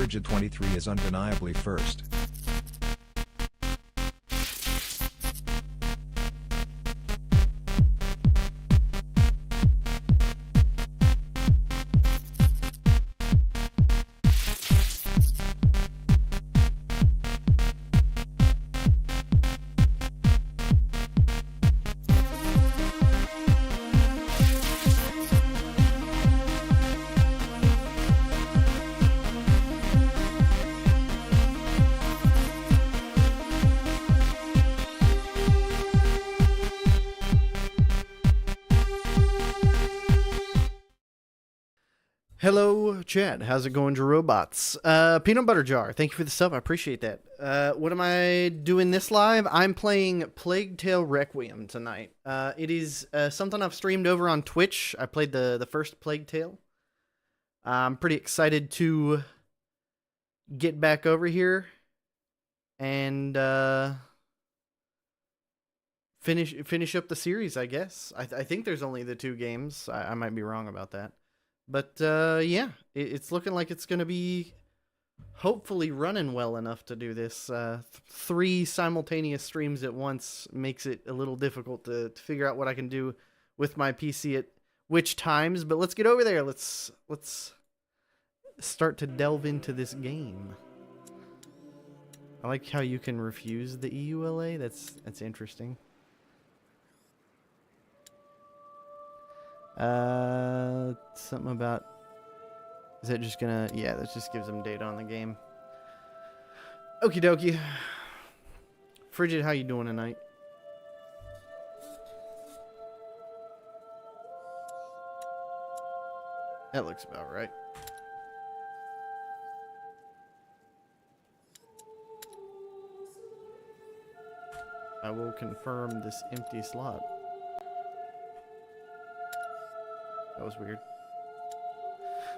Frigid23 is undeniably first. Hello, chat. How's it going, Robots? Peanut Butter Jar, thank you for the sub. I appreciate that. What am I doing this live? I'm playing Plague Tale Requiem tonight. It is something I've streamed over on Twitch. I played the first Plague Tale. I'm pretty excited to get back over here and finish up the series, I guess. I think there's only the 2 games. I might be wrong about that. But, yeah, it's looking like it's going to be hopefully running well enough to do this. 3 simultaneous streams at once makes it a little difficult to figure out what I can do with my PC at which times. But let's get over there. Let's start to delve into this game. I like how you can refuse the EULA. That's interesting. Something about, is that just gonna, yeah, that just gives them data on the game. Okie dokie. Frigid, how you doing tonight? That looks about right. I will confirm this empty slot. That was weird.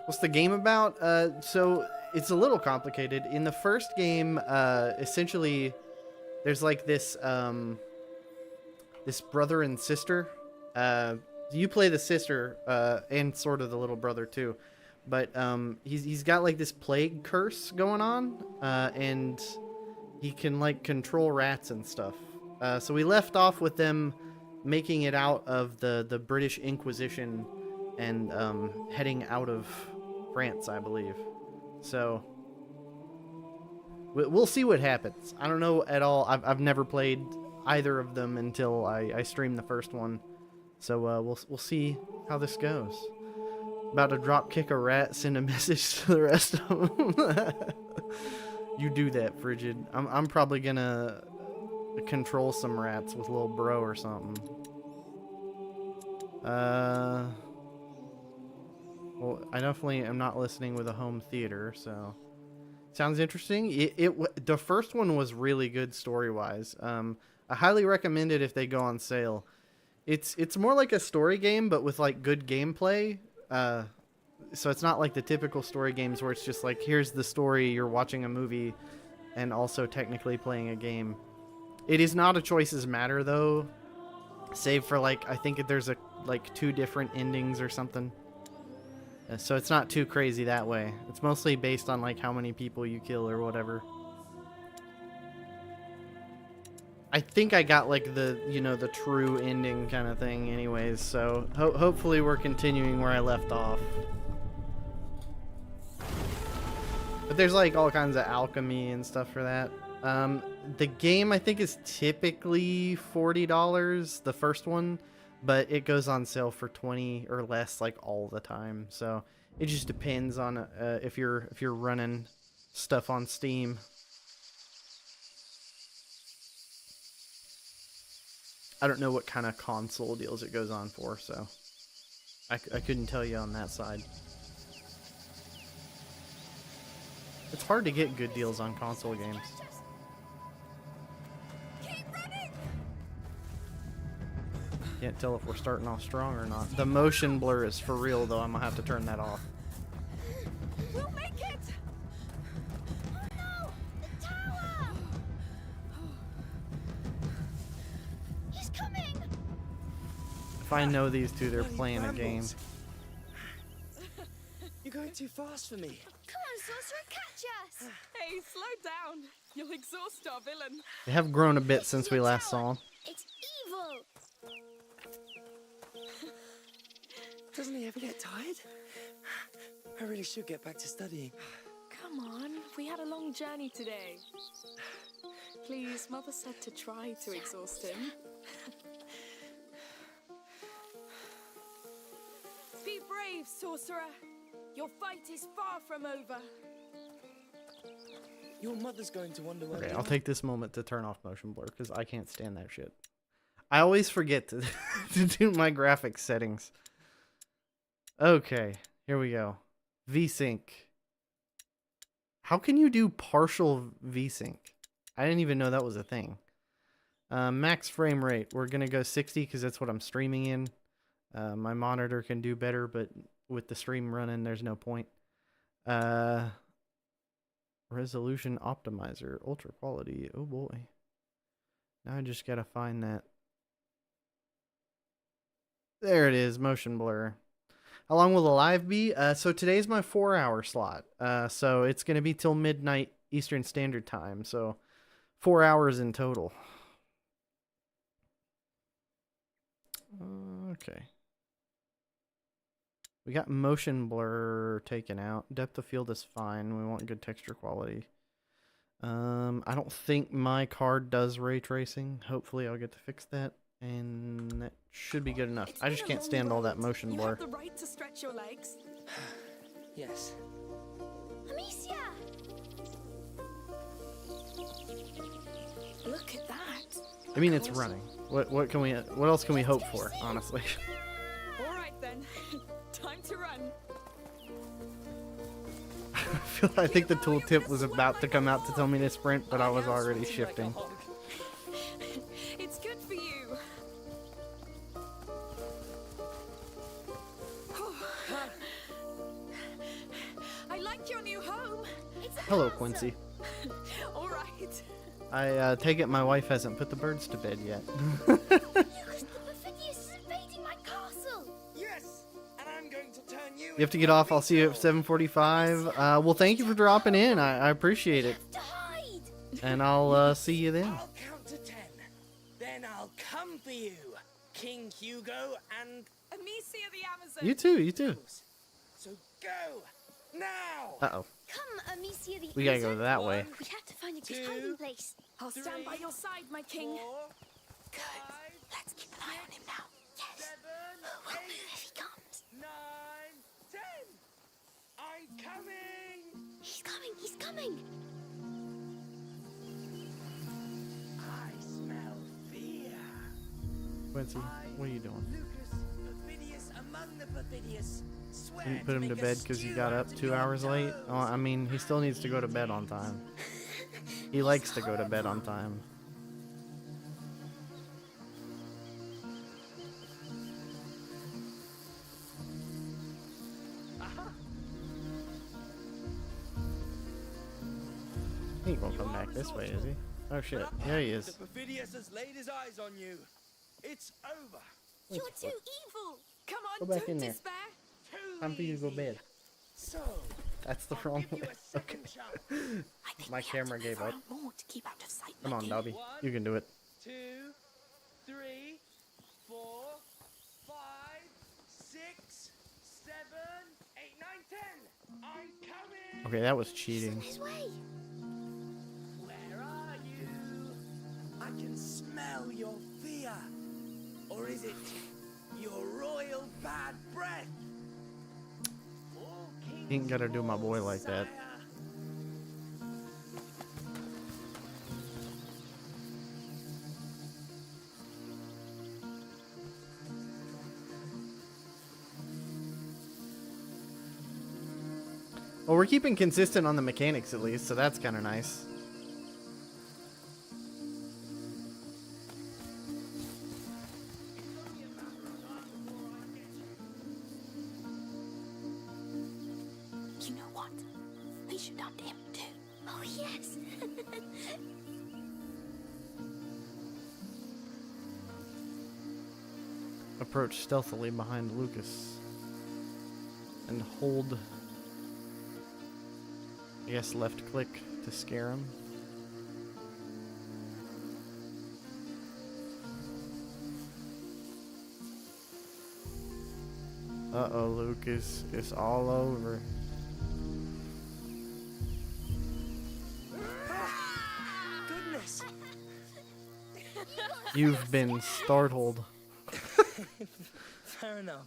What's the game about? So it's a little complicated. In the first game, essentially, there's like this this brother and sister. You play the sister and sort of the little brother too, but he's got like this plague curse going on, and he can like control rats and stuff. So we left off with them making it out of the British Inquisition and heading out of France, I believe. So we'll see what happens. I don't know at all. I've never played either of them until I streamed the first one. So we'll see how this goes. About to drop kick a rat, send a message to the rest of them. You do that, Frigid. I'm probably gonna control some rats with little bro or something. Well, I definitely am not listening with a home theater, so sounds interesting. The first one was really good story-wise. I highly recommend it if they go on sale. It's more like a story game, but with like good gameplay. So it's not like the typical story games where it's just like, here's the story, you're watching a movie, and also technically playing a game. It is not a choices matter though, save for like, I think there's like 2 different endings or something. So it's not too crazy that way. It's mostly based on like how many people you kill or whatever. I think I got like the, you know, the true ending kind of thing anyways. So hopefully we're continuing where I left off. But there's like all kinds of alchemy and stuff for that. The game I think is typically $40, the first one. But it goes on sale for 20 or less like all the time. So it just depends on if you're running stuff on Steam. I don't know what kind of console deals it goes on for, so I couldn't tell you on that side. It's hard to get good deals on console games. Can't tell if we're starting off strong or not. The motion blur is for real, though. I'm gonna have to turn that off. We'll make it! Oh no! The tower! He's coming! If I know these two, they're playing a game. You're going too fast for me. Come on, Sorcerer, catch us! Hey, slow down. You'll exhaust our villain. They have grown a bit since we last saw him. It's evil! Doesn't he ever get tired? I really should get back to studying. Come on, we had a long journey today. Please, Mother said to try to exhaust him. Be brave, sorcerer. Your fight is far from over. Your mother's going to wonder where Okay, we I'll are. take this moment to turn off motion blur because I can't stand that shit. I always forget to, to do my graphics settings. Okay, here we go. VSync. How can you do partial VSync? I didn't even know that was a thing. Max frame rate. We're going to go 60 because that's what I'm streaming in. My monitor can do better, but with the stream running, there's no point. Resolution optimizer. Ultra quality. Oh boy. Now I just got to find that. There it is. Motion blur. How long will the live be? So today's my 4-hour slot. So it's going to be till midnight Eastern Standard Time. So 4 hours in total. Okay. We got motion blur taken out. Depth of field is fine. We want good texture quality. I don't think my card does ray tracing. Hopefully I'll get to fix that. And that should be good enough. It's I just been a can't long stand all that road. motion You blur. have the right to stretch your legs. Yes. Amicia! Look at that. I mean, it's running. What else can we hope for, honestly? All right then. Time to run. I think the tooltip was about to come out to tell me to sprint, but I was already shifting. It's good for you. I like your new home. It's a Hello, castle. Quincy. All right. I take it my wife hasn't put the birds to bed yet. Lucas, the Perfidious is invading my castle! Yes! And I'm going to turn you You have to get off. I'll see you at 7:45. Well, thank you for dropping in. I appreciate it. To hide! And I'll see you then. I'll count to 10. Then I'll come for you, King Hugo and... Amicia the Amazon. You too, you too. So go! Now! Uh-oh. Come, Amicia the We gotta go Amazon. that way. We have to find a good Two. hiding place. I'll stand by your side, my king. 4, Good. Let's keep an eye on him now. Yes. 7, We'll move if he comes. 9, 10! I'm coming! He's coming, he's coming! I smell fear. Quincy, what are you doing? Lucas, Perfidious among the Perfidious. Swear Didn't put him to make a bed because he stew got out up of 2 your hours late. Oh, I mean, he still needs to go to bed on time. He likes to go to bed on time. He ain't gonna come back this way, is he? Oh shit, yeah he The is. Perfidious has laid his eyes on you. It's over. You're too evil! Come on, Go back don't in there. despair. Too Time for you to go easy. bed. So, That's the I'll wrong give you way. a second Okay. chance. I think My we have camera to gave move up. around more to keep out of sight, Come my on, king. Dobby. You can do it. 2, 3, 4, 5, 6, 7, 8, 9, 10. I'm coming. Okay, that was cheating. His way! Where are you? I can smell your fear. Or is it your royal bad breath? All kings Ain't gotta do my boy like that. sire. Well, we're keeping consistent on the mechanics at least, so that's kind of nice. You know what? We should hunt him too. Oh, yes! Approach stealthily behind Lucas and hold I guess left click to scare him. Uh-oh, Lucas. It's all over. Goodness. You've been startled. Fair enough.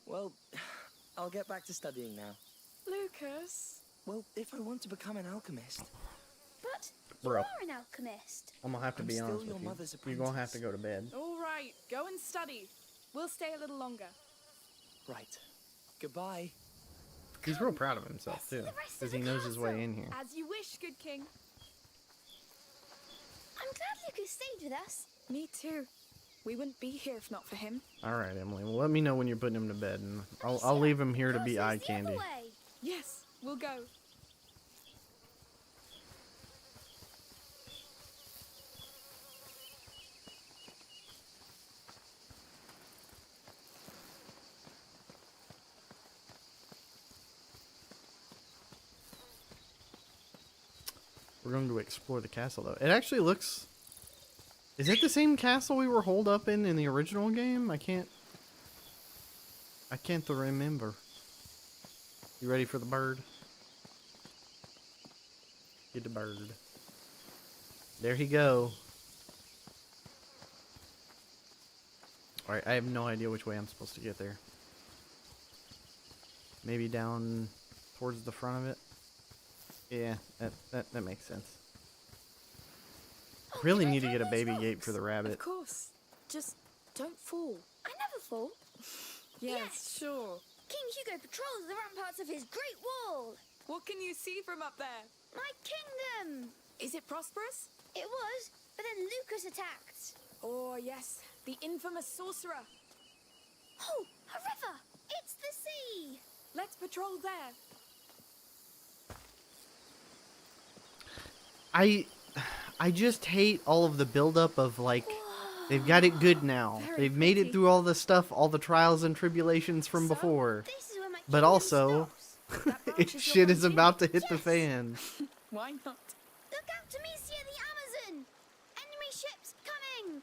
Well, I'll get back to studying now. Lucas. Well, if I want to become an alchemist, But Bro. you are an alchemist. I'm gonna have to I'm be still honest your with you. mother's You're gonna have apprentice. to go to bed. All right, go and study. We'll stay a little longer. right. Goodbye. He's real proud of himself Let's see too, the rest of because the he knows his way castle. in here. As you wish, good king. I'm glad Lucas stayed with us. Me too. We wouldn't be here if not for him. All right, Emily. Well, let me know when you're putting him to bed, and I'll leave him here to be Castle's eye the other candy. way. Yes, we'll go. We're going to explore the castle, though. It actually looks... Is it the same castle we were holed up in the original game? I can't remember. You ready for the bird? Get the bird. There he go. Alright, I have no idea which way I'm supposed to get there. Maybe down towards the front of it? Yeah, that makes sense. Oh, Really can I need to throw get a those baby rocks? gate for the rabbit. Of course. Just don't fall. I never fall. Yes. Sure. King Hugo patrols the ramparts of his great wall. What can you see from up there? My kingdom. Is it prosperous? It was, but then Lucas attacked. Oh, yes. The infamous sorcerer. Oh, a river. It's the sea. Let's patrol there. I just hate all of the buildup of like they've got it good now. Very They've made it pretty. through all the stuff, all the trials and tribulations from So, before. This is where my But kingdom also, stops. That branch is your shit is frontier. about to hit the Yes. fan. Why not? Look out, Demetia the Amazon! Enemy ships coming!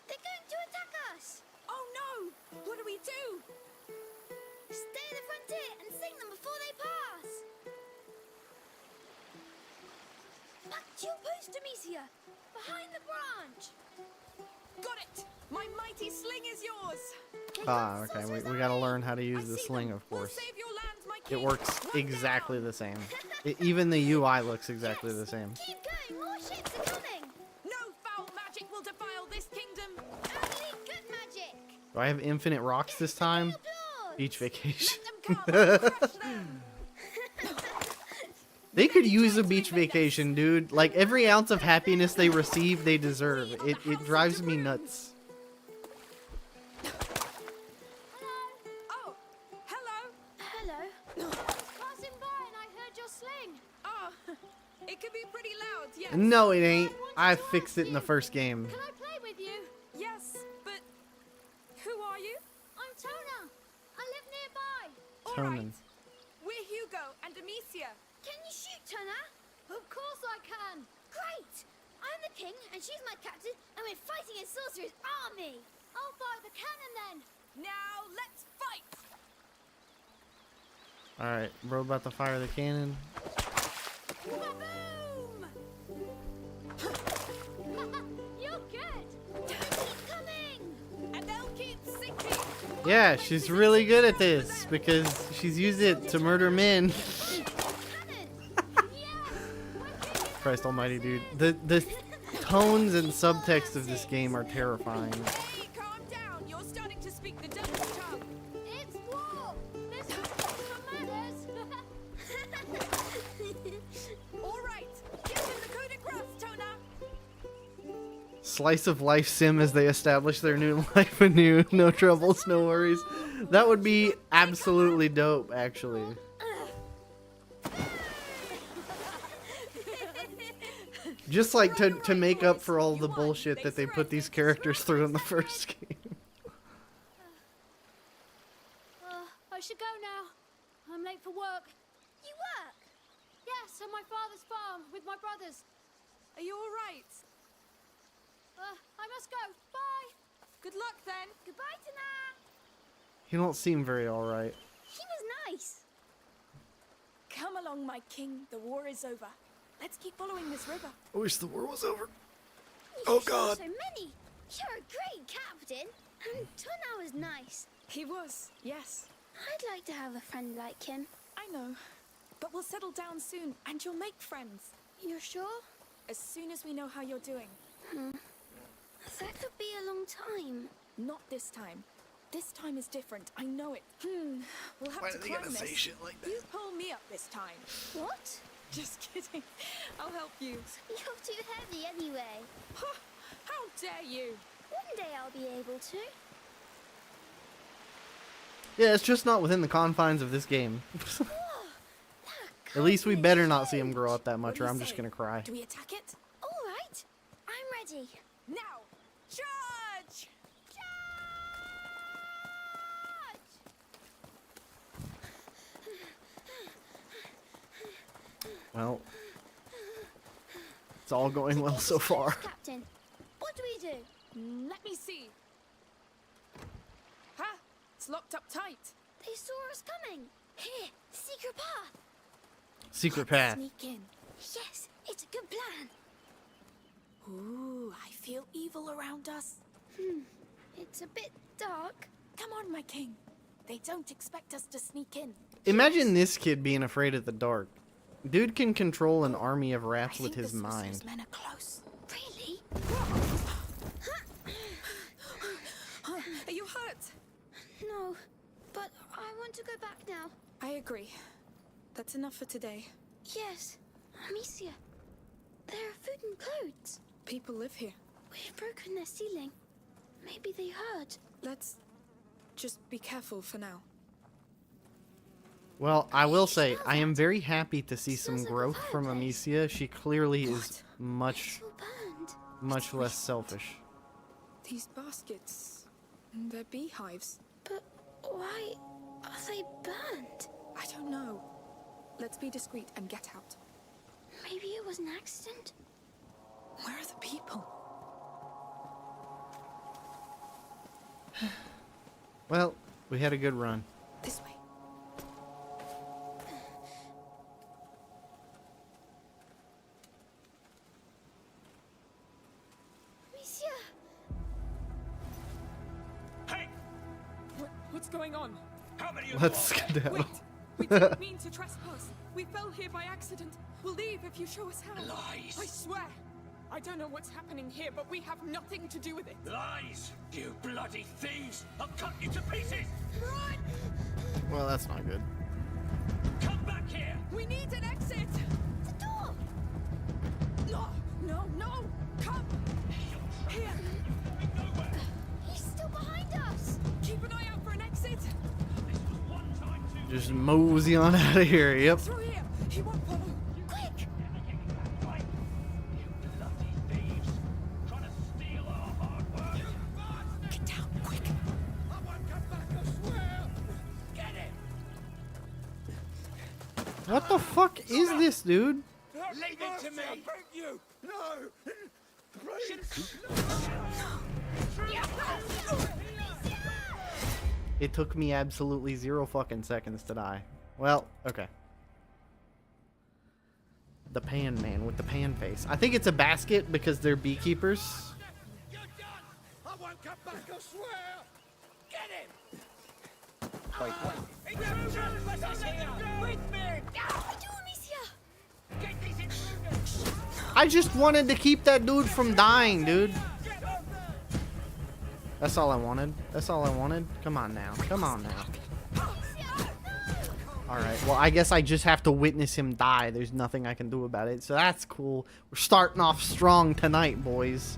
They're going to attack us! Oh no! What do we do? Stay at the frontier and sing them before they pass! Back to your post, Demetia! Behind the branch! Got it! My mighty sling is yours! Ah, okay. We gotta learn how to use the see sling, them. of We'll course. save your lands, my It king. works One exactly down. the same. Even the UI looks exactly the same. Keep going! More ships are coming! No foul magic will defile this kingdom. Only good magic! Do I have infinite rocks this time? Applause! Beach vacation. Let them come. Crush them. They could use a beach vacation, dude. Like every ounce of happiness they receive, they deserve. It drives me nuts. Oh, hello. Hello. Passing by and I heard your sling. Oh, it can be pretty loud, yes. No, it ain't. I fixed it in the first game. Can I play with you? Yes, but who are you? I'm Tona. I live nearby. All Toman. right. We're Hugo and Amicia. Can you shoot, Tona? Of course I can. Great. I'm the king and she's my captain and we're fighting a sorcerer's army. I'll fire the cannon then. Now let's fight. Alright, bro, about to fire the cannon. Boom! You're good. Keep coming. And they'll keep sinking. Yeah, she's really good at this because she's used it to murder men. Cannon. Yes. Christ almighty, dude. The tones and subtext of this game are terrifying. Hey, calm down. You're starting to speak the devil's tongue. It's war. There's no place for manners. All right. Give them the coup de grace, Tona. Slice of life sim as they establish their new life anew. No troubles, no worries. That would be absolutely dope, actually. Just like to make up for all the bullshit that they put these characters through in the first game. I should go now. I'm late for work. You work? Yes, my father's farm with my brothers. Are you all right? I must go. Bye. Good luck then. Goodbye, Tana. You don't seem very alright. He was nice. Come along, my king. The war is over. Let's keep following this river. I wish the war was over. You Oh, saw God. So many. You're a great captain. And Tana was nice. He was, yes. I'd like to have a friend like him. I know. But we'll settle down soon, and you'll make friends. You're sure? As soon as we know how you're doing. That could be a long time. Not this time. This time is different. I know it. We'll have Why to do they climb gotta say this. shit like that? You pull me up this time. What? Just kidding. I'll help you. You're too heavy anyway. Huh, how dare you? One day I'll be able to. Yeah, it's just not within the confines of this game. At least we better not see him grow up that What much do or you I'm just say? gonna cry. Do we attack it? All right. I'm ready. Now! Charge! Well, it's all going well so far. Captain, what do we do? Let me see. Ha! It's locked up tight. They saw us coming. Here, secret path. Secret path. Sneak in. Yes, it's a good plan. Ooh, I feel evil around us. It's a bit dark. Come on, my king. They don't expect us to sneak in. Imagine this kid being afraid of the dark. Dude can control an army of rats I with think his the sorcerer's mind. men are close. Really? Are you hurt? No, but I want to go back now. I agree. That's enough for today. Yes, Amicia. There are food and clothes. People live here. We've broken their ceiling. Maybe they heard. Let's just be careful for now. Well, I will say, I am very happy to see some growth from Amicia. She clearly is It's much, all burned. much less selfish. These baskets, they're beehives. But why are they burned? I don't know. Let's be discreet and get out. Maybe it was an accident? Where are the people? Well, we had a good run. This way. Amicia! Hey! What's going on? How many of you Let's are there? skedaddle. Wait! We didn't mean to trespass. We fell here by accident. We'll leave if you show us how. Lies! I swear. I don't know what's happening here, but we have nothing to do with it. Lies! You bloody thieves! I'll cut you to pieces! Run! Well, that's not good. Come back here! We need an exit! The door! No! No! No! Come! Here! Nowhere! He's still behind us! Keep an eye out for an exit! This was one time too Just mosey on out of here. Yep. Through here! He won't follow! Quick! right? You bloody thieves! Trying to steal our hard work! Get down, quick! I won't come back, I swear! Get him! What the fuck is this, dude? Leave it to me! I beg you! No! Please! It took me absolutely 0 fucking seconds to die. Well, okay. The pan man with the pan face. I think it's a basket because they're beekeepers. You're done! I won't come back, I swear! Get him! Wait. Trespassers here! With me! I do, Amicia! Get these intruders! I just wanted to keep that dude from dying, dude. Get up there! That's all I wanted. That's all I wanted. Come on now. Come on now. Alright, well, I guess I just have to witness him die. There's nothing I can do about it. So that's cool. We're starting off strong tonight, boys.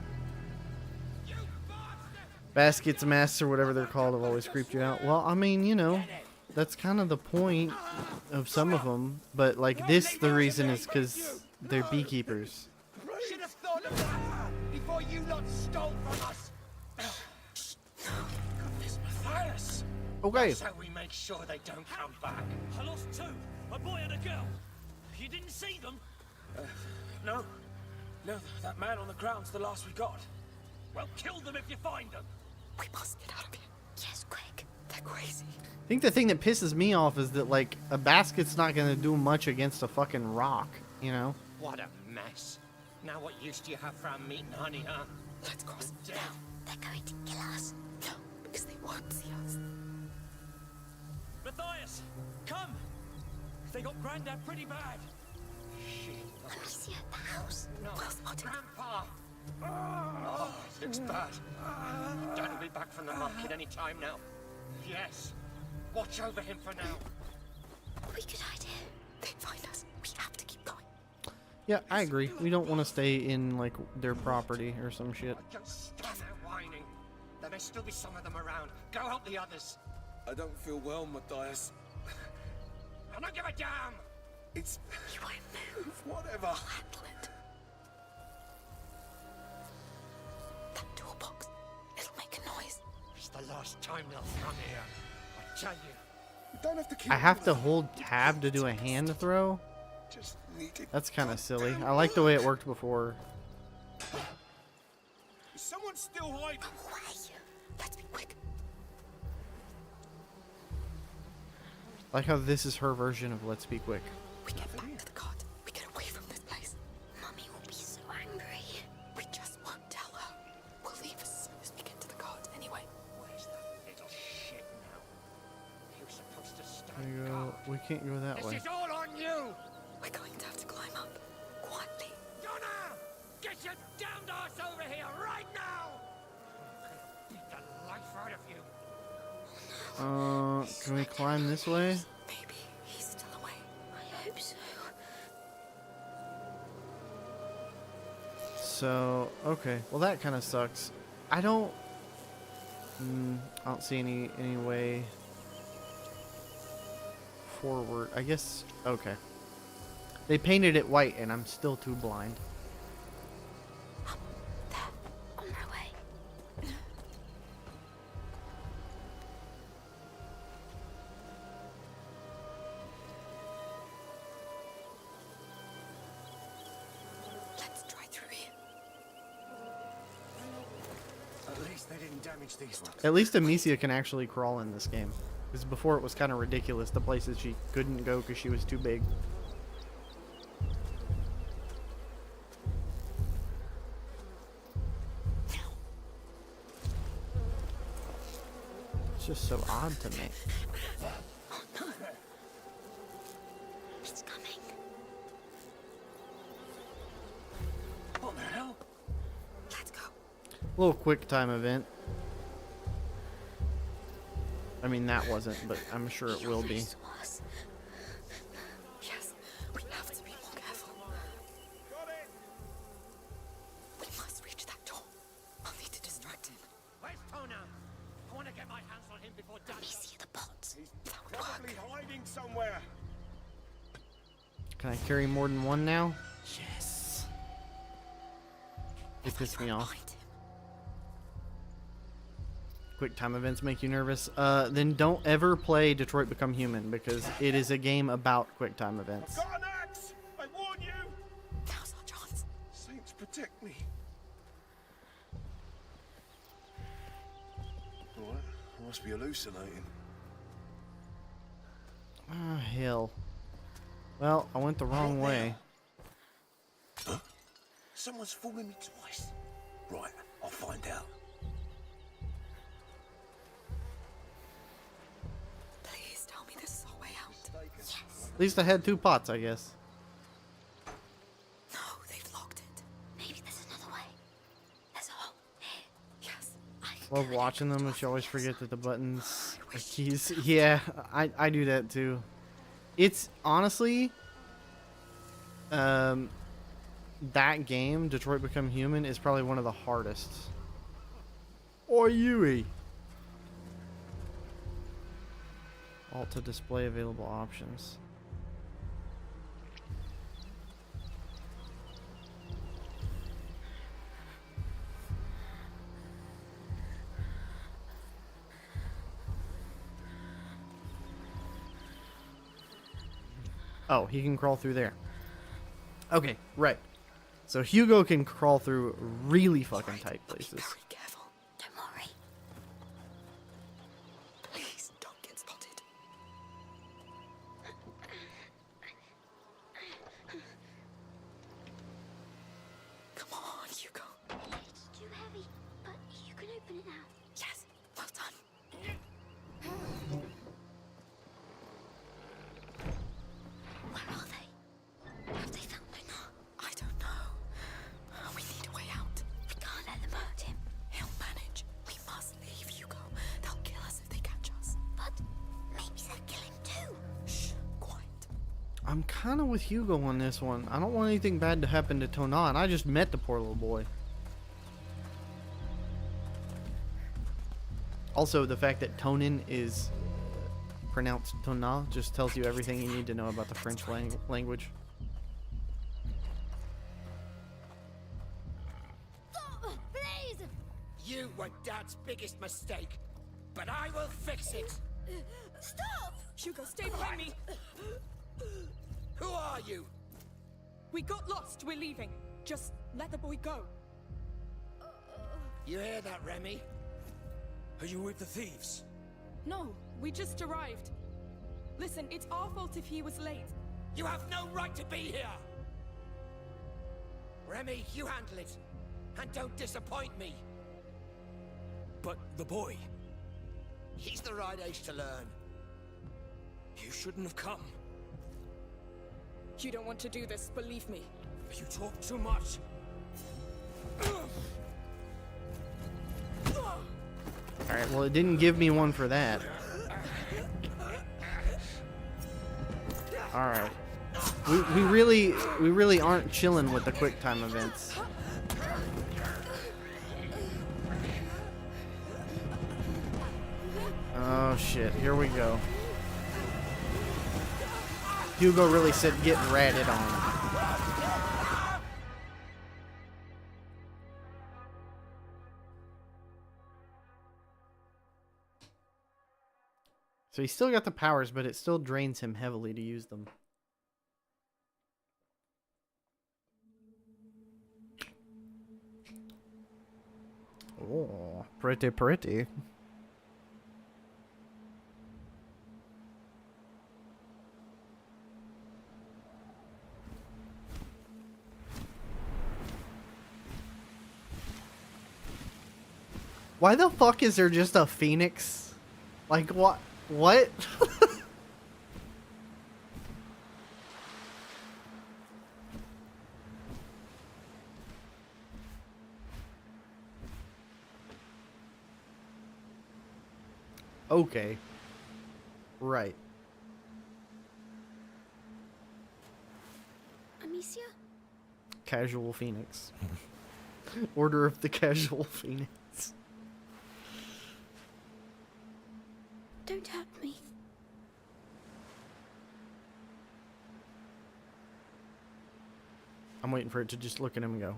Baskets, masks, or whatever they're called have always creeped you out. Well, I mean, you know, that's kind of the point of some of them. But, like, this, the reason is because they're beekeepers. Should have thought of that before you lot stole from us! Goodness, Matthias! Okay. That's how we make sure they don't come back. I lost two, a boy and a girl. You didn't see them? No. No, that man on the ground's the last we got. Well, kill them if you find them. We must get out of here. Yes, quick. They're crazy. I think the thing that pisses me off is that, like, a basket's not going to do much against a fucking rock, you know? What a mess. Now what use do you have for our meat and honey, huh? Let's cross. Death. They're going to kill us. No, because they won't see us. Matthias, come! They got Grandad pretty bad. Shit. Let me see at the house. No. Well spotted. Grandpa! Oh, it looks bad. Dad will be back from the market any time now. Yes. Watch over him for now. We could hide here. They find us. We have to keep going. Yeah, I agree. We don't want to stay in, like, their property or some shit. Just stand there whining. There may still be some of them around. Go help the others. I don't feel well, Matthias. I don't give a damn. It's... You won't move. whatever. I'll handle it. That toolbox. It'll make a noise. It's the last time they'll come here. I tell you. You don't have to kill I have me. to hold tab to do a hand throw? Just need it. That's kind of silly. I like the way it worked before. Is someone still hiding? Away. Let's be quick. I like how this is her version of Let's Be Quick. We get back to the cart. We get away from this place. Mummy will be so angry. We just won't tell her. We'll leave as soon as we get to the cart anyway. Where's that little shit now? He was supposed to There stand you go. guard. We can't go that This way. is all on you! We're going to have to climb up. Quietly. Donna! Get your damned ass over here right now! Beat the life out of you. Can we climb this way? Maybe he's still away. I hope so. So, okay. Well, that kind of sucks. I don't see any way forward. I guess, okay. They painted it white and I'm still too blind. On my way. Let's try through here. At least they didn't damage these ones. At least Amicia can actually crawl in this game. Because before it was kind of ridiculous, the places she couldn't go because she was too big. It's just so odd to me. It's coming. What the hell? Let's go. Little quick time event. I mean, that wasn't, but I'm sure it will be. This was. Yes, we have to be more careful. Got it! We must reach that door. I'll need to distract him. Where's Tona? I want to get my hands on him before Dad. Let me see the pots. He's That would probably work. hiding somewhere. Can I carry more than one now? Yes. It pissed me off. Find him. Quick time events make you nervous. Then don't ever play Detroit Become Human because it is a game about quick time events. Got an axe! I warn you! Now's our chance. Saints protect me. Alright, I must be hallucinating. Ah, hell. Well, I went the wrong way. Someone's fooling me twice. Right, I'll find out. Please tell me this is our way out. At least I had two pots, I guess. No, they've locked it. Maybe there's another way. There's a hole here. Yes. I can Love go in watching it. them, but you always forget that the buttons are keys. Yeah, I do that too. It's honestly, that game, Detroit Become Human, is probably one of the hardest. Or Yui. Alt to display available options. Oh, he can crawl through there. Okay, right. So Hugo can crawl through really fucking tight places. Be very careful. Don't worry. Please don't get spotted. Come on, Hugo. It's too heavy, but you can open it now. Yes, well done. Where are they? Have they found Nona? I don't know. We need a way out. We can't let them hurt him. He'll manage. We must leave, Hugo. They'll kill us if they catch us. But maybe they'll kill him too. Shh, quiet. I'm kind of with Hugo on this one. I don't want anything bad to happen to Tona, and I just met the poor little boy. Also, the fact that Tonin is pronounced Tona just tells you everything you need to know about the French language. Stop, please! You were Dad's biggest mistake, but I will fix it. Stop! Hugo, stay behind me. Who are you? We got lost. We're leaving. Just let the boy go. You hear that, Remy? Are you with the thieves? No, we just arrived. Listen, it's our fault if he was late. You have no right to be here! Remy, you handle it. And don't disappoint me. But the boy, He's the right age to learn. you shouldn't have come. You don't want to do this, believe me. You talk too much. Alright, well, it didn't give me one for that. Alright. We really aren't chilling with the quick time events. Oh shit, here we go. Hugo really said getting ratted on. So he's still got the powers, but it still drains him heavily to use them. Oh, pretty, pretty. Why the fuck is there just a phoenix? Like, what? What? Okay. Right. Amicia? Casual Phoenix. Order of the Casual Phoenix. Don't hurt me. I'm waiting for it to just look at him and go.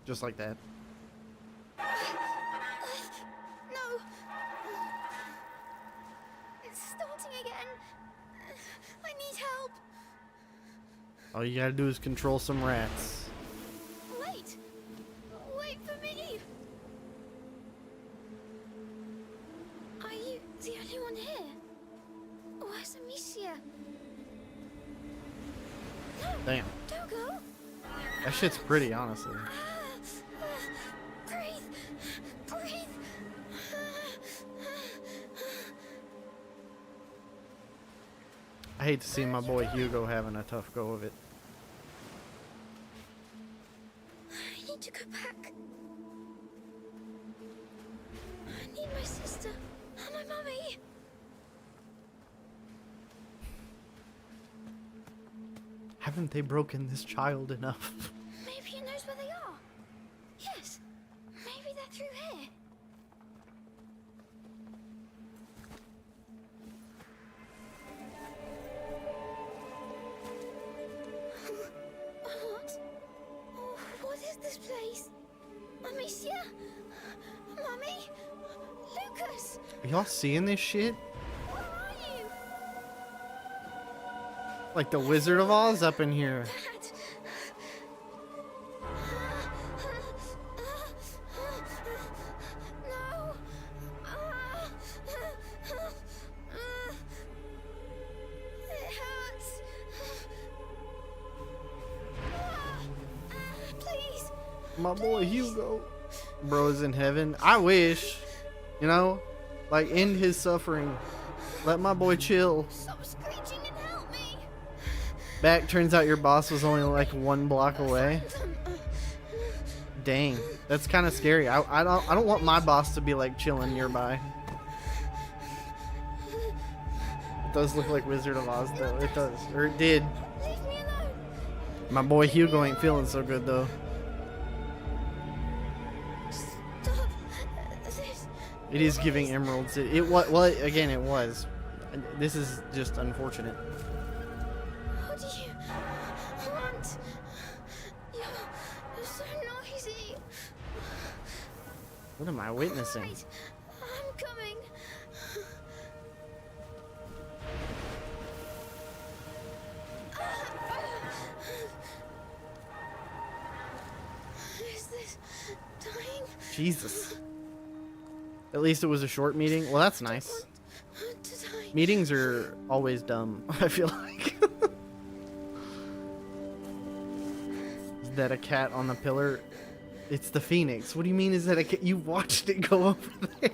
Just like that. No! It's starting again. I need help. All you gotta do is control some rats. Wait! Wait for me! Are you the only one here? Where's Amicia? No! Damn. Don't go! That shit's pretty, honestly. Breathe! Breathe! I hate to see my boy Hugo having a tough go of it. I need to go back. I need my sister and my mummy. Haven't they broken this child enough? Maybe he knows where they are. Yes, maybe they're through here. What? Oh, what is this place? Amicia? Mummy? Lucas? Are y'all seeing this shit? Where are you? Like the Wizard of Oz up in here. Dad. No. It hurts. Please. My boy Hugo. Bro's in heaven. I wish. You know? Like, end his suffering. Let my boy chill. Stop screeching and help me. Back, turns out your boss was only like 1 block away. Dang. That's kind of scary. I don't want my boss to be like chilling nearby. It does look like Wizard of Oz though. It does. Or it did. Leave me alone. My boy Hugo ain't feeling so good though. Stop this. It is giving emeralds. It was, well, again, it was. This is just unfortunate. What do you want? You're so noisy. What am I witnessing? Right, I'm coming. Is this dying? Jesus. At least it was a short meeting. Well, that's nice. To die. Meetings are always dumb, I feel like. Is that a cat on the pillar? It's the Phoenix. What do you mean is that a cat? You watched it go over there.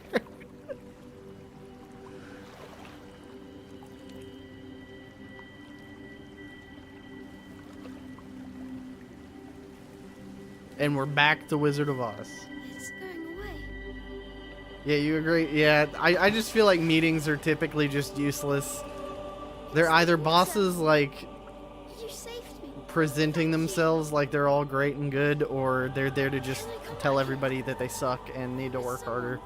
And we're back to Wizard of Oz. It's going away. Yeah, you agree? Yeah, I just feel like meetings are typically just useless. They're either bosses like You saved me. presenting themselves like they're all great and good, or they're there to just tell everybody that they suck and need to work harder.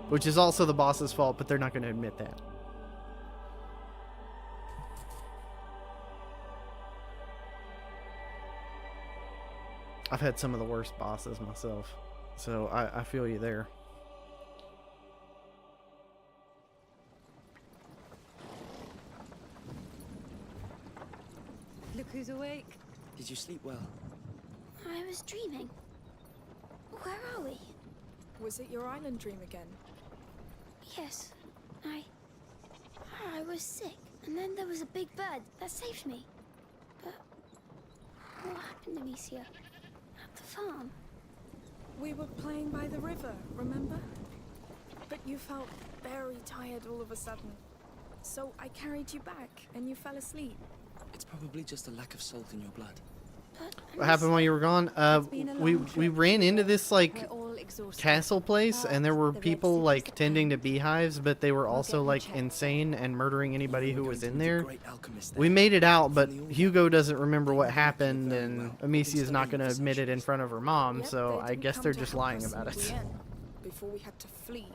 Which is also the boss's fault, but they're not going to admit that. I've had some of the worst bosses myself, so I feel you there. Look who's awake. Did you sleep well? I was dreaming. Where are we? Was it your island dream again? Yes. I was sick, and then there was a big bird that saved me. But what happened, Amicia? At the farm? We were playing by the river, remember? But you felt very tired all of a sudden. So I carried you back, and you fell asleep. It's probably just a lack of salt in your blood. But What happened while you were gone? been a We long trip. ran into this like We're all exhausted. castle place, and there were The Red people Sea like is the tending to plan. beehives, but they were We'll also get them like checked. insane and murdering anybody who We're was going in to meet a there. great alchemist We there. made it out, but From the Hugo doesn't remember what They know happened, very and well. Amicia is not Been going to studying admit it in for front of her mom, Yep, so they I didn't guess come they're to just help lying us about in it. Brienne before we had to flee.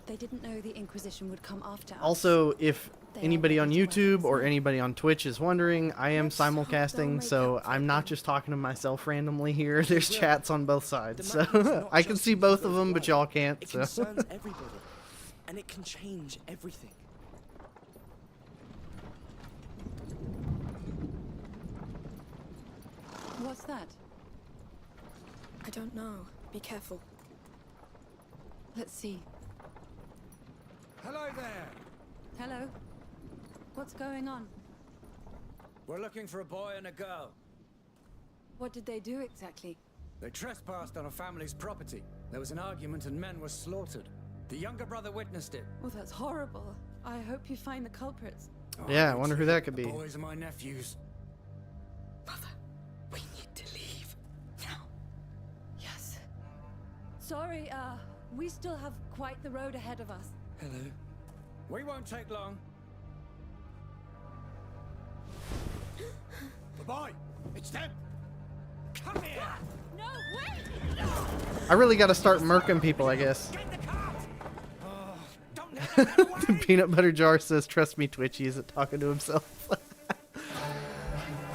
They didn't know the Inquisition would come after us. Also, if They anybody are on ready to YouTube weapons or now. anybody on Twitch is wondering, I am Let's hope they'll simulcasting, make so up for I'm it not then. just talking to myself randomly here. There's will. chats on both sides, The so magic's not I can just see used both for of them, but blood. y'all can't. It So concerns everybody, and it can change everything. What's that? I don't know. Be careful. Let's see. Hello there. Hello? What's going on? We're looking for a boy and a girl. What did they do exactly? They trespassed on a family's property. There was an argument and men were slaughtered. The younger brother witnessed it. Well, that's horrible. I hope you find the culprits. Oh, Yeah, I me wonder who too. that could The be. boys are my nephews. Mother, we need to leave. Now. Yes. Sorry, we still have quite the road ahead of us. Hello. We won't take long. The boy! It's them! Come here! No, wait! I really got to start murking people, I guess. Get the cart! Oh, don't let them get away! The peanut butter jar says, "Trust me, Twitchy isn't talking to himself."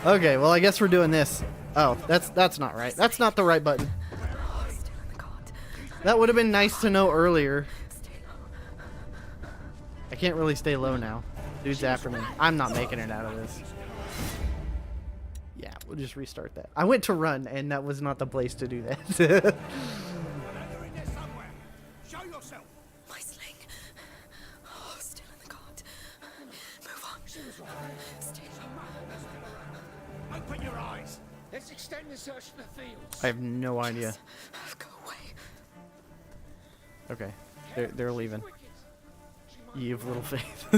Okay, well, I guess we're doing this. Oh, that's not right. That's not the right button. Oh, still in the cart. That would have been nice to know earlier. Stay low. I can't really stay low now. Dude's after me. I'm not making it out of this. Yeah, we'll just restart that. I went to run, and that was not the place to do that. They're in there somewhere. Show yourself. My sling. Oh, still in the cart. Move on. Stay low. Open your eyes. Let's extend the search to the fields. I have no idea. Go away. Okay, they're leaving. You have little faith. The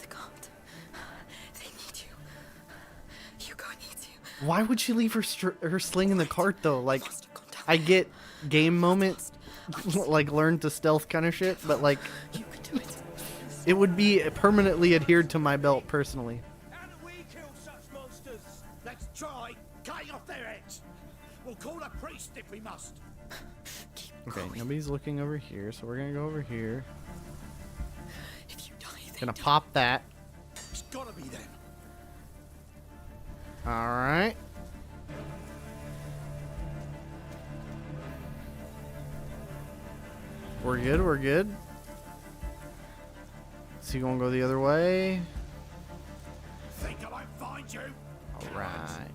cart. They need you. Hugo needs you. Why would she leave her sling in the cart though? Like, I get game moment, like learn to stealth kind of shit, but like, You can do it. it would be permanently adhered to my belt personally. How do we kill such monsters? Let's try cutting off their heads. We'll call a priest if we must. Okay, nobody's looking over here, so we're gonna go over here. If you die, they Gonna die. pop that. It's gotta be them. All right. We're good. We're good. Is he gonna go the other way? Think I won't find you? All right.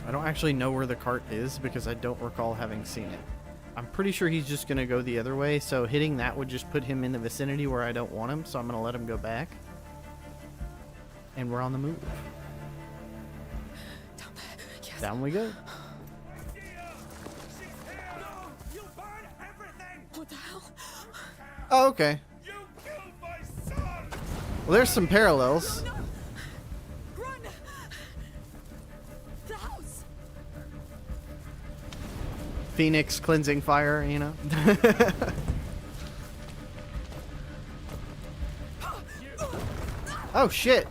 I don't actually know where the cart is because I don't recall having seen it. I'm pretty sure he's just going to go the other way, so hitting that would just put him in the vicinity where I don't want him, so I'm going to let him go back. And we're on the move. Down there. Yes. Down we go. No, you'll burn everything. What the hell? Oh, okay. You killed my son. Well, there's some parallels. No. Run. The house. Phoenix cleansing fire, you know? Oh, shit.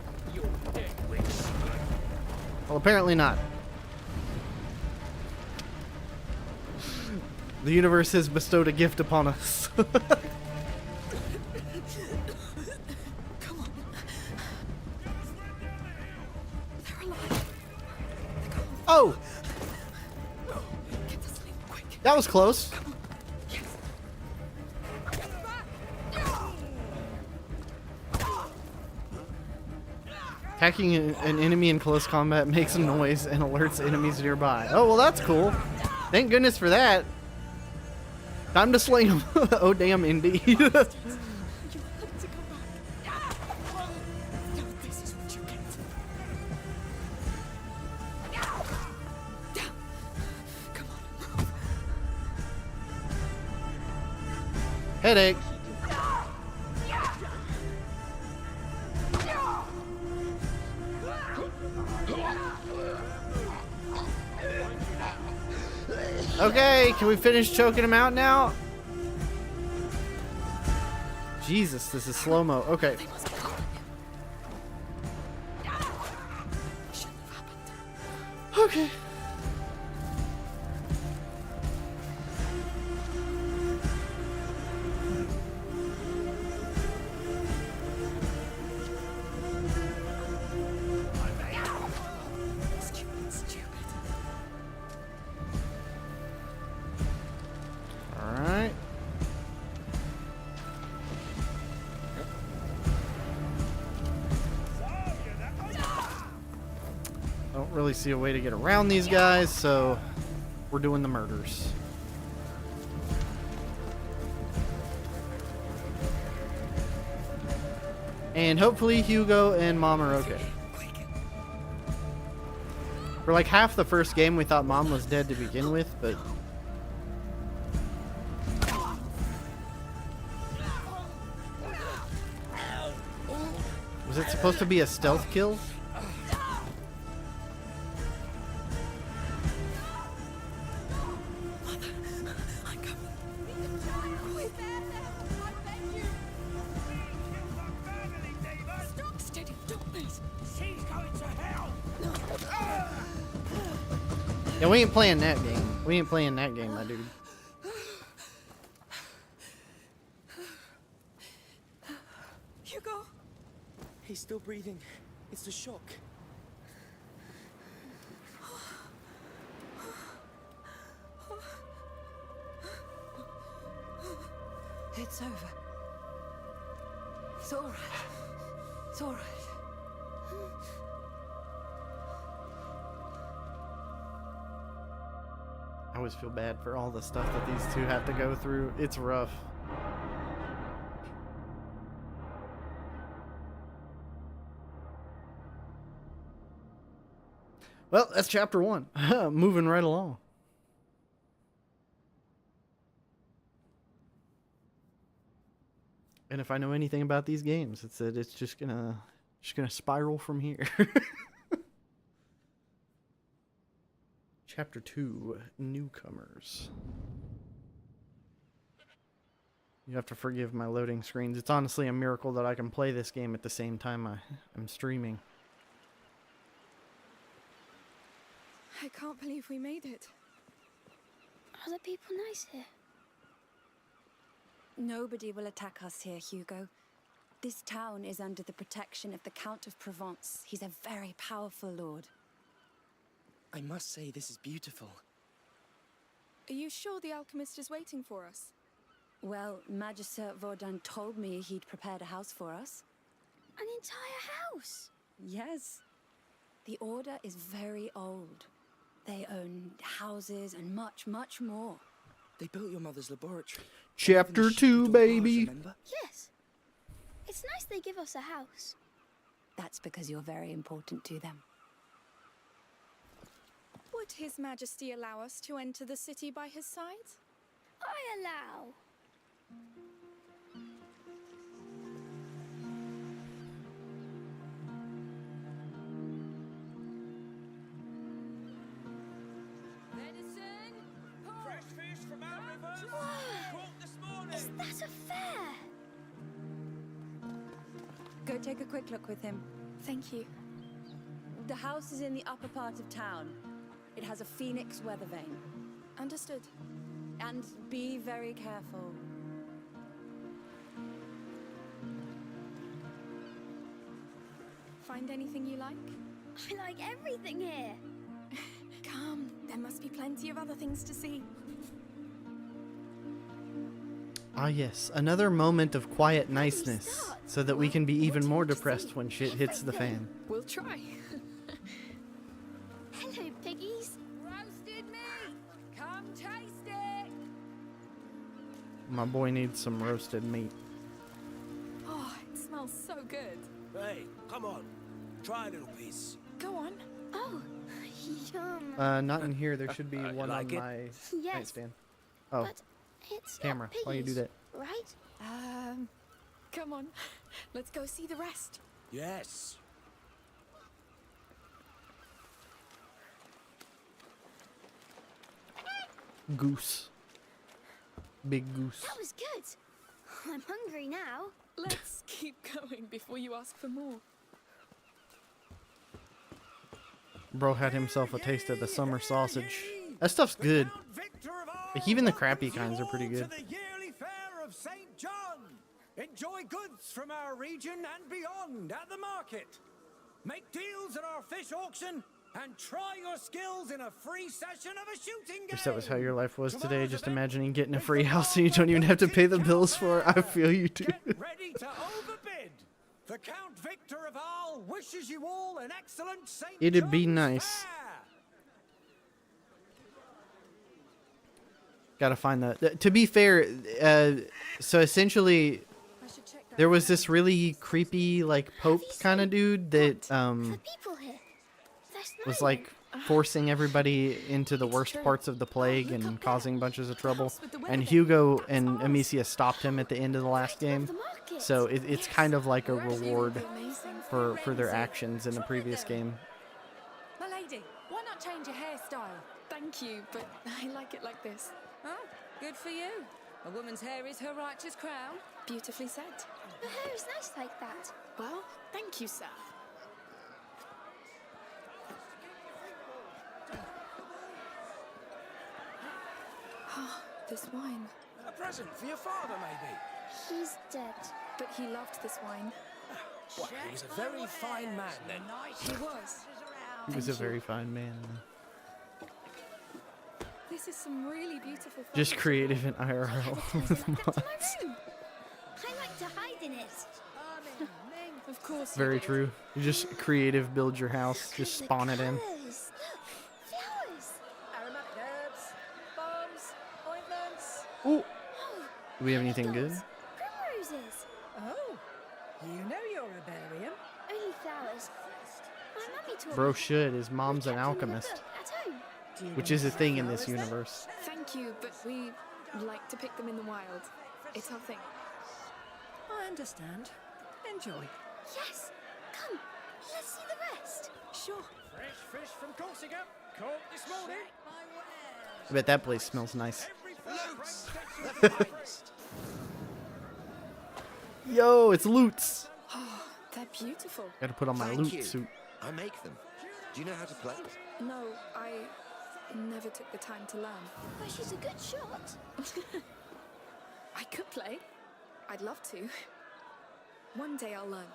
Well, apparently not. The universe has bestowed a gift upon us. Come on. They're alive. Oh, Get the sling quick. that was close. Yes. Attacking an enemy in close combat makes a noise and alerts enemies nearby. Oh, well, that's cool. Thank goodness for that. Time to sling him. Oh, damn, indeed. You have to come back. No, this is what you get. Come on. Headache. Okay, can we finish choking him out now? Jesus, this is slow-mo. Okay. They must be calling him. Shouldn't have happened. Okay. Stupid. Alright. I don't really see a way to get around these guys, so we're doing the murders. And hopefully Hugo and Mom are okay. For like half the first game, we thought Mom was dead to begin with, but... Was it supposed to be a stealth kill? I'm coming. Stop steady. Don't miss. She's going to hell. Yeah, we ain't playing that game. We ain't playing that game, my dude. Hugo. He's still breathing. It's the shock. It's over. It's all right. It's all right. I always feel bad for all the stuff that these two have to go through. It's rough. Well, that's chapter 1. Moving right along. And if I know anything about these games, it's that it's just gonna spiral from here. Chapter 2, Newcomers. You have to forgive my loading screens. It's honestly a miracle that I can play this game at the same time I'm streaming. I can't believe we made it. Are the people nice here? Nobody will attack us here, Hugo. This town is under the protection of the Count of Provence. He's a very powerful lord. I must say, this is beautiful. Are you sure the alchemist is waiting for us? Well, Magister Vaudin told me he'd prepared a house for us. An entire house? Yes. The Order is very old. They own houses and much, much more. They built your mother's laboratory. Chapter Even 2, ship baby. Dopage, remember? Yes. It's nice they give us a house. That's because you're very important to them. Would His Majesty allow us to enter the city by his side? I allow. Fresh fish from our rivers. Caught this morning. Is that a fair? Go take a quick look with him. Thank you. The house is in the upper part of town. It has a phoenix weather vane. Understood. And be very careful. Find anything you like? I like everything here. Come, there must be plenty of other things to see. Ah yes, another moment of quiet niceness, start? so that we can be even more depressed when shit hits the fan. We'll try. Hello, piggies. Roasted meat! Come taste it! My boy needs some roasted meat. Oh, it smells so good. Hey, come on. Try a little piece. Go on. Oh, yum. Not in here. There should be one like on it? my Yes. nightstand. Oh, But it's camera. not Why you do piggies, that? right? Come on. Let's go see the rest. Yes. Goose. Big goose. That was good. I'm hungry now. Let's keep going before you ask for more. Bro had himself a taste of the summer sausage. That stuff's good. Like, even the crappy kinds are pretty good. To the yearly fair of St. John. Enjoy goods from our region and beyond at the market. Make deals at our fish auction and try your skills in a free session of a shooting game. Wish that was how your life was today. Just imagining getting a free house and you don't even have to pay the bills for it. I feel you too. Get ready to overbid. The Count Victor of Arles wishes you all an excellent St. It'd be John's nice. fair. Gotta find that. To be fair, so essentially, there was this really creepy, like, Pope kind of dude that The people here. They're was smiling. like forcing everybody into the worst parts of the plague and causing bunches of trouble. And Hugo and Amicia stopped him at the end of the last Right above game. the market. So it's kind of like a reward Amazing. for their actions in the previous game. My lady, why not change your hairstyle? Thank you, but I like it like this. Oh, good for you. A woman's hair is her righteous crown. Beautifully said. Your hair is nice like that. Well, thank you, sir. Ah, this wine. A present for your father, maybe. He's dead. But he loved this wine. Well, he was a very fine man then. He was. He was a very fine man. This is some really beautiful Just furniture. creative in IRL with That's mods. my room. I like to hide in it. Of course. you Very did. true. You just creative build your house, Look just at the spawn it in. colours. Look, flowers. Aromatic herbs, balms, ointments. Ooh. Oh, Do we have anything good? candles, primroses. Oh, you know you're a barbarian. Only flowers. My mummy taught Bro me. should. His mom's We an kept them in the alchemist, book at home. Do you which know is a how thing in this flowers then? universe. Thank you, but we like to pick them in the wild. It's our thing. I understand. Enjoy. Yes. Come, let's see the rest. Sure. Fresh fish from Corsica. Caught this morning. I bet that place smells nice. Yo, it's Loots. Oh, they're beautiful. Gotta put on my Thank loot you. suit. I make them. Do you know how to play? No, I never took the time to learn. But she's a good shot. I could play. I'd love to. One day I'll learn.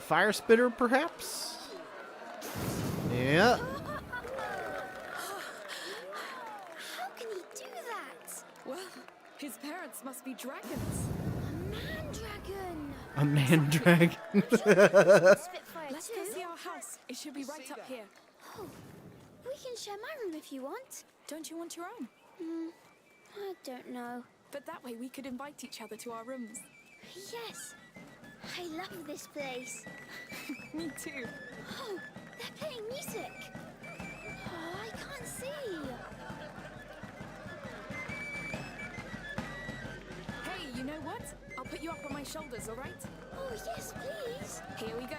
Fire spitter, perhaps? Yeah. How can he do that? Well, his parents must be dragons. A man dragon. A man dragon. Spitfire Let's too. go see our house. It should be right up here. Oh, we can share my room if you want. Don't you want your own? I don't know. But that way we could invite each other to our rooms. Yes. I love this place. Me too. Oh, they're playing music. Oh, I can't see. Hey, you know what? I'll put you up on my shoulders, all right? Oh, yes, please. Here we go.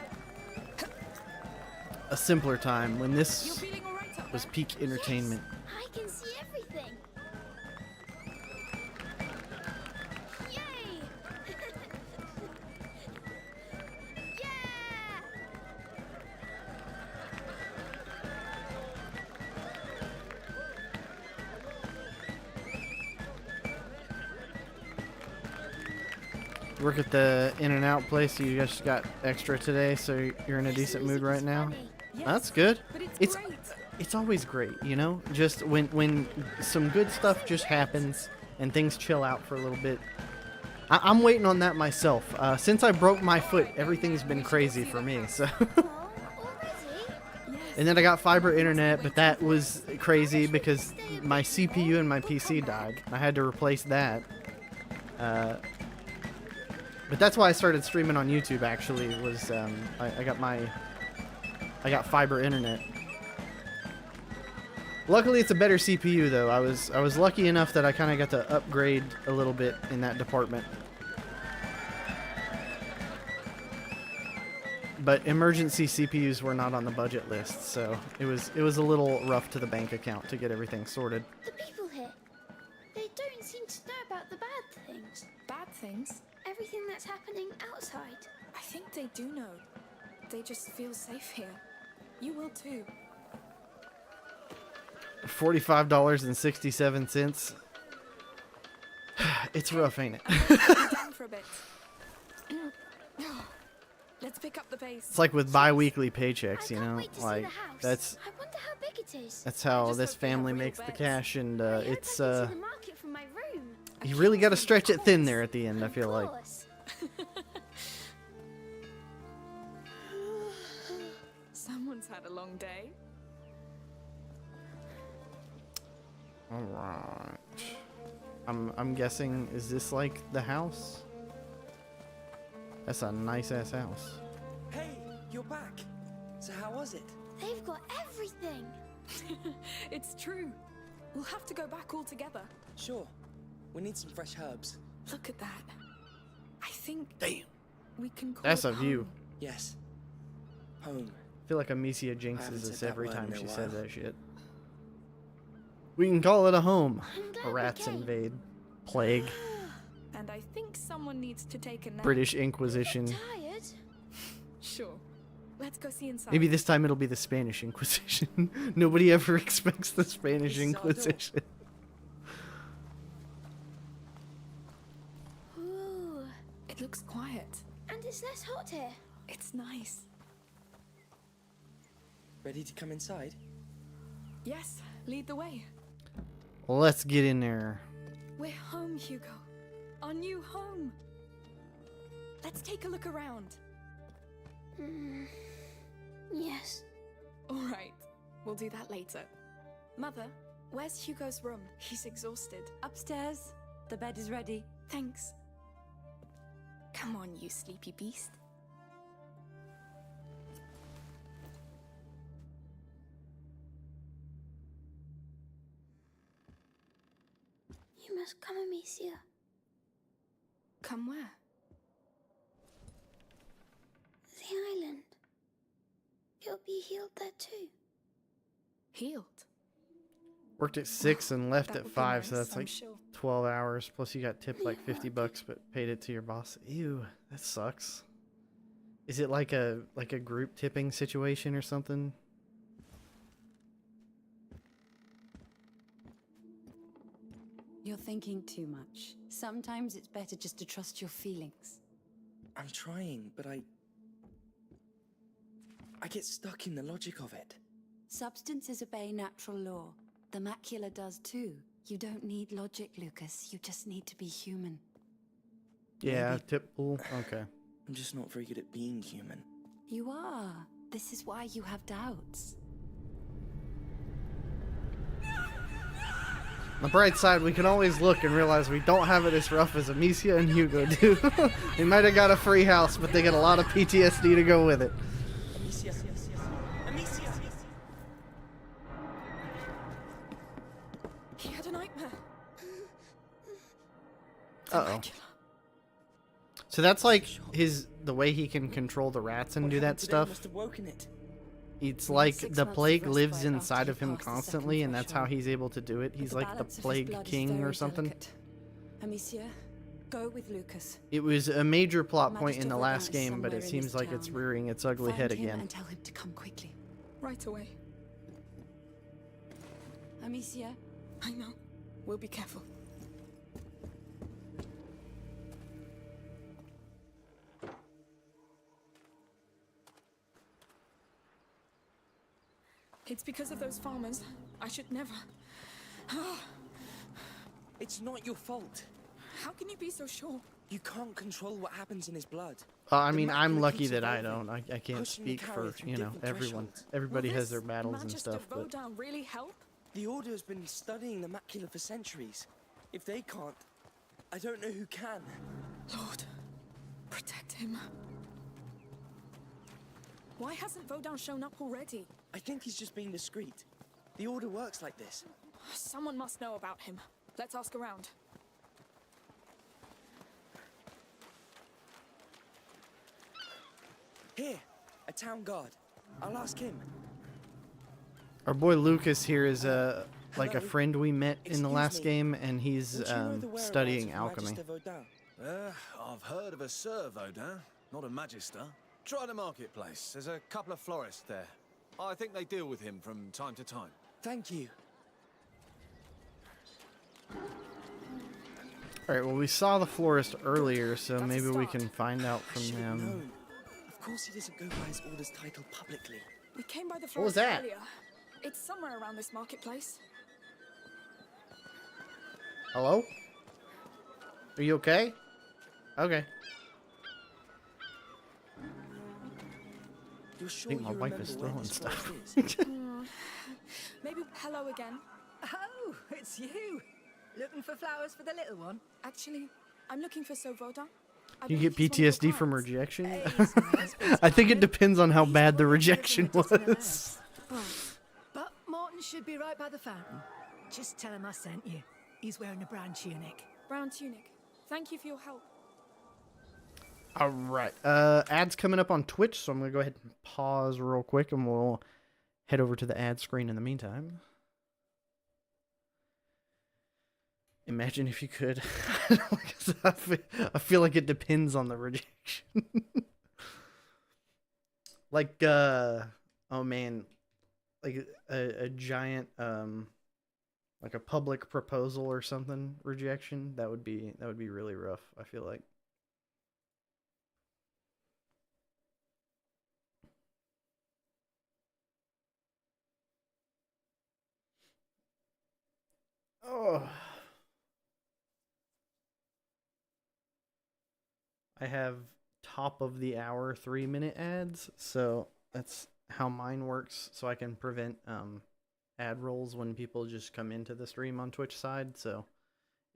A simpler time when You're this feeling all right up was there? peak entertainment. Yes, I can see everything. Yay! Yeah! Work at the In-N-Out place, so you guys got extra today, so you're in a This decent mood music right is now. funny. Yes, That's good. But it's It's great. it's always great, you know? Just when some good stuff just happens and things chill out for a little bit. I'm waiting on that myself. Since I broke my foot, everything's been crazy for me. So, Oh, already? Yes. and then I got fiber internet, but that was crazy because my CPU and my PC died. I had to replace that. But that's why I started streaming on YouTube. Actually, was I got fiber internet. Luckily, it's a better CPU though. I was lucky enough that I kind of got to upgrade a little bit in that department. But emergency CPUs were not on the budget list, so it was a little rough to the bank account to get everything sorted. The people here, they don't seem to know about the bad things. Bad things? Everything that's happening outside. I think they do know. They just feel safe here. You will too. $45.67. It's rough, ain't it? Be down for a bit. Let's pick up the pace. It's like with bi-weekly I paychecks, you can't know? wait to Like see the house. that's I wonder how big it is. how just this hope they have family real makes the beds. cash, and I hope it's I can see the market from my room. you really got to stretch it thin there at the end. I Of feel like. course. Someone's had a long day. All right. I'm guessing, is this like the house? That's a nice ass house. Hey, you're back. So how was it? They've got everything. It's true. We'll have to go back all together. Sure. We need some fresh herbs. Look at that. I think Damn. we can call That's it a view. home. Yes. Home. I feel like Amicia jinxes haven't this said that every word time in a she while. says that shit. We can call it a home. I'm glad we Rats came. invade. Plague. And I think someone needs to take a nap. British Inquisition. Tired? Sure. Let's go see inside. Maybe this time it'll be the Spanish Inquisition. Nobody ever expects the Spanish This is our door. Inquisition. And it's less hot here. It's nice. Ready to come inside? Yes, lead the way. Let's get in there. We're home, Hugo. Our new home. Let's take a look around. Yes. All right, we'll do that later. Mother, where's Hugo's room? He's exhausted. Upstairs. The bed is ready. Thanks. Come on, you sleepy beast. You must come, Amicia. Come where? The island. You'll be healed there too. Healed? Worked at 6 and left That at would be 5, so nice, that's I'm like sure. 12 hours. Plus you got tipped like $50, but paid it to your boss. Ew, that sucks. Is it like a group tipping situation or something? You're thinking too much. Sometimes it's better just to trust your feelings. I'm trying, but I get stuck in the logic of it. Substances obey natural law. The macula does too. You don't need logic, Lucas. You just need to be human. Yeah, Maybe. tip pool. Okay. I'm just not very good at being human. You are. This is why you have doubts. On the bright side, we can always look and realize we don't have it as rough as Amicia and Hugo do. They might have got a free house, but they get a lot of PTSD to go with it. Amicia. Amicia. He had a nightmare. Uh-oh. So that's like the way he can control the rats and What do that happened today stuff. must have woken it. It's You like need 6 the months of plague lives respite inside after of you him pass the constantly, second and that's how threshold. he's able to do it. But He's the like the balance of his plague blood is king or very something. delicate. Amicia, go with Lucas. It was a major plot point Magister in the Vaudin last is game, but it somewhere in seems this like it's town. rearing its ugly Find head him again. and tell him to come quickly. Right away. Amicia, I know. We'll be careful. It's because of those farmers. I should never. It's not your fault. How can you be so sure? You can't control what happens in his blood. I The mean, I'm macula lucky keeps that I evolving, don't. I can't pushing the speak carrier for, through you know, different everyone. thresholds. Everybody Will has this their battles and Magister stuff, but Vaudin really help? The Order has been studying the macula for centuries. If they can't, I don't know who can. Lord, protect him. Why hasn't Vaudin shown up already? I think he's just being discreet. The Order works like this. Someone must know about him. Let's ask around. Here, a town guard. I'll ask him. our boy Lucas here is like a Hello? friend we met in the Excuse last me. game, and he's Would you know the whereabouts studying of alchemy. Magister Vaudin? I've heard of a Sir Vaudin, not a Magister. Try the marketplace. There's a couple of florists there. I think they deal with him from time to time. Thank you. Alright, well, we saw the florist earlier, so That's a maybe we start. can find out I from should have them. known. Of course he doesn't go by his Order's title publicly. We came by the What was forest that? earlier. It's somewhere around this marketplace. Hello? Are you okay? Okay. You're sure think my you wife remember is where throwing this stuff. forest is? Maybe hello again. Oh, it's you. Looking for flowers for the little one? Actually, I'm looking for Sir Vaudin. I You believe get he's one of your PTSD from clients. rejection? Hey, it's my husband's I think it family. depends on how He's bad the the one who's rejection living with us in the was. house. But Morton should be right by the fountain. Just tell him I sent you. He's wearing a brown tunic. Brown tunic. Thank you for your help. Alright, ads coming up on Twitch, so I'm going to go ahead and pause real quick, and we'll head over to the ad screen in the meantime. Imagine if you could. I feel like it depends on the rejection. Like, oh man, like a giant, like a public proposal or something rejection. That would be really rough, I feel like. Oh. I have top of the hour 3-minute ads, so that's how mine works, so I can prevent ad rolls when people just come into the stream on Twitch side. So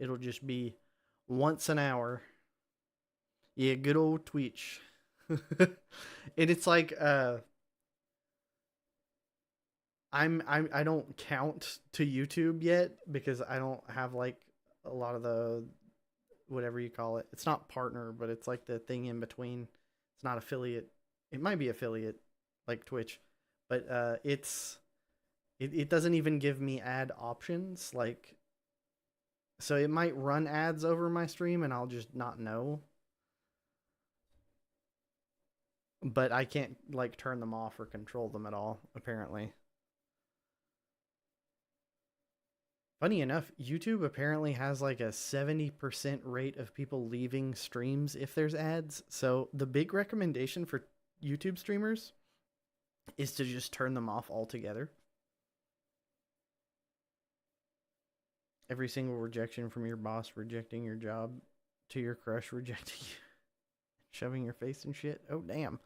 it'll just be once an hour. Yeah, good old Twitch. And it's like I don't count to YouTube yet because I don't have like a lot of the whatever you call it. It's not partner, but it's like the thing in between. It's not affiliate. It might be affiliate like Twitch, but it doesn't even give me ad options, like, so it might run ads over my stream and I'll just not know. But I can't like turn them off or control them at all, apparently. Funny enough, YouTube apparently has like a 70% rate of people leaving streams if there's ads. So the big recommendation for YouTube streamers is to just turn them off altogether. Every single rejection from your boss rejecting your job to your crush rejecting you, shoving your face in shit. Oh, damn.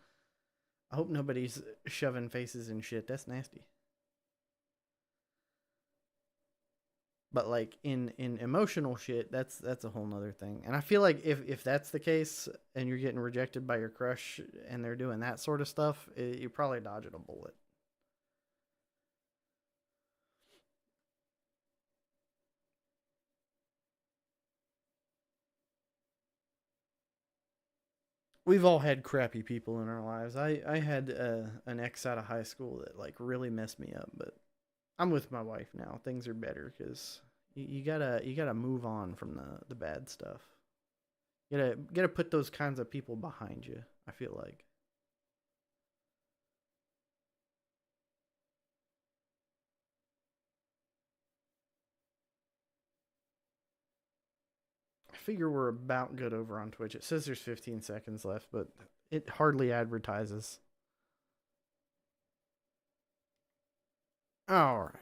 I hope nobody's shoving faces in shit. That's nasty. But like in emotional shit, that's a whole nother thing. And I feel like if that's the case and you're getting rejected by your crush and they're doing that sort of stuff, you're probably dodging a bullet. We've all had crappy people in our lives. I had an ex out of high school that like really messed me up, but I'm with my wife now. Things are better because you gotta move on from the bad stuff. You gotta put those kinds of people behind you, I feel like. I figure we're about good over on Twitch. It says there's 15 seconds left, but it hardly advertises. All right.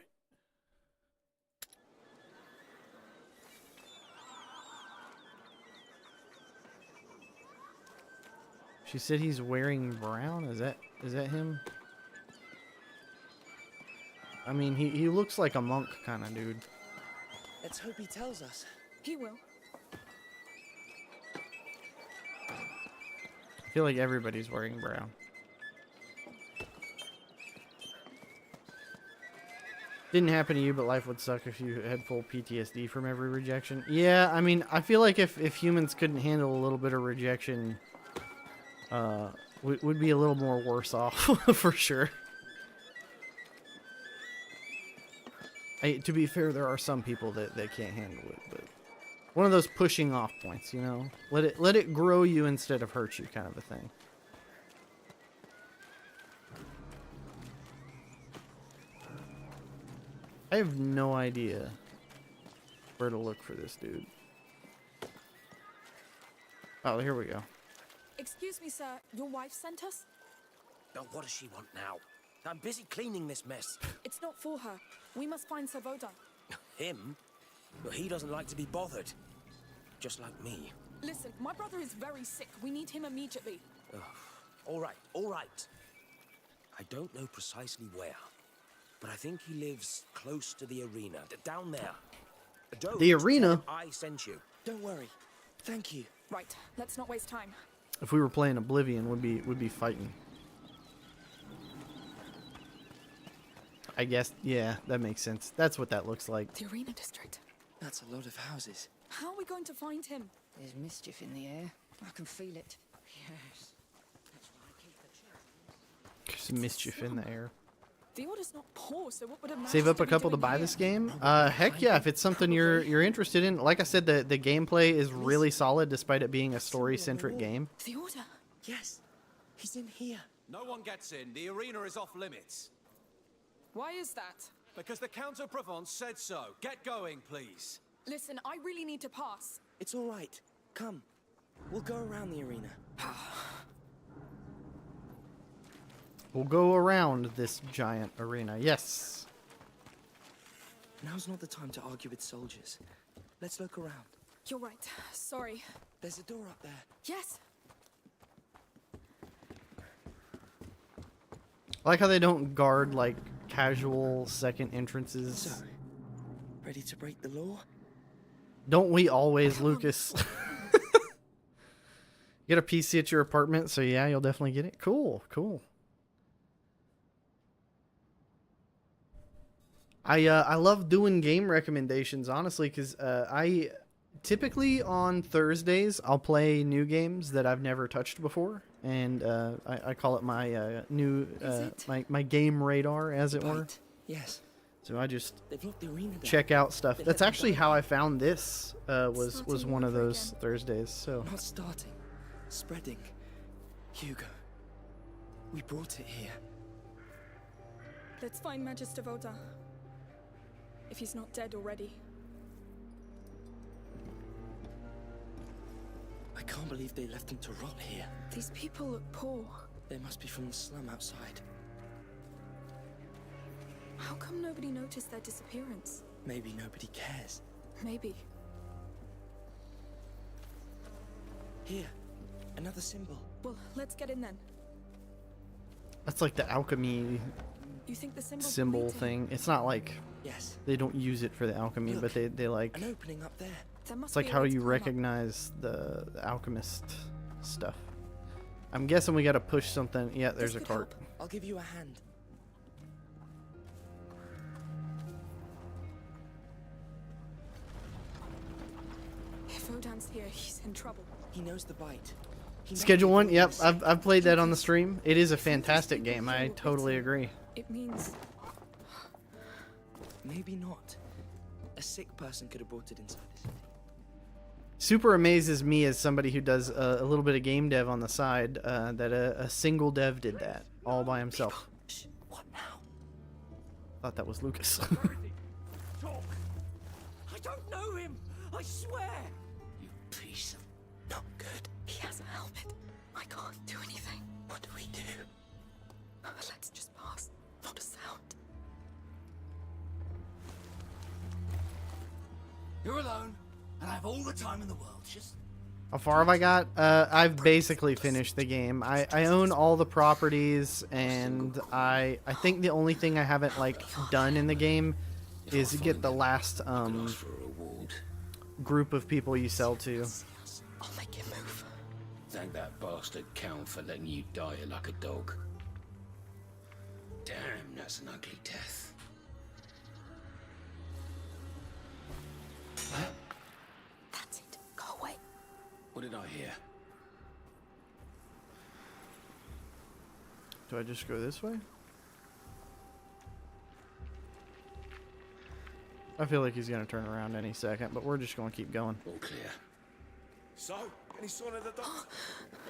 She said he's wearing brown. Is that him? I mean, he looks like a monk kind of dude. Let's hope he tells us. He will. I feel like everybody's wearing brown. Didn't happen to you, but life would suck if you had full PTSD from every rejection. Yeah, I mean, I feel like if humans couldn't handle a little bit of rejection, would be a little more worse off, for sure. To be fair, there are some people that can't handle it, but one of those pushing off points, you know? Let it grow you instead of hurt you kind of a thing. I have no idea where to look for this dude. Oh, here we go. Excuse me, sir. Your wife sent us? Oh, what does she want now? I'm busy cleaning this mess. It's not for her. We must find Savoda. Him? Well, he doesn't like to be bothered. Just like me. Listen, my brother is very sick. We need him immediately. All right, all right. I don't know precisely where, but I think he lives close to the arena, down there. Don't the arena? I sent you. Don't worry. Thank you. Right, let's not waste time. If we were playing Oblivion, would be fighting. I guess, yeah, that makes sense. That's what that looks like. The arena district. That's a lot of houses. How are we going to find him? There's mischief in the air. I can feel it. Yes. That's why I keep the children. Some mischief in the air. The order's not poor, so what would a Save up a couple to buy this game? Heck yeah, if it's something you're interested in. Like I said, the gameplay is really solid despite it being a story-centric game. The order? Yes. He's in here. No one gets in. The arena is off limits. Why is that? Because the Count of Provence said so. Get going, please. Listen, I really need to pass. It's all right. Come. We'll go around the arena. We'll go around this giant arena. Yes. Now's not the time to argue with soldiers. Let's look around. You're right. Sorry. There's a door up there. Yes. I like how they don't guard like casual second entrances. So, ready to break the law? Don't we always, Lucas? You get a PC at your apartment, so yeah, you'll definitely get it. Cool, cool. I love doing game recommendations, honestly, because I typically on Thursdays I'll play new games that I've never touched before, and I call it my new my game radar, as it were. Yes. So I just They've locked the arena down. check out stuff. They've That's let them actually go. how I found this. Was Starting one of over those again. Thursdays. So Not starting. Spreading. Hugo. We brought it here. Let's find Magister Voda. If he's not dead already. I can't believe they left him to rot here. These people look poor. They must be from the slum outside. How come nobody noticed their disappearance? Maybe nobody cares. Maybe. Here. Another symbol. Well, let's get in then. that's like the alchemy You think the symbol symbol thing. It's not like Yes. they don't use it for the alchemy, Look, but they like. An opening up there. There must It's like be a how way to you climb up. recognize the alchemist stuff. I'm guessing we got to push something. Yeah, there's a could cart. help. I'll give you a hand. If Vodan's here, he's in trouble. He knows the bite. He knows Schedule the one. Yep, rules. I've played that on the stream. It is a fantastic game. I totally agree. It means Maybe not. A sick person could have brought it inside the city. Super amazes me as somebody who does a little bit of game dev on the side that a single dev did that all by himself. Shh. What now? Thought that was Lucas. Talk. I don't know him. I swear. You piece of not good. he has a helmet. I can't do anything. What do we do? Let's just pass. Not a sound. You're alone, and I have all the time in the world. Just How far have I got? I've basically finished the game. I own all the properties, and I think the only thing I haven't like done in the game is get the last group of people you sell to. I'll make him move. Thank that bastard Count for letting you die like a dog. Damn, that's an ugly death. That's it. Go away. What did I hear? Do I just go this way? I feel like he's gonna turn around any second, but we're just gonna keep going. All clear. So, any sign of the doctor?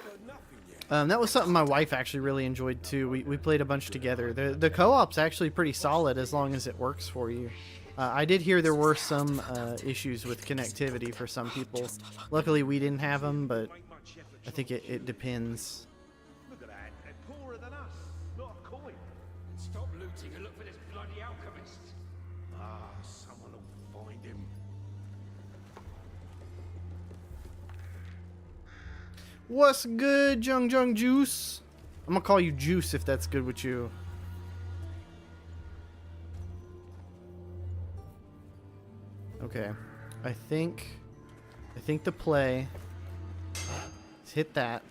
Heard nothing yet. That was something my wife actually really enjoyed too. We played a bunch together. The co-op's actually pretty solid as long as it works for you. I did hear there were some issues with connectivity for some people. Luckily we didn't have them, but I think it depends. Look at that. They're poorer than us. Not a coin. Stop looting and look for this bloody alchemist. Ah, someone will find him. What's good, Jung Jung Juice? I'm gonna call you Juice if that's good with you. Okay, I think the play is hit that,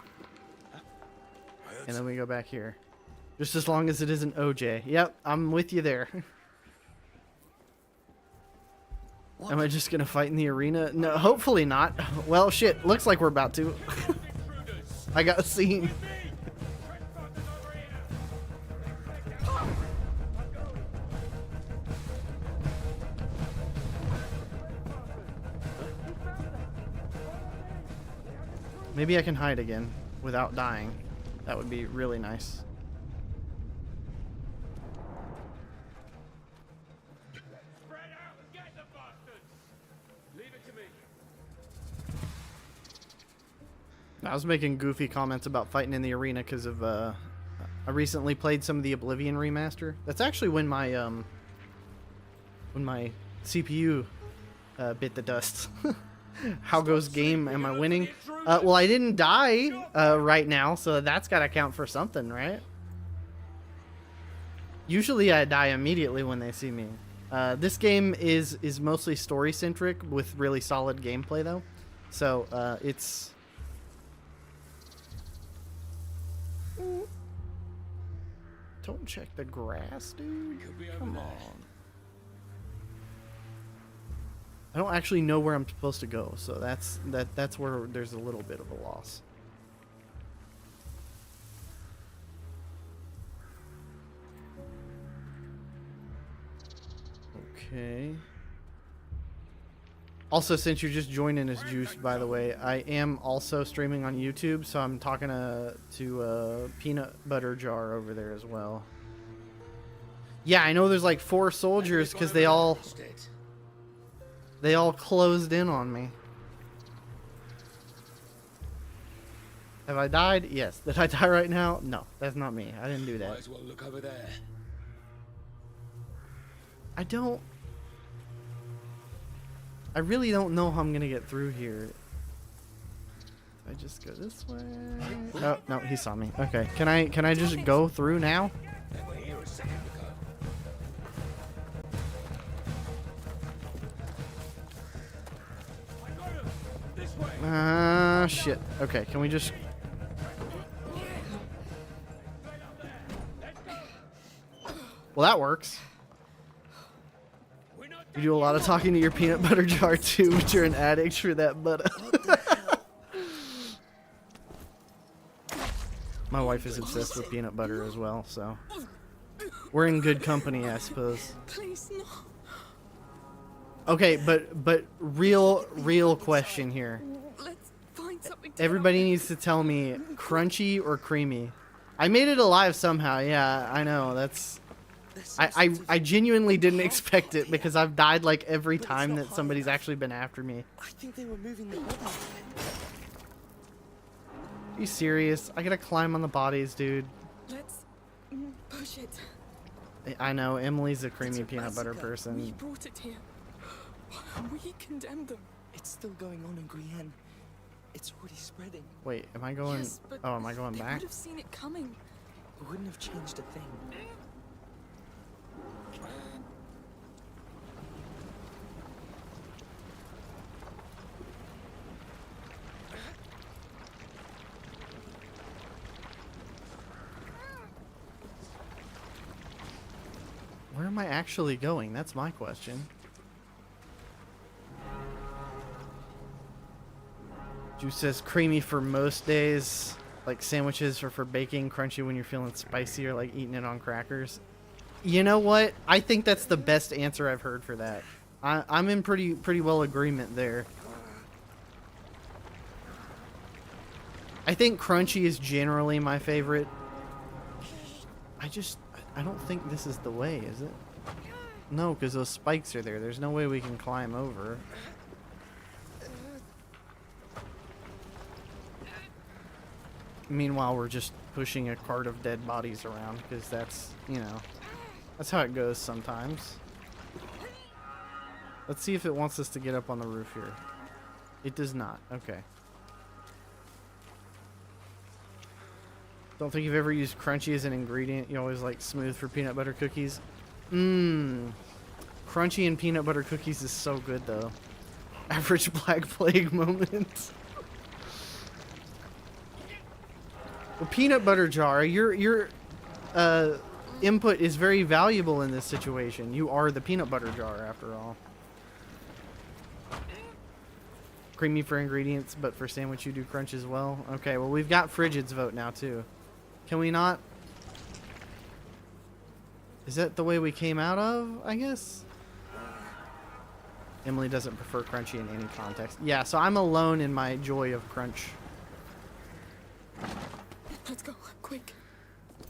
and then we go back here. Just as long as it isn't OJ. Yep, I'm with you there. Am I just gonna fight in the arena? No, hopefully not. Well, shit, looks like we're about to. I got a scene. Maybe I can hide again without dying. That would be really nice. Spread out and get the bastards. Leave it to me. I was making goofy comments about fighting in the arena because of I recently played some of the Oblivion remaster. That's actually when my CPU bit the dust. How goes game? Am I winning? Well, I didn't die right now, so that's got to count for something, right? Usually I die immediately when they see me. This game is mostly story-centric with really solid gameplay, though. So, it's... Don't check the grass, dude. Come on. I don't actually know where I'm supposed to go, so that's where there's a little bit of a loss. Okay. Also, since you're just joining us, Juice, by the way, I am also streaming on YouTube, so I'm talking to Peanut Butter Jar over there as well. Yeah, I know there's like 4 soldiers because they all closed in on me. Have I died? Yes. Did I die right now? No, that's not me. I didn't do that. Might as well look over there. I really don't know how I'm gonna get through here. I just go this way. Oh no, he saw me. Okay, can I just go through now? They were here a second ago. Shit. Okay, can we just... Well, that works. You do a lot of talking to your peanut butter jar too, but you're an addict for that butter. My wife is obsessed with peanut butter as well, so we're in good company, I suppose. Please, no. Okay, but real question here. Let's find something to Everybody needs to tell me crunchy or creamy. I made it alive somehow. Yeah, I know. That's... I genuinely didn't expect it because I've died like every time that somebody's actually been after me. I think they were moving the body. Are you serious? I gotta climb on the bodies, dude. Let's push it. I know, Emily's a creamy It's peanut butter massacre. person. We brought it here. We condemned them. It's still going on in Grienne. It's already spreading. Wait, am I going... Yes, but oh, am I going they back? would have seen it coming. It wouldn't have changed a thing. Where am I actually going? That's my question. Juice says creamy for most days, like sandwiches or for baking, crunchy when you're feeling spicy or like eating it on crackers. You know what? I think that's the best answer I've heard for that. I'm in pretty well agreement there. I think crunchy is generally my favorite. I don't think this is the way, is it? No, because those spikes are there. There's no way we can climb over. Meanwhile, we're just pushing a cart of dead bodies around because that's, you know, that's how it goes sometimes. Let's see if it wants us to get up on the roof here. It does not. Okay. Don't think you've ever used crunchy as an ingredient. You always like smooth for peanut butter cookies. Mmm. Crunchy and peanut butter cookies is so good though. Average Black Plague moment. Well, peanut butter jar, your input is very valuable in this situation. You are the peanut butter jar after all. Creamy for ingredients, but for sandwich you do crunch as well. Okay, well we've got Frigid's vote now too. Can we not? Is that the way we came out of, I guess? Emily doesn't prefer crunchy in any context. Yeah, so I'm alone in my joy of crunch. Let's go, quick.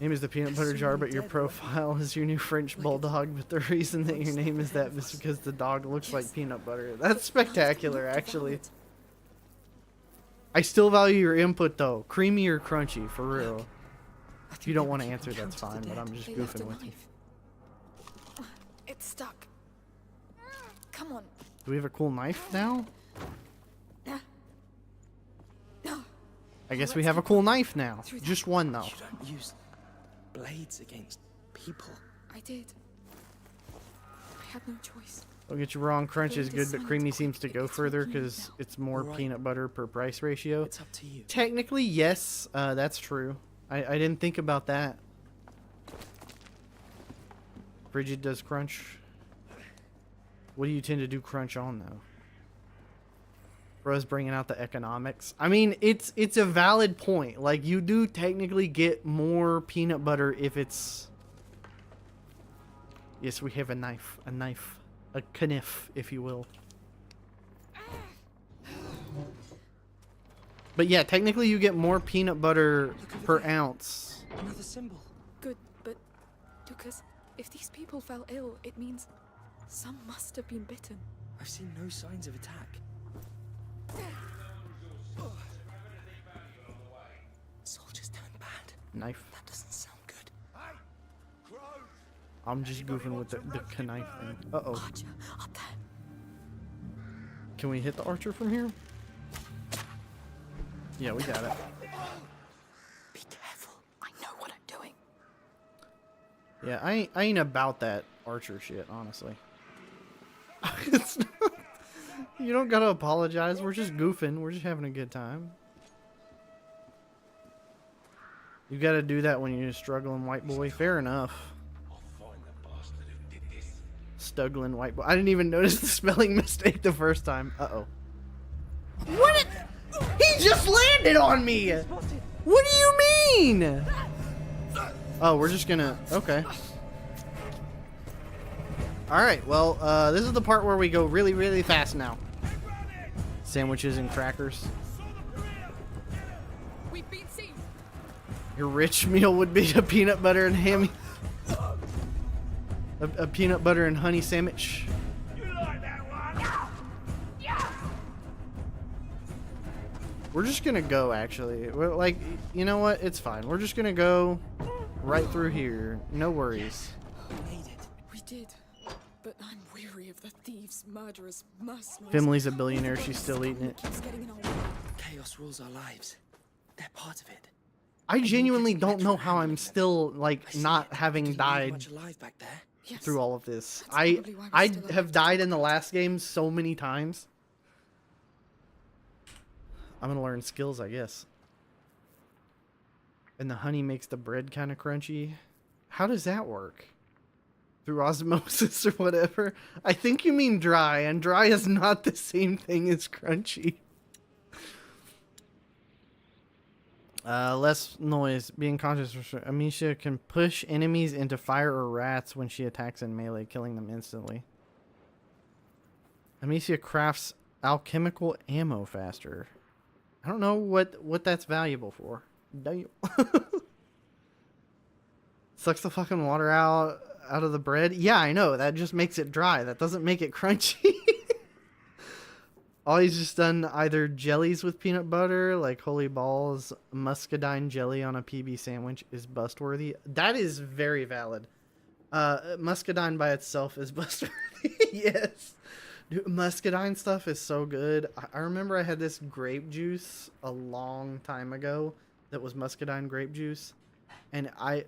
Name is the peanut butter jar, but your profile is your new French bulldog. But the reason that your name is that is because the dog looks like peanut butter. That's spectacular, actually. I still value your input, though. Creamy or crunchy, for real. If you don't want to answer, that's fine, but I'm just goofing with you. It's stuck. Come on. Do we have a cool knife now? I guess we have a cool knife now. Just one, though. You don't use blades against people. I did. I had no choice. Don't get you wrong, Crunch is good, but Creamy seems to go further because it's more peanut butter per price ratio. It's up to you. Technically, yes, that's true. I didn't think about that. Frigid does Crunch. What do you tend to do Crunch on, though? Bro's bringing out the economics. I mean, it's a valid point. Like, you do technically get more peanut butter if it's... Yes, we have a knife. A knife. A kniff, if you will. But yeah, technically you get more peanut butter per ounce. Another symbol. Good, but Lucas, if these people fell ill, it means some must have been bitten. I've seen no signs of attack. Soldiers turned bad. Knife. That doesn't sound good. I'm just goofing with the knife thing. Uh-oh. Archer, up there. Can we hit the archer from here? Yeah, we got it. Be careful. I know what I'm doing. Yeah, I ain't about that archer shit, honestly. It's not, you don't gotta apologize. We're just goofing. We're just having a good time. You gotta do that when you're a struggling white boy. Fair enough. Stuggling white boy. I didn't even notice the spelling mistake the first time. Uh-oh. What? He just landed on me! What do you mean? Oh, we're just gonna... Okay. Alright, well, this is the part where we go really, really fast now. Sandwiches and crackers. We've been seen. Your rich meal would be a peanut butter and hammy... A peanut butter and honey sandwich. We're just gonna go, actually. We're like, you know what? It's fine. We're just gonna go right through here. No worries. We made it. We did. But I'm weary of the thieves, murderers, mercenaries. Finley's a billionaire. She's still eating it. Keeps getting in our way. Chaos rules our lives. They're part of it. I genuinely don't know how I'm still, like, not having died Much alive back there. through all of this. I have died in the last game so many times. I'm gonna learn skills, I guess. And the honey makes the bread kind of crunchy. How does that work? Through osmosis or whatever? I think you mean dry, and dry is not the same thing as crunchy. Less noise. Being conscious. Amicia can push enemies into fire or rats when she attacks in melee, killing them instantly. Amicia crafts alchemical ammo faster. I don't know what that's valuable for. Damn. Sucks the fucking water out of the bread. Yeah, I know. That just makes it dry. That doesn't make it crunchy. Always just done either jellies with peanut butter, like Holy Balls, muscadine jelly on a PB sandwich is bust-worthy. That is very valid. Muscadine by itself is bust-worthy. Yes. Dude, muscadine stuff is so good. I remember I had this grape juice a long time ago that was muscadine grape juice. And I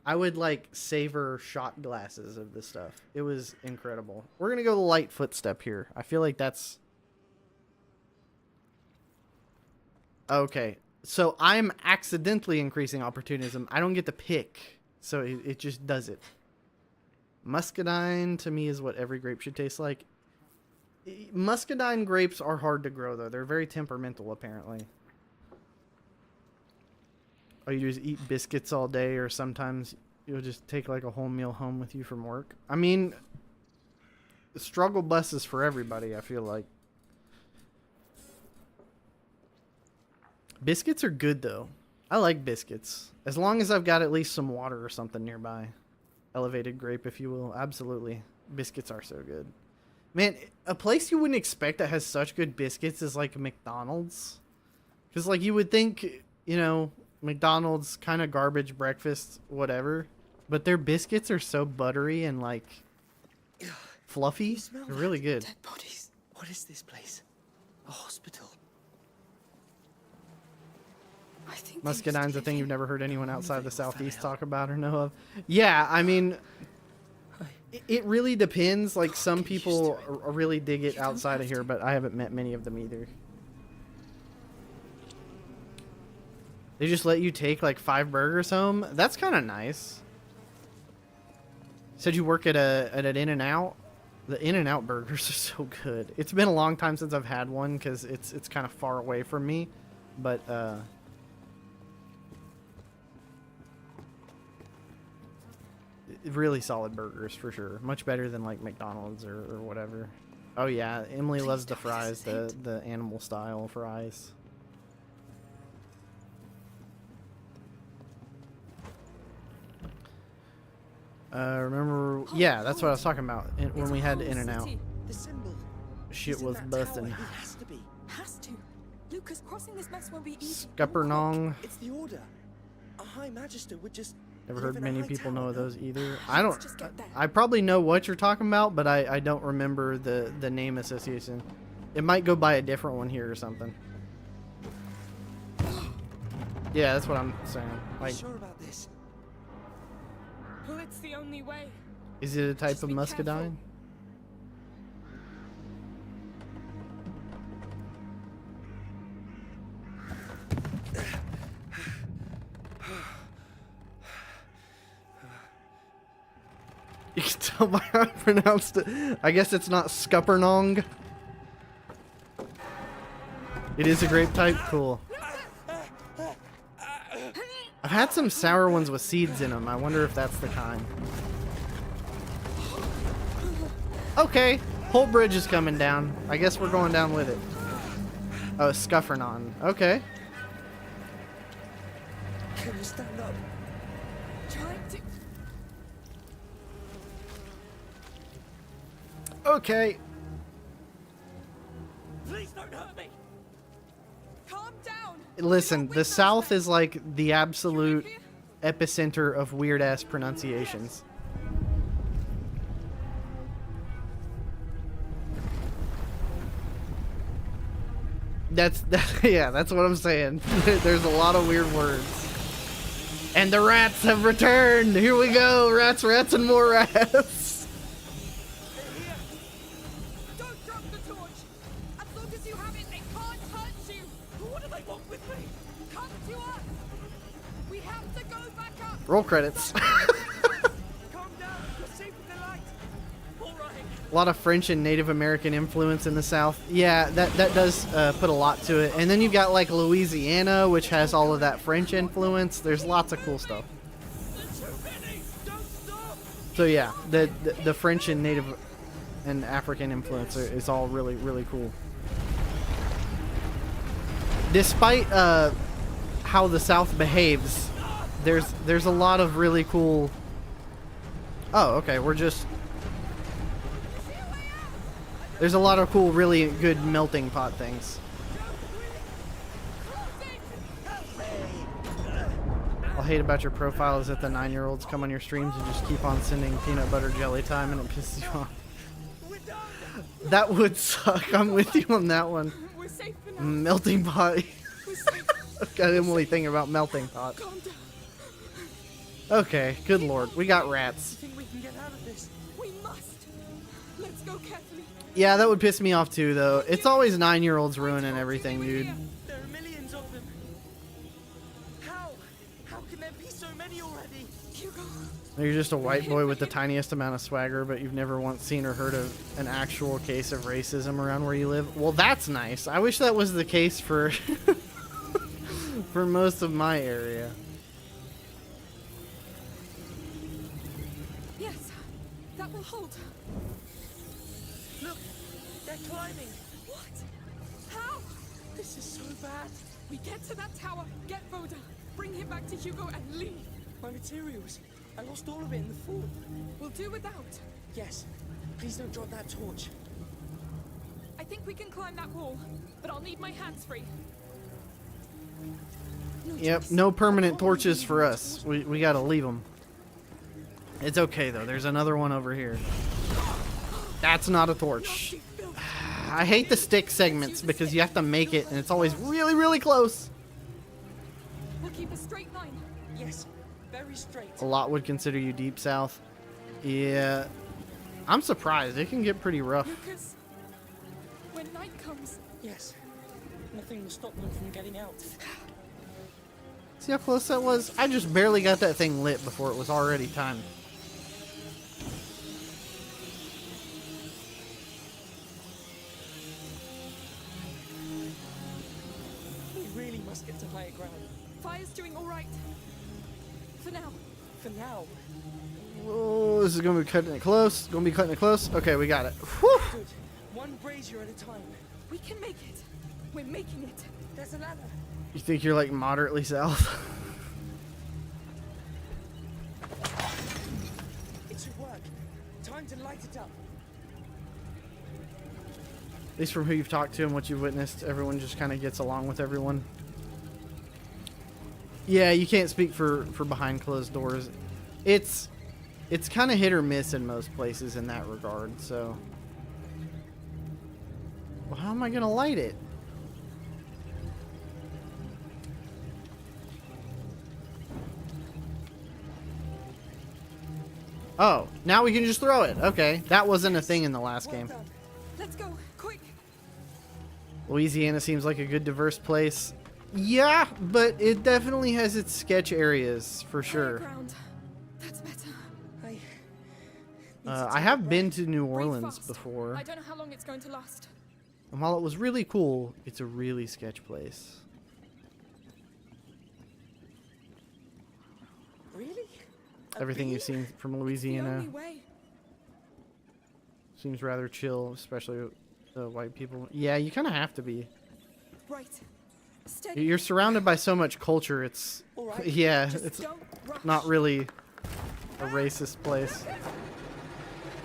would, like, savor shot glasses of this stuff. It was incredible. We're going to go the light footstep here. I feel like that's... Okay, so I'm accidentally increasing opportunism. I don't get to pick, so it just does it. Muscadine, to me, is what every grape should taste like. Muscadine grapes are hard to grow, though. They're very temperamental, apparently. All you do is eat biscuits all day, or sometimes you'll just take, like, a whole meal home with you from work. I mean, struggle bus is for everybody, I feel like. Biscuits are good, though. I like biscuits. As long as I've got at least some water or something nearby. Elevated grape, if you will. Absolutely. Biscuits are so good. Man, a place you wouldn't expect that has such good biscuits is, like, McDonald's. Because, like, you would think, you know, McDonald's kind of garbage breakfast, whatever. But their biscuits are so buttery and, like, fluffy. Smell They're really that? good. Dead bodies. What is this place? A hospital. I think Muscadine's a thing you've never heard anyone outside the Southeast talk about or know of. Yeah, I mean, it really depends. Like, some people really dig it outside of here, but I haven't met many of them either. They just let you take like 5 burgers home. That's kind of nice. Said you work at an In-N-Out. The In-N-Out burgers are so good. It's been a long time since I've had one because it's kind of far away from me, but really solid burgers for sure. Much better than like McDonald's or whatever. Oh yeah, Emily loves the fries, the animal style fries. Remember? Yeah, that's what I was talking about when we had In-N-Out. The symbol. Shit was busting. It has to be. Has to. Lucas, crossing this mess won't be easy. Scuppernong. It's the order. A High Magister would just. Never live heard in a many high people tower, know of no? those either. I probably know what you're talking about, but I don't remember the name association. It might go by a different one here or something. Yeah, that's what I'm saying. Like, Sure about this? Well, it's the only way. is it a type Just of be muscadine? You can tell by how I pronounced it. I guess it's not Scuppernong. It is a grape type? Cool. I've had some sour ones with seeds in them. I wonder if that's the kind. Okay. Whole bridge is coming down. I guess we're going down with it. Oh, Scuffernon. Okay. Can you stand up? Trying to. Okay. Please don't hurt me. Calm down. Listen, the South is like the absolute epicenter of weird-ass pronunciations. Yeah, that's what I'm saying. There's a lot of weird words. And the rats have returned. Here we go. Rats, rats, and more rats. Don't drop the torch. As long as you have it, they can't hurt you. What do they want with me? Come to us. We have to go back up. Roll credits. Calm down. You're safe with the light. All right. A lot of French and Native American influence in the South. Yeah, that does put a lot to it. And then you've got like Louisiana, which has all of that French influence. There's lots of cool stuff. So yeah, the French and Native and African influence is all really, really cool. Despite how the South behaves, there's a lot of really cool. Oh, okay, we're just. There's a lot of cool, really good melting pot things. All I hate about your profile is that the 9-year-olds come on your streams and just keep on sending peanut butter jelly time and it pisses you off. That would suck. I'm with you on that one. We're safe for now. Melting pot. We're safe. I've got Emily thinking about melting pot. Calm down. Okay, good lord. We got rats. Think we can get out of this? We must. Let's go carefully. Yeah, that would piss me off too, though. It's always 9-year-olds ruining everything, dude. There are millions of them. How? How can there be so many already? Hugo. You're just a white boy with the tiniest amount of swagger, but you've never once seen or heard of an actual case of racism around where you live. Well, that's nice. I wish that was the case for for most of my area. Yes, that will hold. Look, they're climbing. What? How? This is so bad. We get to that tower, get Voda, bring him back to Hugo, and leave. My materials. I lost all of it in the fall. We'll do without. Yes. Please don't drop that torch. I think we can climb that wall, but I'll need my hands free. Yep, no permanent torches for us. We gotta leave them. It's okay though. There's another one over here. That's not a torch. I hate the stick segments because you have to make it and it's always really, really close. We'll keep a straight line. Yes, very straight. A lot would consider you deep south. Yeah. I'm surprised. It can get pretty rough. Lucas, when night comes... Yes. Nothing will stop them from getting out. See how close that was? I just barely got that thing lit before it was already time. We really must get to higher ground. Fire's doing all right. For now. For now. Oh, this is going to be cutting it close. Going to be cutting it close. Okay, we got it. Whew. Good. One brazier at a time. We can make it. We're making it. There's a ladder. You think you're like moderately south? It should work. Time to light it up. At least from who you've talked to and what you've witnessed, everyone just kind of gets along with everyone. Yeah, you can't speak for behind closed doors. It's kind of hit or miss in most places in that regard, so... Well, how am I going to light it? Oh, now we can just throw it. Okay, that wasn't a thing in the last game. Let's go, quick. Louisiana seems like a good diverse place. Yeah, but it definitely has its sketch areas for sure. That's better. I have been to New Orleans before, I don't know how long it's going to last. and while it was really cool, it's a really sketch place. Really? Everything you've seen from Louisiana seems rather chill, especially with the white people. Yeah, you kind of have to be. Right. Steady. You're surrounded by so much culture. It's right. yeah, Just it's don't rush. not really a racist place.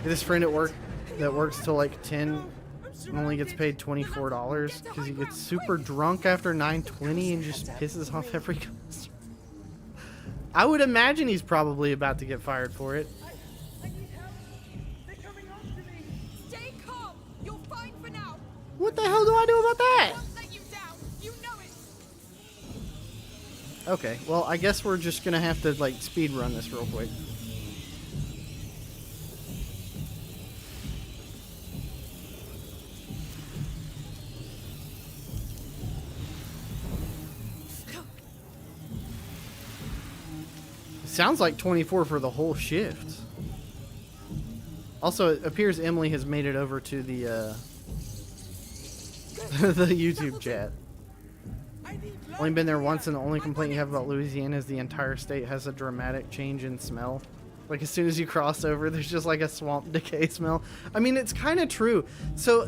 This friend at work that works till like 10 only gets paid $24 because he gets super drunk after 9:20 and just pisses off every customer. I would imagine he's probably about to get fired for it. Stay calm. You're fine for now. What the hell do I do about that? Won't let you down. You know it. Okay, well, I guess we're just gonna have to like speed run this real quick. Sounds like 24 for the whole shift. Also, it appears Emily has made it over to the the YouTube chat. Only been there once, and the only complaint you have about Louisiana is the entire state has a dramatic change in smell. Like, as soon as you cross over, there's just like a swamp decay smell. I mean, it's kind of true. So,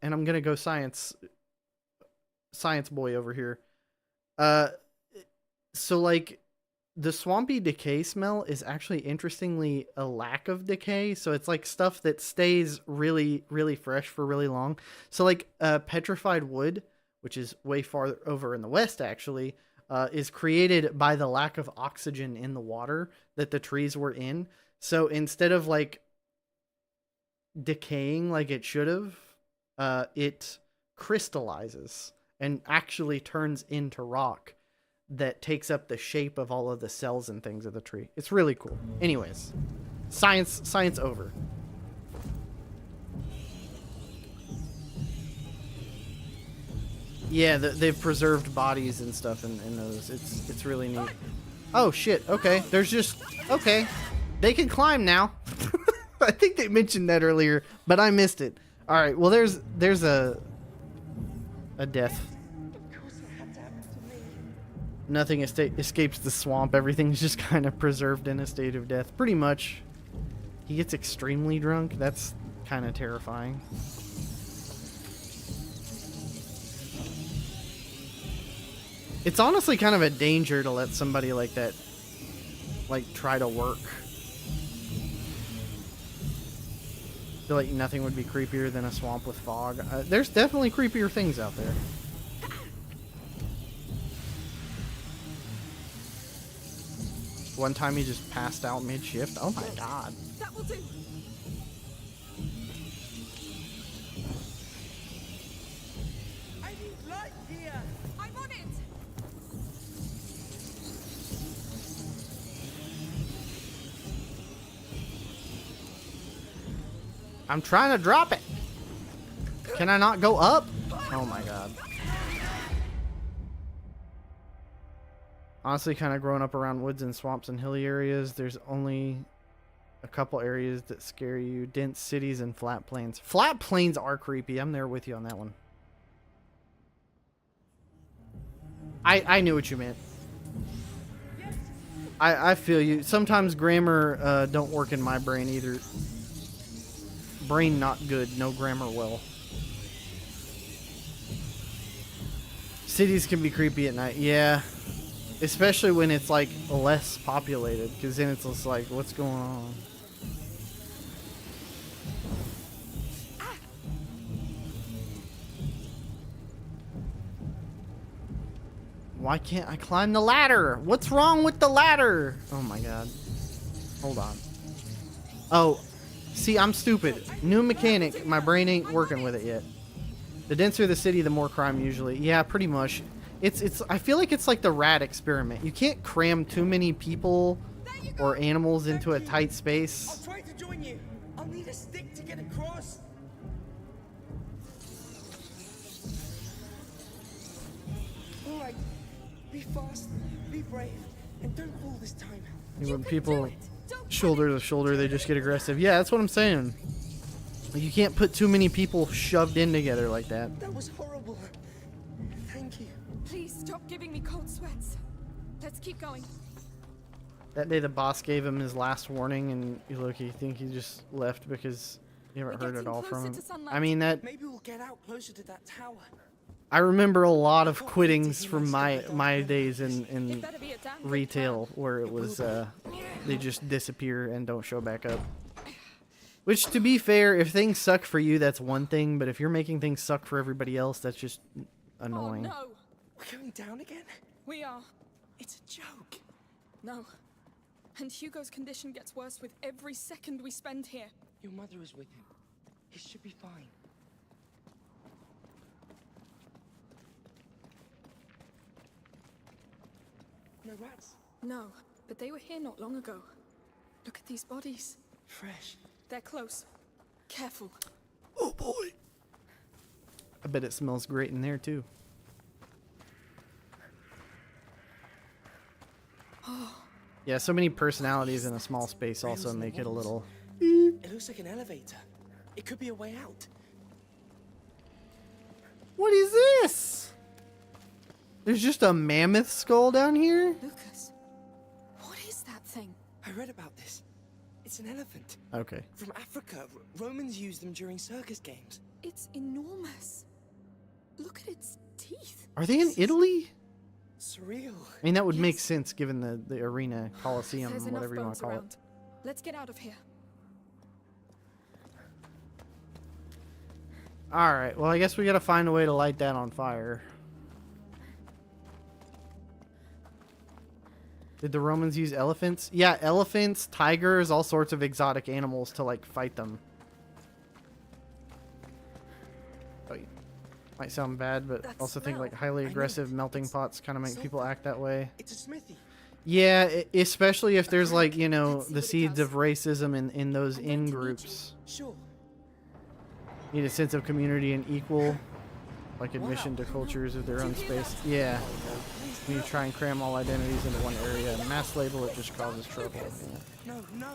and I'm gonna go science boy over here. So like, the swampy decay smell is actually interestingly a lack of decay. So it's like stuff that stays really, really fresh for really long. So like petrified wood, which is way farther over in the west actually, is created by the lack of oxygen in the water that the trees were in. So instead of like decaying like it should have, it crystallizes and actually turns into rock that takes up the shape of all of the cells and things of the tree. It's really cool. Anyways, science over. Yeah, they've preserved bodies and stuff in those. It's really neat. Oh shit, okay. There's just, okay. They can climb now. I think they mentioned that earlier, but I missed it. Alright, well there's a death. Nothing escapes the swamp. Everything's just kind of preserved in a state of death. Pretty much. He gets extremely drunk. That's kind of terrifying. It's honestly kind of a danger to let somebody like that, like, try to work. I feel like nothing would be creepier than a swamp with fog. There's definitely creepier things out there. One time he just passed out mid-shift. Oh my god. That will do. Light here! I'm on it! I'm trying to drop it. Can I not go up? Oh my god. Honestly, kind of growing up around woods and swamps and hilly areas, there's only a couple areas that scare you. Dense cities and flat plains. Flat plains are creepy. I'm there with you on that one. I knew what you meant. I feel you. Sometimes grammar don't work in my brain either. Brain not good, no grammar well. Cities can be creepy at night, yeah. Especially when it's like less populated, because then it's just like, what's going on? Why can't I climb the ladder? What's wrong with the ladder? Oh my god. Hold on. Oh, see, I'm stupid. New mechanic, my brain ain't working with it yet. The denser the city, the more crime usually. Yeah, pretty much. It's I feel like it's like the rat experiment. You can't cram too many people or animals into a tight space. I'll try to join you. I'll need a stick to get across. All right. Be fast, be brave, and don't fall this time. When people shoulder to shoulder, they just get aggressive. Yeah, that's what I'm saying. You can't put too many people shoved in together like that. That was horrible. Thank you. Please stop giving me cold sweats. Let's keep going. That day the boss gave him his last warning, and you look, you think he just left because you haven't heard it all from him. I mean, that Maybe we'll get out closer to that tower. I remember a lot of quittings from my days in retail where it was they just disappear and don't show back up. Which, to be fair, if things suck for you, that's one thing, but if you're making things suck for everybody else, that's just annoying. Oh, no. We're going down again? We are. It's a joke. No. And Hugo's condition gets worse with every second we spend here. Your mother is with him. He should be fine. No rats? No, but they were here not long ago. Look at these bodies. Fresh. They're close. Careful. Oh boy! I bet it smells great in there, too. Oh. Yeah, so many personalities in a small space also make it a little... It looks like an elevator. It could be a way out. What is this? There's just a mammoth skull down here? Lucas, what is that thing? I read about this. It's an elephant. Okay. From Africa. Romans used them during circus games. It's enormous. Look at its teeth. Are they in Italy? Surreal. I mean, that would make sense given the arena, Colosseum, There's whatever you want enough to call bones around. Let's get out of here. it. Alright, well, I guess we gotta find a way to light that on fire. Did the Romans use elephants? Yeah, elephants, tigers, all sorts of exotic animals to, like, fight them. Oh, might sound bad, but also think, like, highly aggressive melting pots kind of make people act that way. It's a smithy. Yeah, especially if there's, like, you know, the seeds of racism in those in-groups. Sure. Need a sense of community and equal, like, admission to cultures of their own space. Yeah. When you try and cram all identities into one area and mass label, it just causes trouble. Yeah. No.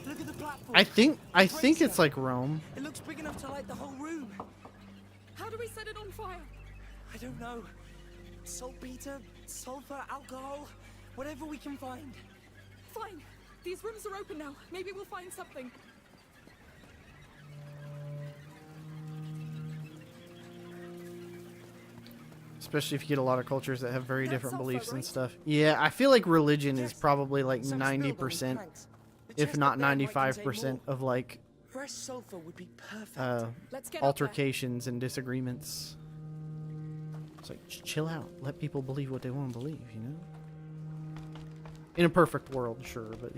Look at the platform. I think it's like Rome. It looks big enough to light the whole room. How do we set it on fire? I don't know. Saltpeter, sulfur, alcohol, whatever we can find. Fine. These rooms are open now. Maybe we'll find something. Especially if you get a lot of cultures that have very different beliefs and stuff. Yeah, I feel like religion is probably like 90%, if not 95% of like Fresh sulfur would be perfect. altercations and disagreements. It's like, chill out. Let people believe what they want to believe, you know? In a perfect world, sure, but...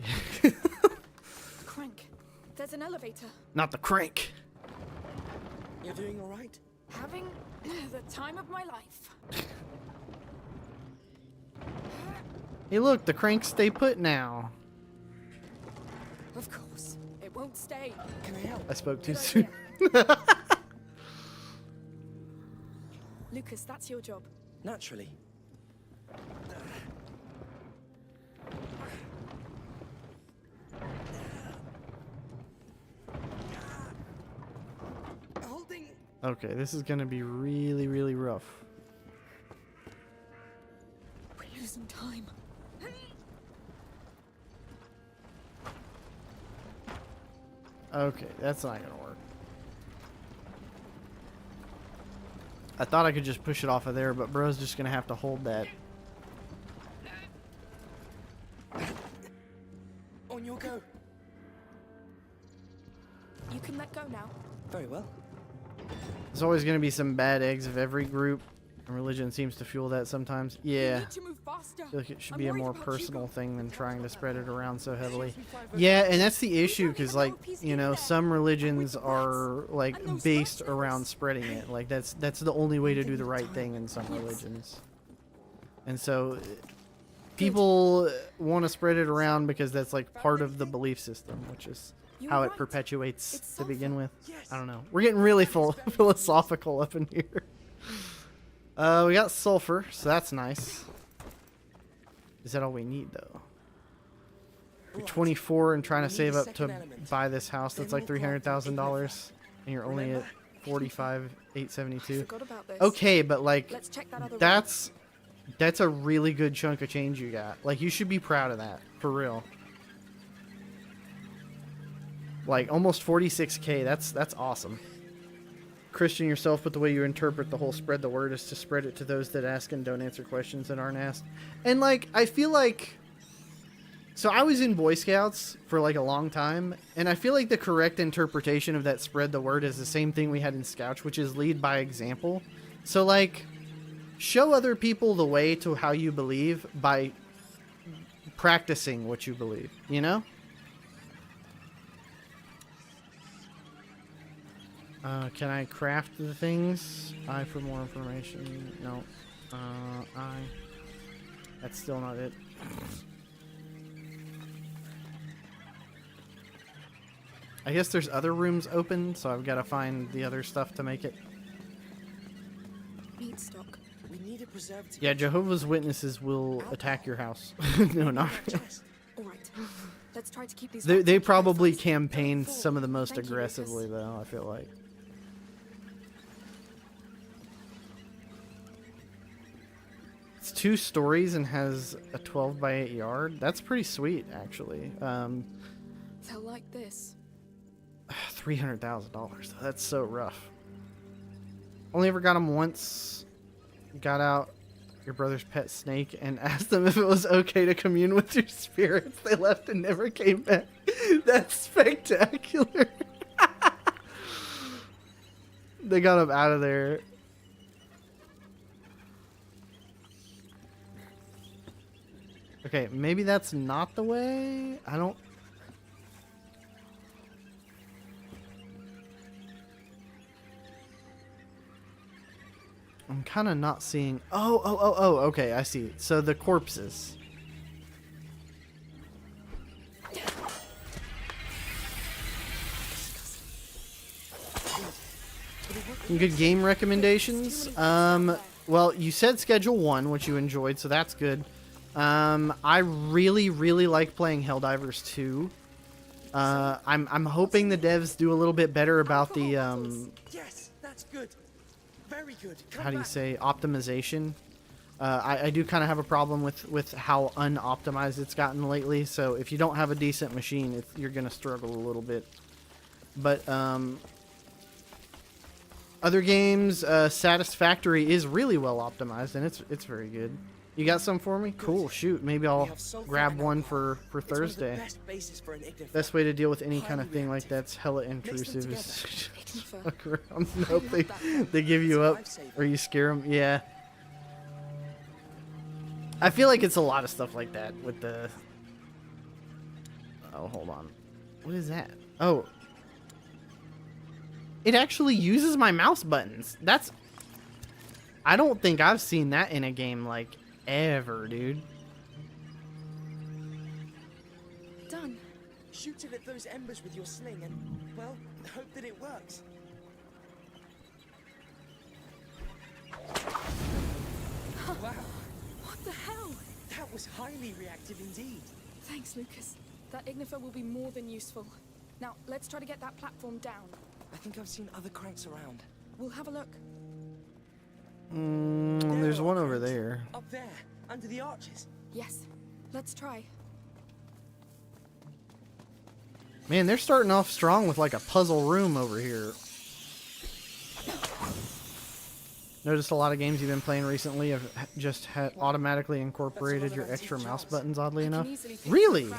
Crank. There's an elevator. Not the crank. You're doing all right? Having the time of my life. Hey, look, the cranks stay put now. Of course, it won't stay. Can I help? I spoke too Good soon. Lucas, that's your job. Naturally. Holding. Okay, this is gonna be really, really rough. We're losing time. Okay, that's not gonna work. I thought I could just push it off of there, but bro's just gonna have to hold that. On your go. You can let go now. Very well. There's always gonna be some bad eggs of every group, and religion seems to fuel that sometimes. Yeah. Need to move faster. I feel like it should I'm be a worried more about personal Hugo. thing than trying to spread it around so heavily. Yeah, and that's the issue, because, like, you know, some religions are, like, based around spreading it. Like, that's the only way to do the right thing in some religions. And so people want to spread it around because that's, like, part of the belief system, which is how it perpetuates to begin with. I don't know. We're getting really philosophical up in here. We got sulfur, so that's nice. Is that all we need, though? You're 24 and trying to save up to buy this house. That's like $300,000, and you're only at 45,872. Forgot about this. Okay, but like Let's check that other that's a really good chunk of change you got. Like, you should be proud of that, for real. Like, almost 46K. That's awesome. Christian yourself, but the way you interpret the whole spread the word is to spread it to those that ask and don't answer questions that aren't asked. And, like, I feel like... So I was in Boy Scouts for, like, a long time, and I feel like the correct interpretation of that spread the word is the same thing we had in Scouts, which is lead by example. So, like, show other people the way to how you believe by practicing what you believe, you know? Can I craft the things? I for more information. No. I. That's still not it. I guess there's other rooms open, so I've got to find the other stuff to make it. Meat stock. We need a preserved. Yeah, Jehovah's Witnesses will attack your house. No, not really. All right. Let's try to keep these. They probably campaigned some of the most aggressively, though, I feel like. It's 2 stories and has a 12 by 8 yard. That's pretty sweet, actually. They'll like this. $300,000. That's so rough. Only ever got them once. Got out your brother's pet snake and asked them if it was okay to commune with your spirits. They left and never came back. That's spectacular. They got him out of there. Okay, maybe that's not the way. I don't... I'm kind of not seeing... Oh, okay, I see. So the corpses. Some good game recommendations. Well, you said Schedule 1, which you enjoyed, so that's good. I really, really like playing Helldivers 2. I'm hoping the devs do a little bit better about the, Yes, that's good. Very good. how do you say, optimization. I do kind of have a problem with how unoptimized it's gotten lately, so if you don't have a decent machine, you're going to struggle a little bit. But, other games, Satisfactory is really well optimized, and it's very good. You got some for me? Cool, shoot. Maybe I'll grab one for Thursday. Best way to deal with any kind of thing like that's hella intrusive is just fuck around. Nope, they give you up or you scare them. Yeah. I feel like it's a lot of stuff like that with the... Oh, hold on. What is that? Oh. It actually uses my mouse buttons. That's... I don't think I've seen that in a game, like, ever, dude. Done. Shoot it at those embers with your sling and, well, hope that it works. Wow. What the hell? That was highly reactive indeed. Thanks, Lucas. That Ignifer will be more than useful. Now, let's try to get that platform down. I think I've seen other cranks around. We'll have a look. There's one over there. Up there, under the arches. Yes. Let's try. Man, they're starting off strong with like a puzzle room over here. Noticed a lot of games you've been playing recently have just automatically incorporated your extra mouse buttons, oddly enough. Really?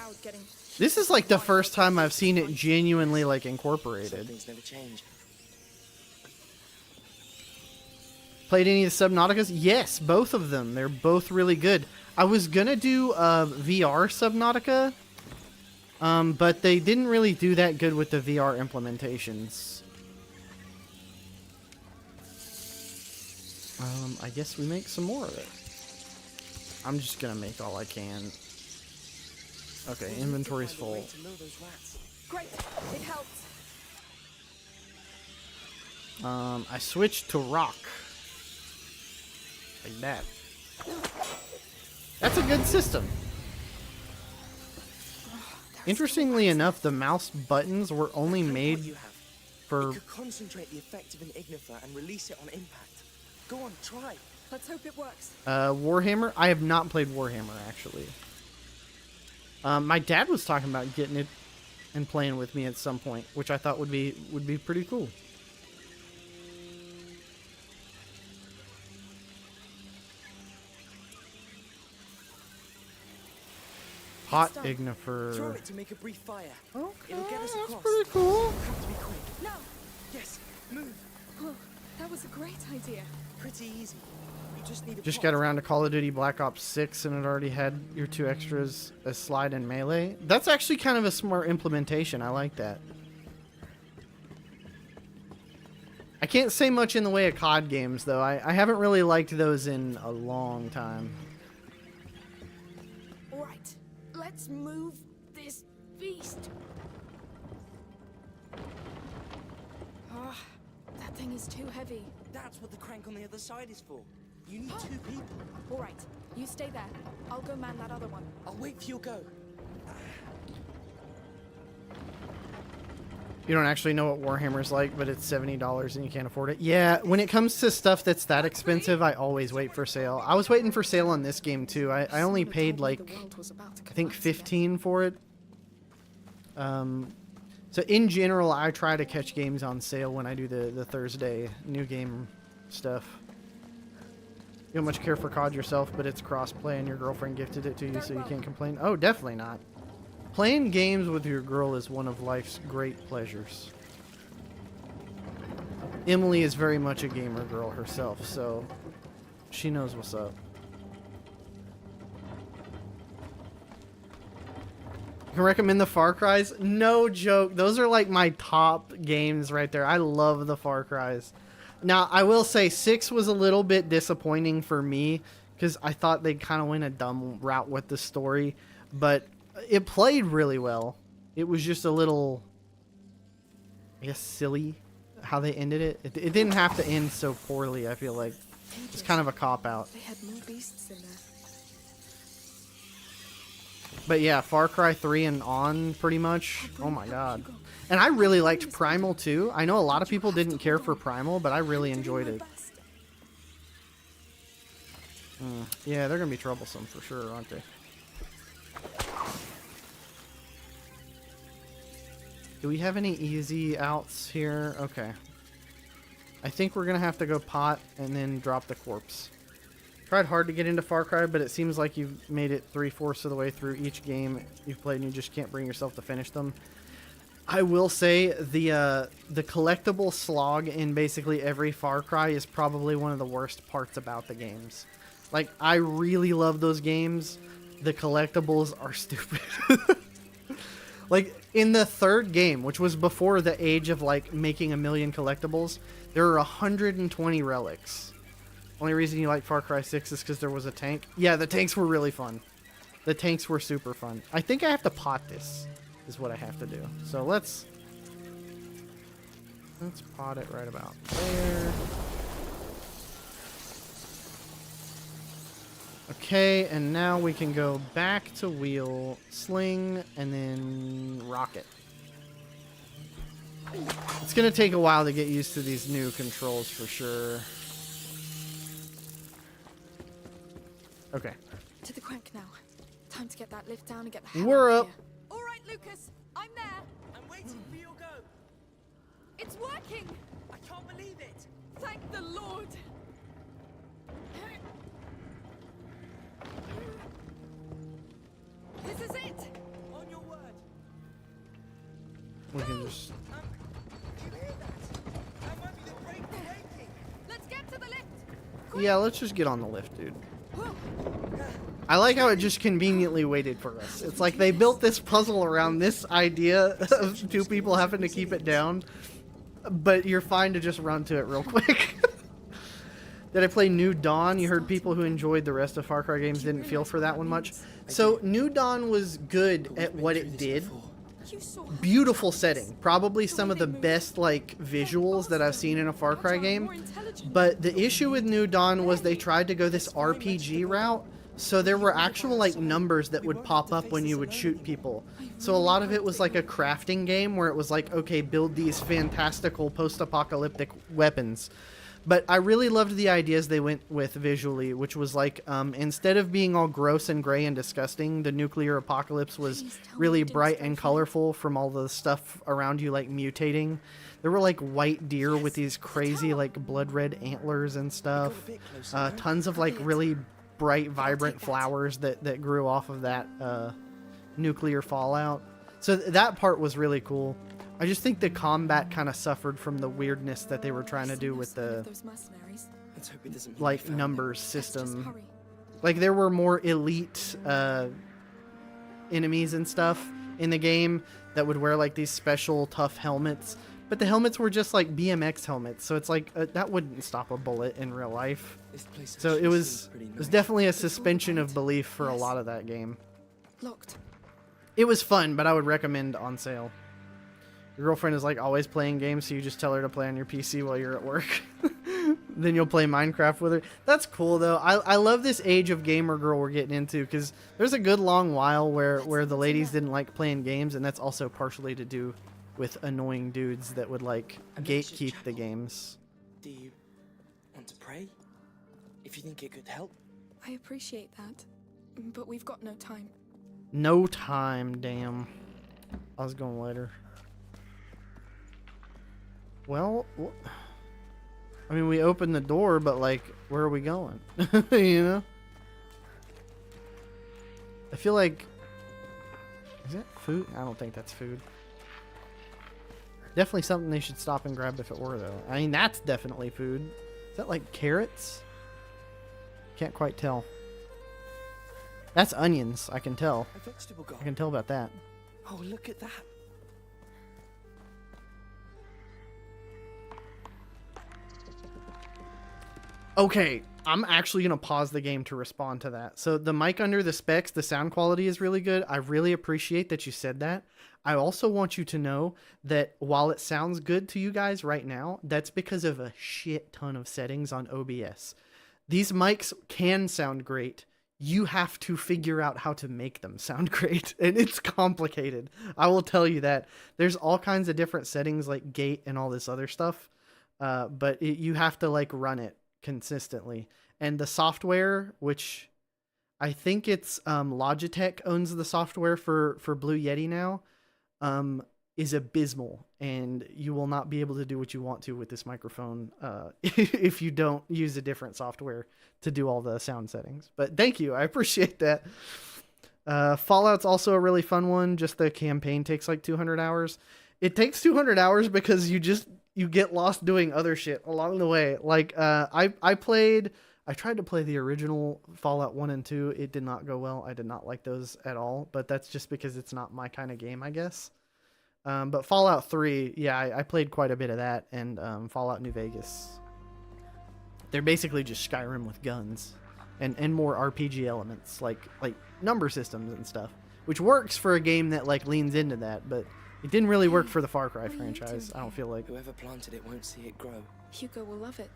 This is like the first time I've seen it genuinely like incorporated. Things never change. Played any of the Subnauticas? Yes, both of them. They're both really good. I was gonna do VR Subnautica, but they didn't really do that good with the VR implementations. I guess we make some more of it. I'm just gonna make all I can. Okay, inventory's full. Great, it helped. I switched to rock. Like that. That's a good system. Interestingly enough, the mouse buttons were only made for... You could concentrate the effect of an Ignifer and release it on impact. Go on, try. Let's hope it works. Warhammer? I have not played Warhammer, actually. My dad was talking about getting it and playing with me at some point, which I thought would be pretty cool. Hot Ignifer. Throw it to make a brief fire. Okay, it'll get us that's across. pretty cool. Have to be quick. No. Yes, move. Oh, that was a great idea. Pretty easy. You just need a Just plot. got around to Call of Duty Black Ops 6 and it already had your 2 extras as slide and melee. That's actually kind of a smart implementation. I like that. I can't say much in the way of COD games, though. I haven't really liked those in a long time. All right, let's move this beast. Ah, that thing is too heavy. That's what the crank on the other side is for. You need 2 people. All right, you stay there. I'll go man that other one. I'll wait for your go. You don't actually know what Warhammer's like, but it's $70 and you can't afford it. Yeah, when it comes to stuff that's that expensive, I always wait for sale. I was waiting for sale on this game too. I only paid like, I think $15 for it. So in general, I try to catch games on sale when I do the Thursday new game stuff. You don't much care for COD yourself, but it's cross-play and your girlfriend gifted it to you, so you can't complain. Oh, definitely not. Playing games with your girl is one of life's great pleasures. Emily is very much a gamer girl herself, so she knows what's up. You can recommend the Far Cries? No joke. Those are like my top games right there. I love the Far Cries. Now, I will say 6 was a little bit disappointing for me because I thought they kind of went a dumb route with the story, but it played really well. It was just a little, I guess, silly how they ended it. It didn't have to end so poorly, I feel like. It's kind of a cop-out. They had more beasts in there. But yeah, Far Cry 3 and on, pretty much. Oh my god. And I really liked Primal too. I know a lot of people didn't care for Primal, but I really enjoyed it. Yeah, they're going to be troublesome for sure, aren't they? Do we have any easy outs here? Okay. I think we're going to have to go pot and then drop the corpse. Tried hard to get into Far Cry, but it seems like you've made it 3/4 of the way through each game you've played and you just can't bring yourself to finish them. I will say the collectible slog in basically every Far Cry is probably one of the worst parts about the games. Like, I really love those games. The collectibles are stupid. Like in the third game, which was before the age of like making a million collectibles, there are 120 relics. Only reason you like Far Cry 6 is because there was a tank. Yeah, the tanks were really fun. The tanks were super fun. I think I have to pot this, is what I have to do. So let's pot it right about there. Okay, and now we can go back to wheel, sling, and then rocket. It's gonna take a while to get used to these new controls for sure. Okay. To the crank now. Time to get that lift down and get the hell We're out up. of here. All right, Lucas, I'm there. I'm waiting for your go. It's working. I can't believe it. Thank the Lord. This is it. On your word. We can just... Do you hear that? That might be the brake breaking. Let's get to the lift. Yeah, let's just get on the lift, dude. I like how it just conveniently waited for us. It's like they built this puzzle around this idea of two people having to keep it down, but you're fine to just run to it real quick. Did I play New Dawn? You heard people who enjoyed the rest of Far Cry games didn't feel for that one much. So New Dawn was good at what it did. Beautiful setting. Probably some of the best like visuals that I've seen in a Far Cry game. But the issue with New Dawn was they tried to go this RPG route. So there were actual like numbers that would pop up when you would shoot people. So a lot of it was like a crafting game where it was like, okay, build these fantastical post-apocalyptic weapons. But I really loved the ideas they went with visually, which was like, instead of being all gross and gray and disgusting, the nuclear apocalypse was really bright and colorful from all the stuff around you, like mutating. There were like white deer with these crazy like blood red antlers and stuff. Tons of like really bright, vibrant flowers that grew off of that nuclear fallout. So that part was really cool. I just think the combat kind of suffered from the weirdness that they were trying to do with the like numbers system. Like there were more elite enemies and stuff in the game that would wear like these special tough helmets, but the helmets were just like BMX helmets, so it's like that wouldn't stop a bullet in real life. So it was definitely a suspension of belief for a lot of that game. Locked. It was fun, but I would recommend on sale. Your girlfriend is like always playing games, so you just tell her to play on your PC while you're at work. Then you'll play Minecraft with her. That's cool though. I love this age of gamer girl we're getting into, because there's a good long while where the ladies didn't like playing games, and that's also partially to do with annoying dudes that would like gatekeep the games. Do you want to pray? If you think it could help? I appreciate that, but we've got no time. No time, damn. I was going later. Well, I mean, we opened the door, but like, where are we going? You know? I feel like... Is that food? I don't think that's food. Definitely something they should stop and grab if it were, though. I mean, that's definitely food. Is that like carrots? Can't quite tell. That's onions, I can tell. A vegetable garden. I can tell about that. Oh, look at that. Okay, I'm actually going to pause the game to respond to that. So the mic under the specs, the sound quality is really good. I really appreciate that you said that. I also want you to know that while it sounds good to you guys right now, that's because of a shit ton of settings on OBS. These mics can sound great. You have to figure out how to make them sound great, and it's complicated. I will tell you that. There's all kinds of different settings like gate and all this other stuff, but you have to like run it consistently. And the software, which I think it's Logitech owns the software for Blue Yeti now, is abysmal, and you will not be able to do what you want to with this microphone if you don't use a different software to do all the sound settings. But thank you, I appreciate that. Fallout's also a really fun one. Just the campaign takes like 200 hours. It takes 200 hours because you get lost doing other shit along the way. Like I played I tried to play the original Fallout 1 and 2. It did not go well. I did not like those at all, but that's just because it's not my kind of game, I guess. But Fallout 3, yeah, I played quite a bit of that, and Fallout New Vegas. They're basically just Skyrim with guns and more RPG elements, like number systems and stuff, which works for a game that like leans into that, but it didn't really work for the Far Cry franchise. I don't feel like. Whoever planted it won't see it grow. Hugo will love it.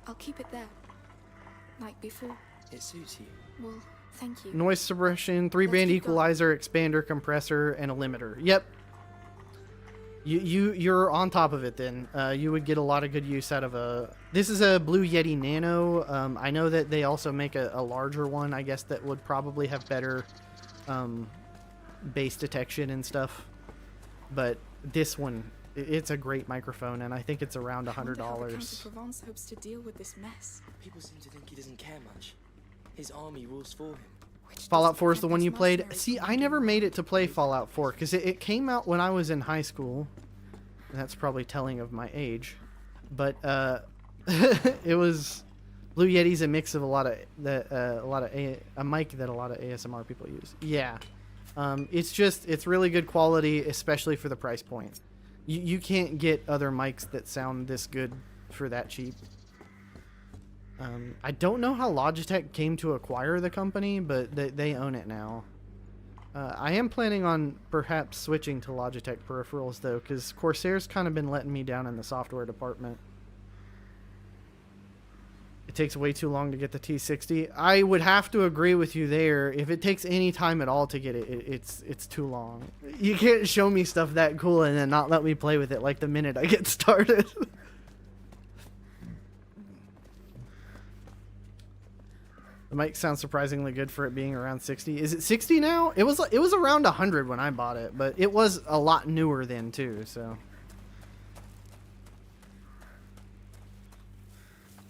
I'll keep it there. Like before. It suits you. Well, thank you. Noise suppression, 3-band equalizer, expander, compressor, and a limiter. Yep. You're on top of it then. You would get a lot of good use out of a... This is a Blue Yeti Nano. I know that they also make a larger one, I guess, that would probably have better bass detection and stuff. But this one, it's a great microphone, and I think it's around $100. Count of Provence hopes to deal with this mess. People seem to think he doesn't care much. His army rules for him. Fallout 4 is the one you played? See, I never made it to play Fallout 4 because it came out when I was in high school. And that's probably telling of my age. But it was... Blue Yeti's a mix of a mic that a lot of ASMR people use. Yeah. It's really good quality, especially for the price point. You can't get other mics that sound this good for that cheap. I don't know how Logitech came to acquire the company, but they own it now. I am planning on perhaps switching to Logitech peripherals, though, because Corsair's kind of been letting me down in the software department. It takes way too long to get the T60. I would have to agree with you there. If it takes any time at all to get it, it's too long. You can't show me stuff that cool and then not let me play with it like the minute I get started. The mic sounds surprisingly good for it being around 60. Is it 60 now? It was around 100 when I bought it, but it was a lot newer then too, so.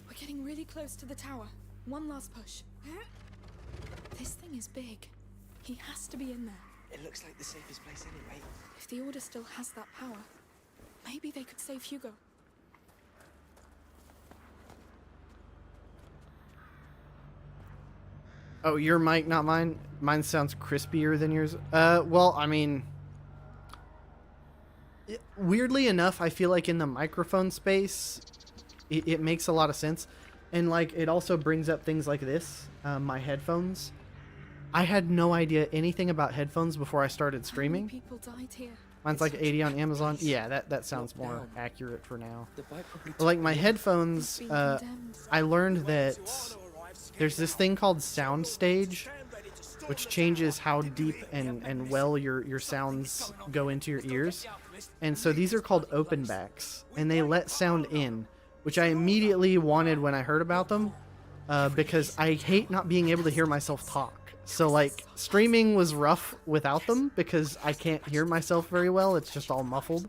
We're getting really close to the tower. One last push. This thing is big. He has to be in there. It looks like the safest place anyway. If the Order still has that power, maybe they could save Hugo. Oh, your mic, not mine? Mine sounds crispier than yours. Well, I mean... weirdly enough, I feel like in the microphone space, it makes a lot of sense. And, like, it also brings up things like this. My headphones. I had no idea anything about headphones before I started streaming. People died here. Mine's like 80 on Amazon. Yeah, that sounds more accurate for now. Like, my headphones, I learned that... there's this thing called Soundstage, which changes how deep and well your sounds go into your ears. And so these are called open backs, and they let sound in, which I immediately wanted when I heard about them, because I hate not being able to hear myself talk. So like streaming was rough without them because I can't hear myself very well. It's just all muffled.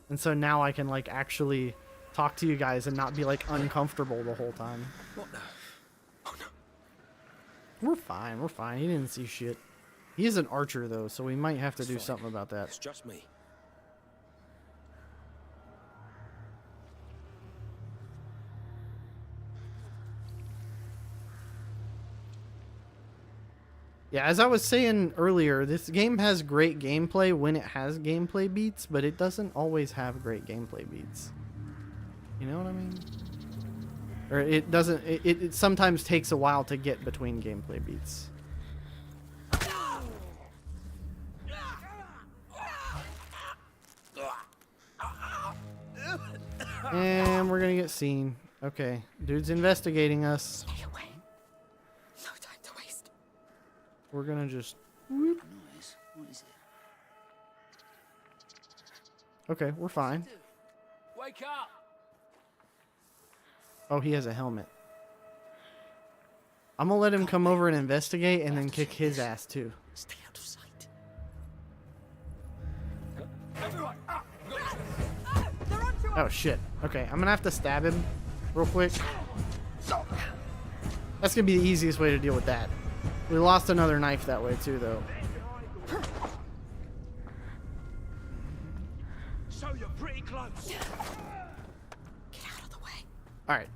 And so now I can like actually talk to you guys and not be like uncomfortable the whole time. What the? We're fine. We're fine. He didn't see shit. He is an archer, though, so we might have to do something about that. It's just me. Yeah, as I was saying earlier, this game has great gameplay when it has gameplay beats, but it doesn't always have great gameplay beats. You know what I mean? Or it doesn't, it sometimes takes a while to get between gameplay beats. And we're gonna get seen. Okay, dude's investigating us. Stay away. No time to waste. We're gonna just... Noise. What is it? Okay, we're fine. Wake up! Oh, he has a helmet. I'm gonna let him come over and investigate and then kick his ass too. Stay out of sight. Oh shit. Okay, I'm gonna have to stab him real quick. That's gonna be the easiest way to deal with that. We lost another knife that way too, though. So you're pretty close. Get out of the way. Alright.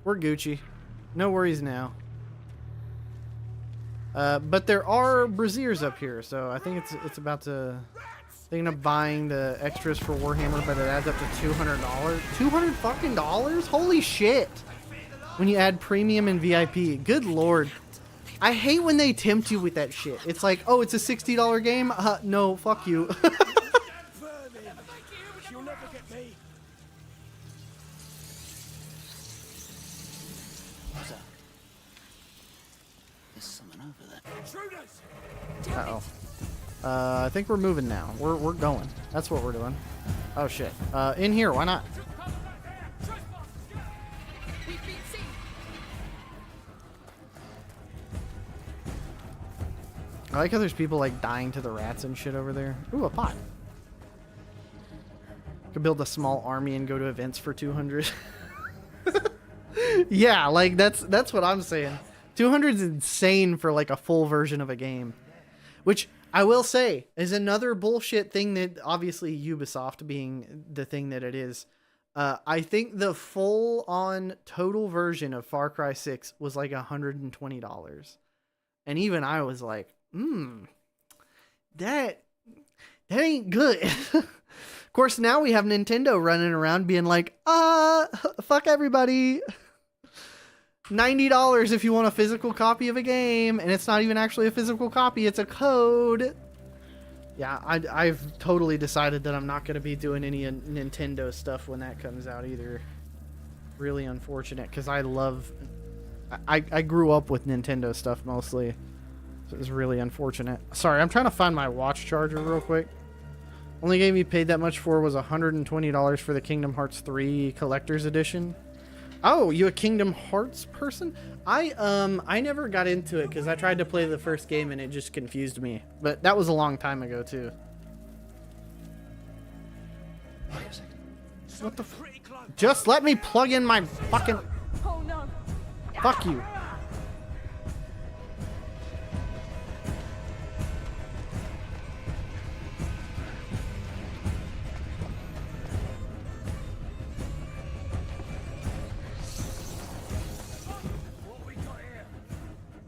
We're Gucci. No worries now. But there are braziers up here, so I think it's about to... Thinking of buying the extras for Warhammer, but it adds up to $200. $200 fucking dollars? Holy shit! When you add premium and VIP. Good lord. I hate when they tempt you with that shit. It's like, oh, it's a $60 game? No, fuck you. You'll never get me. There's someone over there. Intruders! Uh-oh. I think we're moving now. We're going. That's what we're doing. Oh shit. In here, why not? I like how there's people like dying to the rats and shit over there. Ooh, a pot. Could build a small army and go to events for 200. Yeah, like that's what I'm saying. 200 is insane for like a full version of a game. Which I will say is another bullshit thing that obviously Ubisoft being the thing that it is. I think the full on total version of Far Cry 6 was like $120. And even I was like, that ain't good. Of course, now we have Nintendo running around being like, fuck everybody. $90 if you want a physical copy of a game, and it's not even actually a physical copy, it's a code. Yeah, I've totally decided that I'm not going to be doing any Nintendo stuff when that comes out either. Really unfortunate, because I grew up with Nintendo stuff mostly. So it was really unfortunate. Sorry, I'm trying to find my watch charger real quick. Only game you paid that much for was $120 for the Kingdom Hearts 3 Collector's Edition. Oh, you a Kingdom Hearts person? I never got into it because I tried to play the first game and it just confused me. But that was a long time ago too. What the f- Just let me plug in my fucking... Oh no. Fuck you.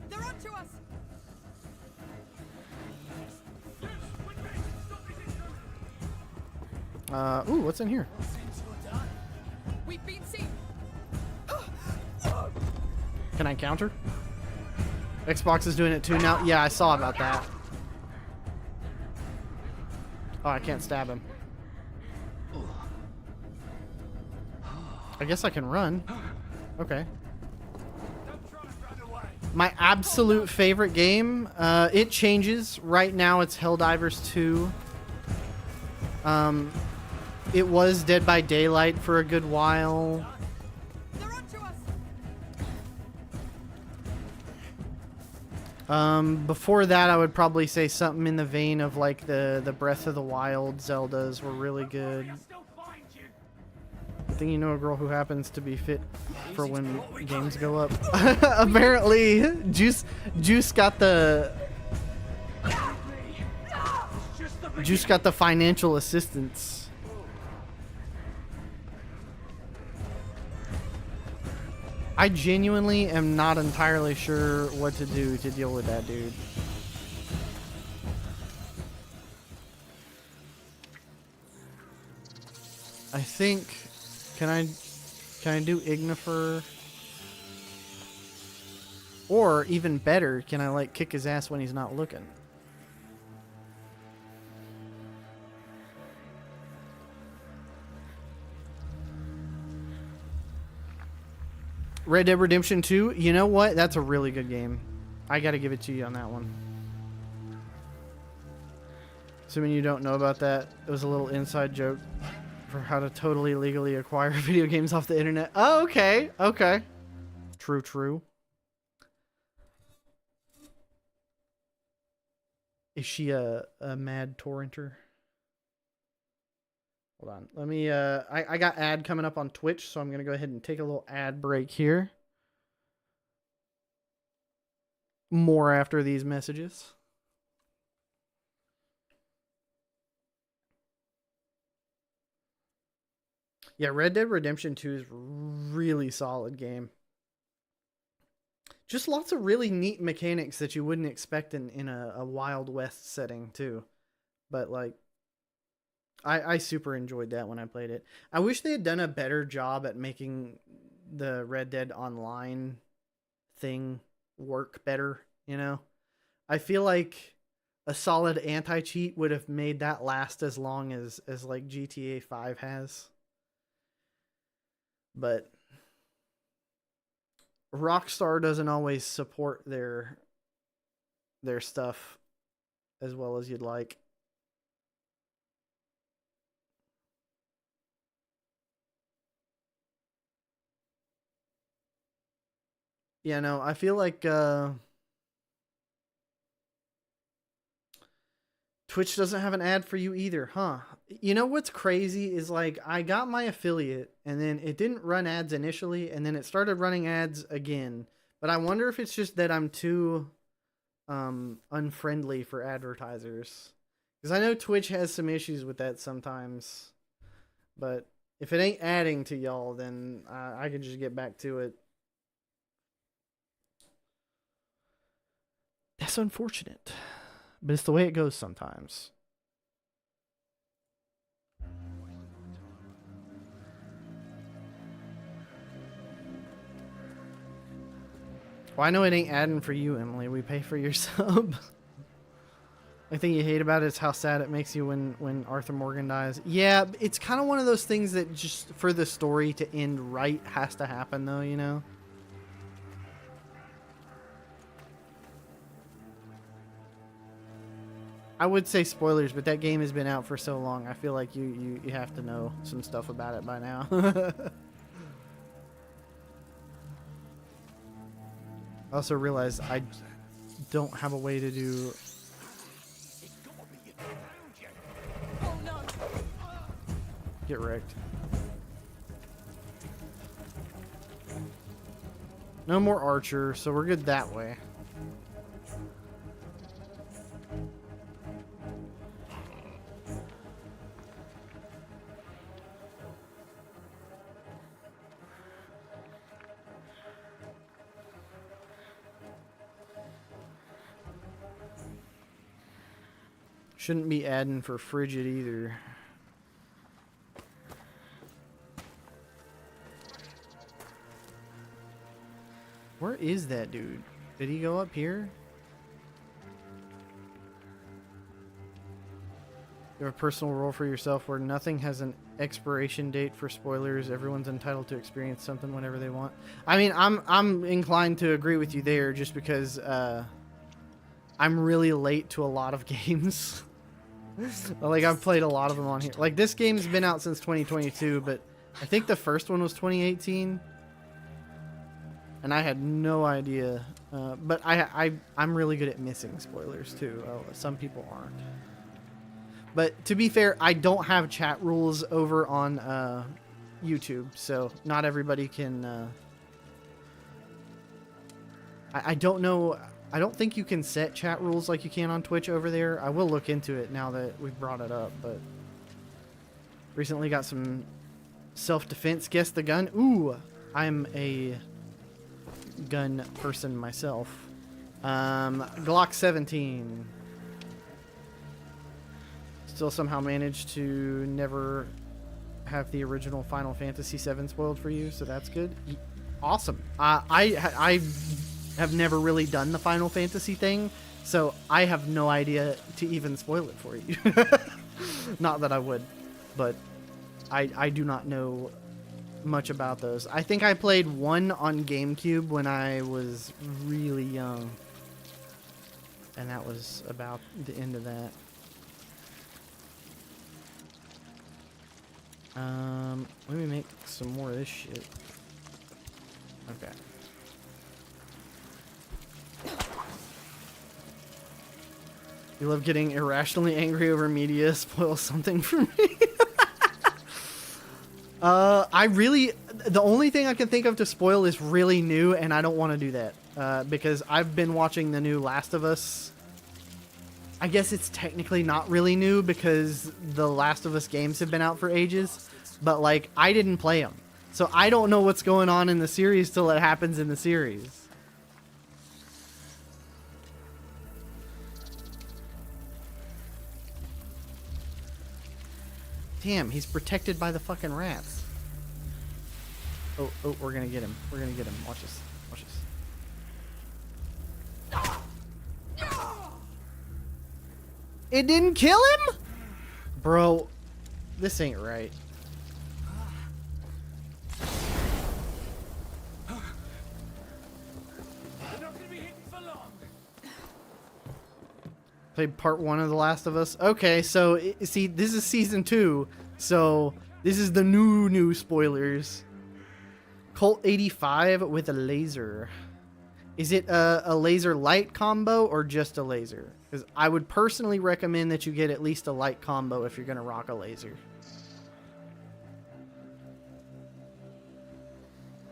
They're onto us. Ooh, what's in here? We've been seen. Can I counter? Xbox is doing it too now. Yeah, I saw about that. Oh, I can't stab him. I guess I can run. Okay. My absolute favorite game. It changes. Right now it's Helldivers 2. It was Dead by Daylight for a good while. Before that, I would probably say something in the vein of like the Breath of the Wild Zeldas were really good. I think you know a girl who happens to be fit for when games go up. Apparently, Juice got the financial assistance. I genuinely am not entirely sure what to do to deal with that dude. I think, can I do Ignifer? Or even better, can I like kick his ass when he's not looking? Red Dead Redemption 2, you know what? That's a really good game. I gotta give it to you on that one. Assuming you don't know about that, it was a little inside joke for how to totally legally acquire video games off the internet. Oh, okay. Okay. True. Is she a mad torrenter? Hold on. Let me, I got ad coming up on Twitch, so I'm going to go ahead and take a little ad break here. More after these messages. Yeah, Red Dead Redemption 2 is really solid game. Just lots of really neat mechanics that you wouldn't expect in a Wild West setting too. But like, I super enjoyed that when I played it. I wish they had done a better job at making the Red Dead Online thing work better, you know? I feel like a solid anti-cheat would have made that last as long as like GTA 5 has. But Rockstar doesn't always support their stuff as well as you'd like. Yeah, no, I feel like Twitch doesn't have an ad for you either, huh? You know what's crazy is like I got my affiliate and then it didn't run ads initially and then it started running ads again. But I wonder if it's just that I'm too unfriendly for advertisers. Because I know Twitch has some issues with that sometimes. But if it ain't adding to y'all, then I can just get back to it. That's unfortunate. But it's the way it goes sometimes. Well, I know it ain't adding for you, Emily. We pay for your sub. The thing you hate about it is how sad it makes you when Arthur Morgan dies. Yeah, it's kind of one of those things that just for the story to end right has to happen, though, you know? I would say spoilers, but that game has been out for so long. I feel like you have to know some stuff about it by now. I also realized I don't have a way to do... Get wrecked. No more Archer, so we're good that way. Shouldn't be adding for Frigid either. Where is that dude? Did he go up here? You have a personal rule for yourself where nothing has an expiration date for spoilers. Everyone's entitled to experience something whenever they want. I mean, I'm inclined to agree with you there just because I'm really late to a lot of games. Like, I've played a lot of them on here. Like, this game's been out since 2022, but I think the first one was 2018. And I had no idea. But I'm really good at missing spoilers, too. Some people aren't. But to be fair, I don't have chat rules over on YouTube, so not everybody can... I don't know... I don't think you can set chat rules like you can on Twitch over there. I will look into it now that we've brought it up, but recently got some self-defense. Guess the gun. Ooh, I'm a gun person myself. Glock 17. Still somehow managed to never have the original Final Fantasy VII spoiled for you, so that's good. Awesome. I have never really done the Final Fantasy thing, so I have no idea to even spoil it for you. Not that I would, but I do not know much about those. I think I played one on GameCube when I was really young, and that was about the end of that. Let me make some more of this shit. Okay. You love getting irrationally angry over media. Spoil something for me. The only thing I can think of to spoil is really new, and I don't want to do that because I've been watching the new Last of Us. I guess it's technically not really new because the Last of Us games have been out for ages, but like I didn't play them, so I don't know what's going on in the series till it happens in the series. Damn, he's protected by the fucking rats. Oh, we're gonna get him. We're gonna get him. Watch this. Watch this. It didn't kill him? Bro, this ain't right. Played part 1 of The Last of Us. Okay, so see, this is season 2, so this is the new spoilers. Colt 85 with a laser. Is it a laser light combo or just a laser? Because I would personally recommend that you get at least a light combo if you're gonna rock a laser.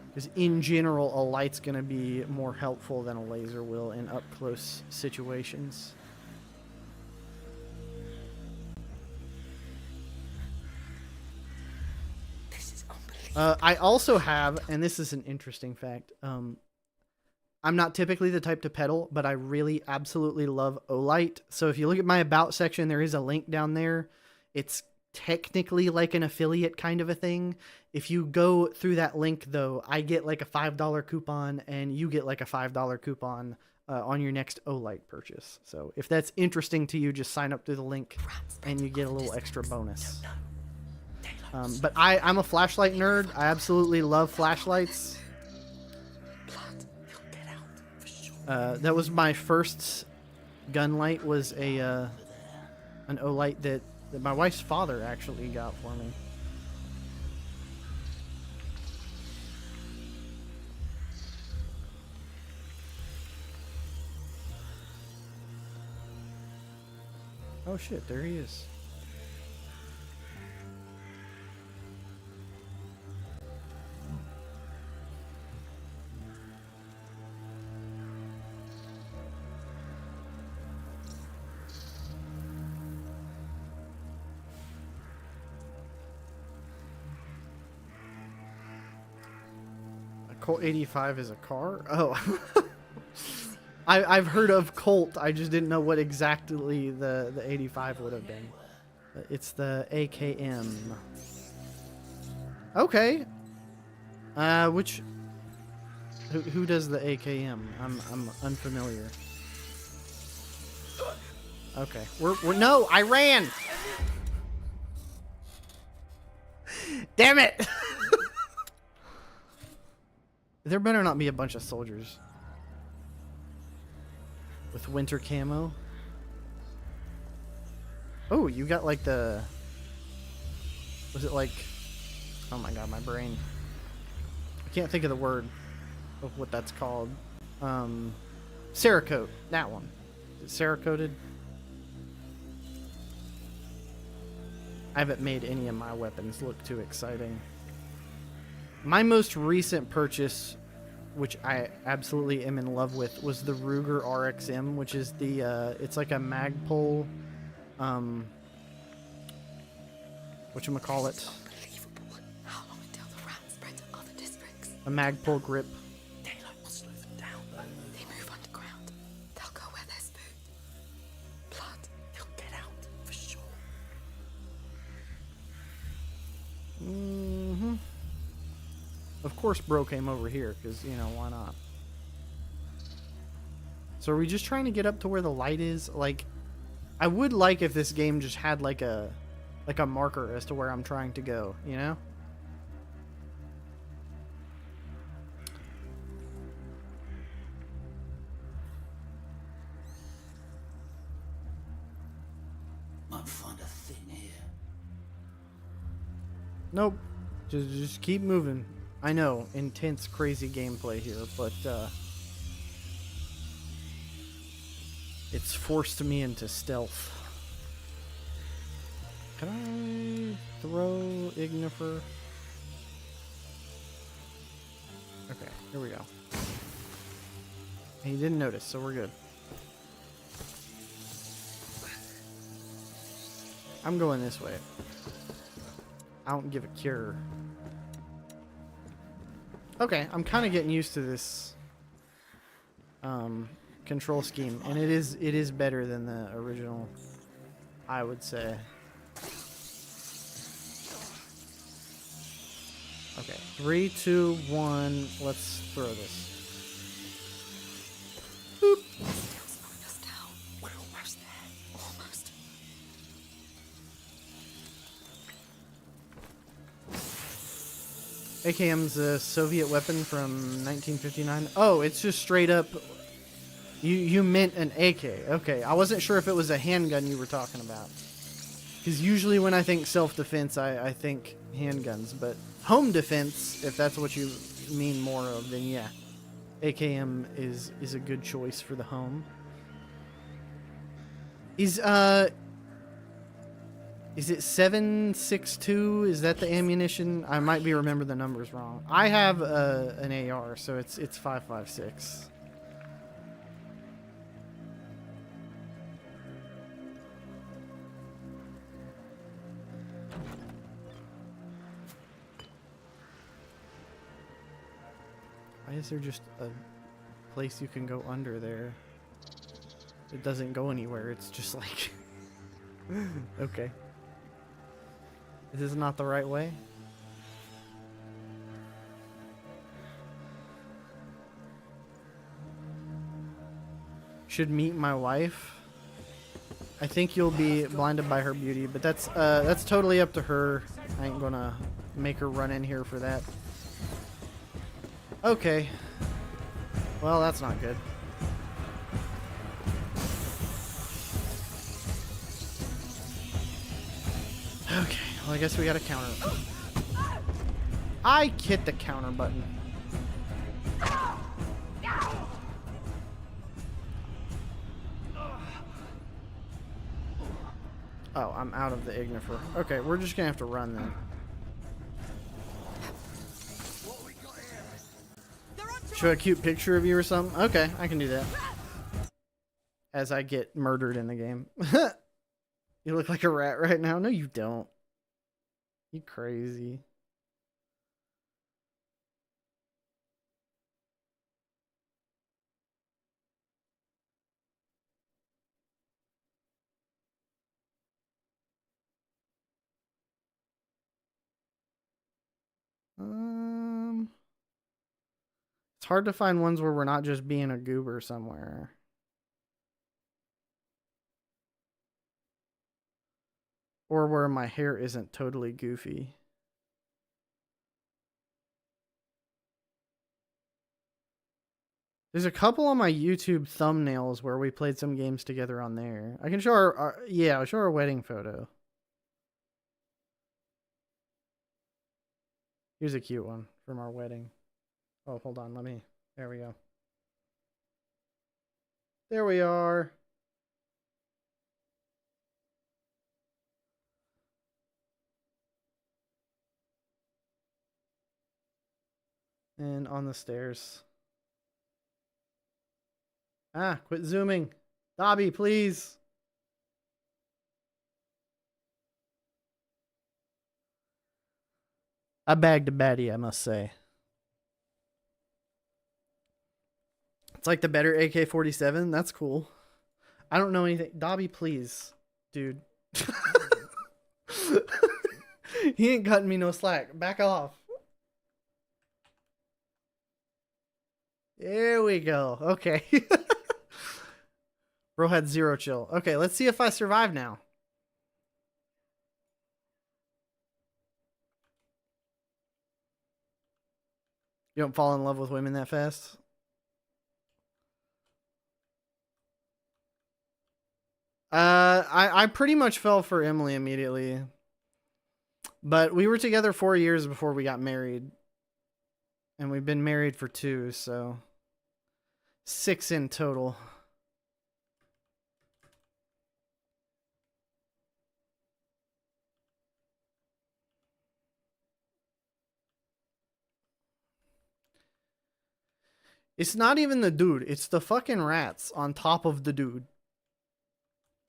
Because in general, a light's gonna be more helpful than a laser will in up close situations. I also have, and this is an interesting fact, I'm not typically the type to pedal, but I really absolutely love Olight. So if you look at my About section, there is a link down there. It's technically like an affiliate kind of a thing. If you go through that link, though, I get like a $5 coupon, and you get like a $5 coupon on your next Olight purchase. So if that's interesting to you, just sign up through the link, and you get a little extra bonus. But I'm a flashlight nerd. I absolutely love flashlights. That was my first gun light, was an Olight that my wife's father actually got for me. Oh shit, there he is. Colt 85 is a car? Oh. I've heard of Colt. I just didn't know what exactly the 85 would have been. It's the AKM. Okay. Who does the AKM? I'm unfamiliar. Okay. We're no, I ran. Damn it. There better not be a bunch of soldiers with winter camo. Oh, you got like the... Was it like... Oh my god, my brain. I can't think of the word of what that's called. Cerakote. That one. Is it Cerakoted? I haven't made any of my weapons look too exciting. My most recent purchase, which I absolutely am in love with, was the Ruger RXM, which is the, it's like a Magpul, whatchamacallit? How long until the rats spread to other districts? A Magpul grip. Daylight will slow them down. They move underground. They'll go where there's food. Blood, he'll get out, for sure. Mm-hmm. Of course Bro came over here, because, you know, why not? So are we just trying to get up to where the light is? Like, I would like if this game just had like a marker as to where I'm trying to go, you know? Might find a thing here. Nope. Just keep moving. I know, intense, crazy gameplay here, but it's forced me into stealth. Can I throw Ignifer? Okay, here we go. And he didn't notice, so we're good. I'm going this way. I don't give a cure. Okay, I'm kind of getting used to this control scheme, and it is better than the original, I would say. 3, 2, 1. Let's throw this. We're almost there. Almost. AKM's a Soviet weapon from 1959. Oh, it's just straight up. You meant an AK. Okay, I wasn't sure if it was a handgun you were talking about. Because usually when I think self-defense, I think handguns. But home defense, if that's what you mean more of, then yeah. AKM is a good choice for the home. Is it 7.62? Is that the ammunition? I might be remembering the numbers wrong. I have an AR, so it's 5.56. Why is there just a place you can go under there? It doesn't go anywhere. It's just like... Okay. This is not the right way. Should meet my wife. I think you'll be blinded by her beauty, but that's totally up to her. I ain't gonna make her run in here for that. Okay. Well, that's not good. Okay, well, I guess we got a counter. I hit the counter button. Oh, I'm out of the Ignifer. Okay, we're just gonna have to run then. Show a cute picture of you or something? Okay, I can do that. As I get murdered in the game. You look like a rat right now. No, you don't. You crazy. It's hard to find ones where we're not just being a goober somewhere. Or where my hair isn't totally goofy. There's a couple on my YouTube thumbnails where we played some games together on there. I can show I'll show our wedding photo. Here's a cute one from our wedding. Oh, hold on, there we go. There we are. And on the stairs. Ah, quit zooming. Dobby, please. I bagged a baddie, I must say. It's like the better AK-47. That's cool. I don't know anything. Dobby, please. Dude. He ain't cutting me no slack. Back off. There we go. Okay. Bro had 0 chill. Okay, let's see if I survive now. You don't fall in love with women that fast? I pretty much fell for Emily immediately. But we were together 4 years before we got married. And we've been married for 2, so 6 in total. It's not even the dude. It's the fucking rats on top of the dude.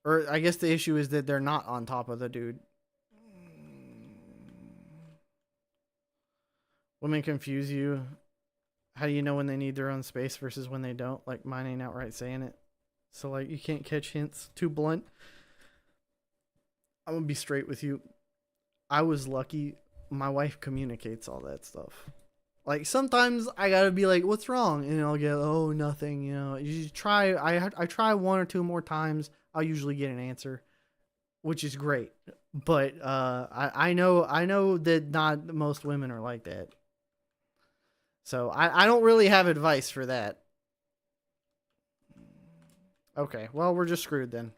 Or I guess the issue is that they're not on top of the dude. Women confuse you. How do you know when they need their own space versus when they don't? Like, mine ain't outright saying it. So, like, you can't catch hints too blunt. I'm gonna be straight with you. I was lucky. My wife communicates all that stuff. Like, sometimes I gotta be like, what's wrong? And I'll get, oh, nothing, you know. You just try, I try 1 or 2 more times, I'll usually get an answer, which is great. But I know that not most women are like that. So I don't really have advice for that. Okay, well, we're just screwed then.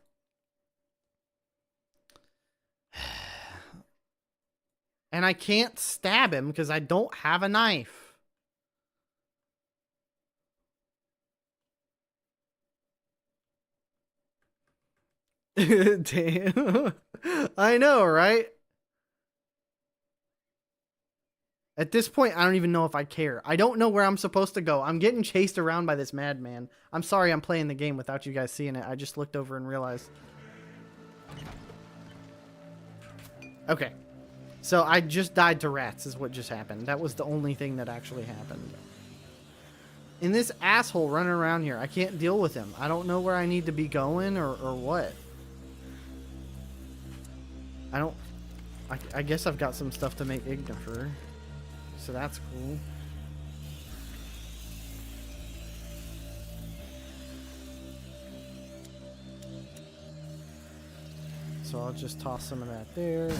And I can't stab him because I don't have a knife. Damn. I know, right? At this point, I don't even know if I care. I don't know where I'm supposed to go. I'm getting chased around by this madman. I'm sorry I'm playing the game without you guys seeing it. I just looked over and realized. Okay. So I just died to rats is what just happened. That was the only thing that actually happened. And this asshole running around here, I can't deal with him. I don't know where I need to be going or what. I guess I've got some stuff to make Ignifer. So that's cool. So I'll just toss some of that there.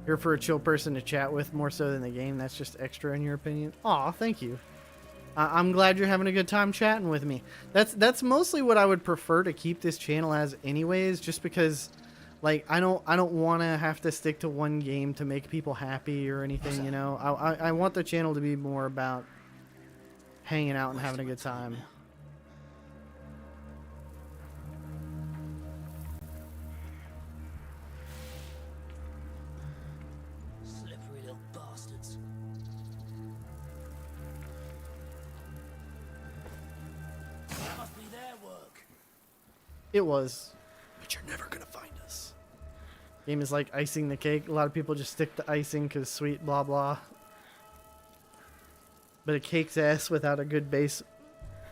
Here for a chill person to chat with more so than the game. That's just extra in your opinion. Aw, thank you. I'm glad you're having a good time chatting with me. That's mostly what I would prefer to keep this channel as anyways, just because like I don't want to have to stick to one game to make people happy or anything, you know. I want the channel to be more about hanging out and having a good time. Slippery little bastards. That must be their work. It was. But you're never gonna find us. Game is like icing the cake. A lot of people just stick to icing because sweet blah blah. But a cake's ass without a good base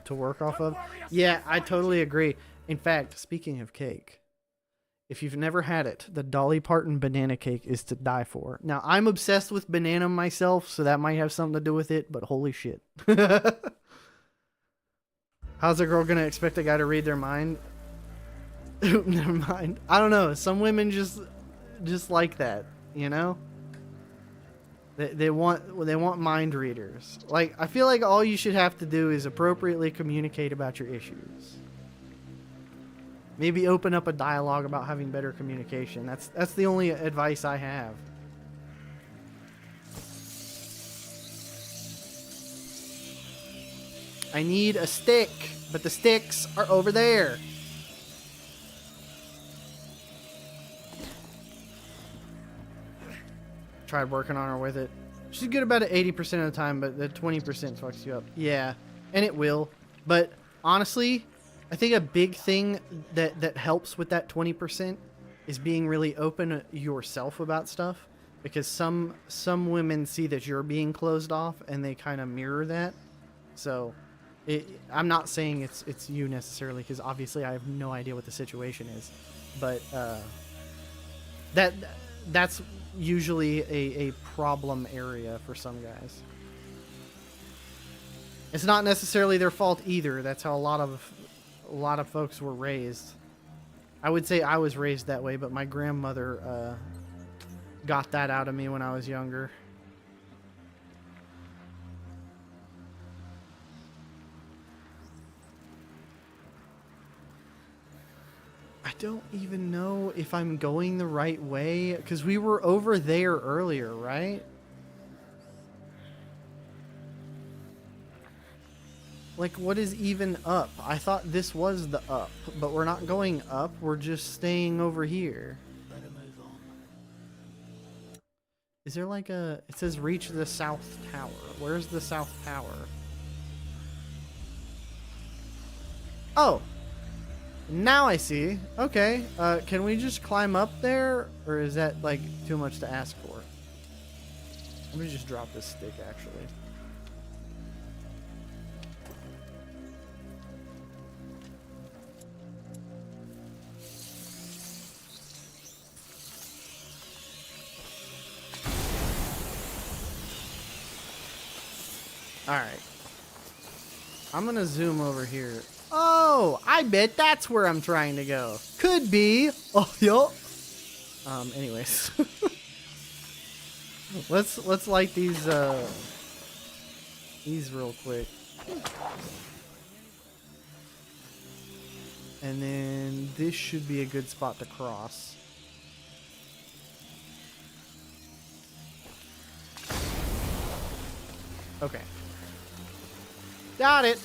to work off of. Yeah, I totally agree. In fact, speaking of cake, if you've never had it, the Dolly Parton banana cake is to die for. Now, I'm obsessed with banana myself, so that might have something to do with it, but holy shit. How's a girl gonna expect a guy to read their mind? Never mind. I don't know. Some women just like that, you know? They want mind readers. Like, I feel like all you should have to do is appropriately communicate about your issues. Maybe open up a dialogue about having better communication. That's the only advice I have. I need a stick, but the sticks are over there. Tried working on her with it. She's good about it 80% of the time, but the 20% fucks you up. Yeah, and it will. But honestly, I think a big thing that helps with that 20% is being really open yourself about stuff. Because some women see that you're being closed off and they kind of mirror that. So I'm not saying it's you necessarily, because obviously I have no idea what the situation is. But that's usually a problem area for some guys. It's not necessarily their fault either. That's how a lot of folks were raised. I would say I was raised that way, but my grandmother got that out of me when I was younger. I don't even know if I'm going the right way, because we were over there earlier, right? Like, what is even up? I thought this was the up, but we're not going up. We're just staying over here. Better move on. Is there like a... It says reach the south tower. Where's the south tower? Oh! Now I see. Okay. Can we just climb up there? Or is that, like, too much to ask for? Let me just drop this stick, actually. Alright. I'm gonna zoom over here. Oh, I bet that's where I'm trying to go. Could be. Oh, yo. Anyways. let's light these real quick. And then this should be a good spot to cross. Okay. Got it.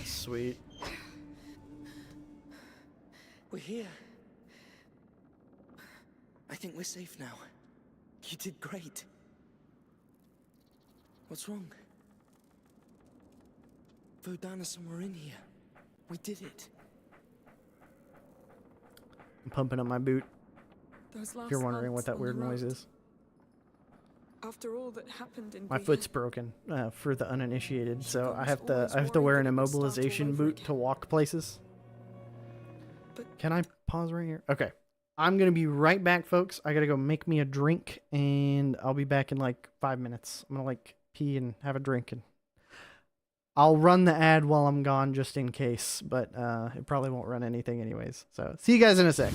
Sweet. We're here. I think we're safe now. You did great. What's wrong? Vodana's somewhere in here. We did it. I'm pumping up my boot. Those If you're last wondering what months that on the weird noise road. is. After all that happened in My Brienne, foot's broken for the uninitiated, so I have to always wear an worried that it would start all immobilization over boot to walk places. But Can I pause right here? Okay. I'm going to be right back, folks. I got to go make me a drink, and I'll be back in like 5 minutes. I'm going to like pee and have a drink, and I'll run the ad while I'm gone just in case, but it probably won't run anything anyways. So see you guys in a sec.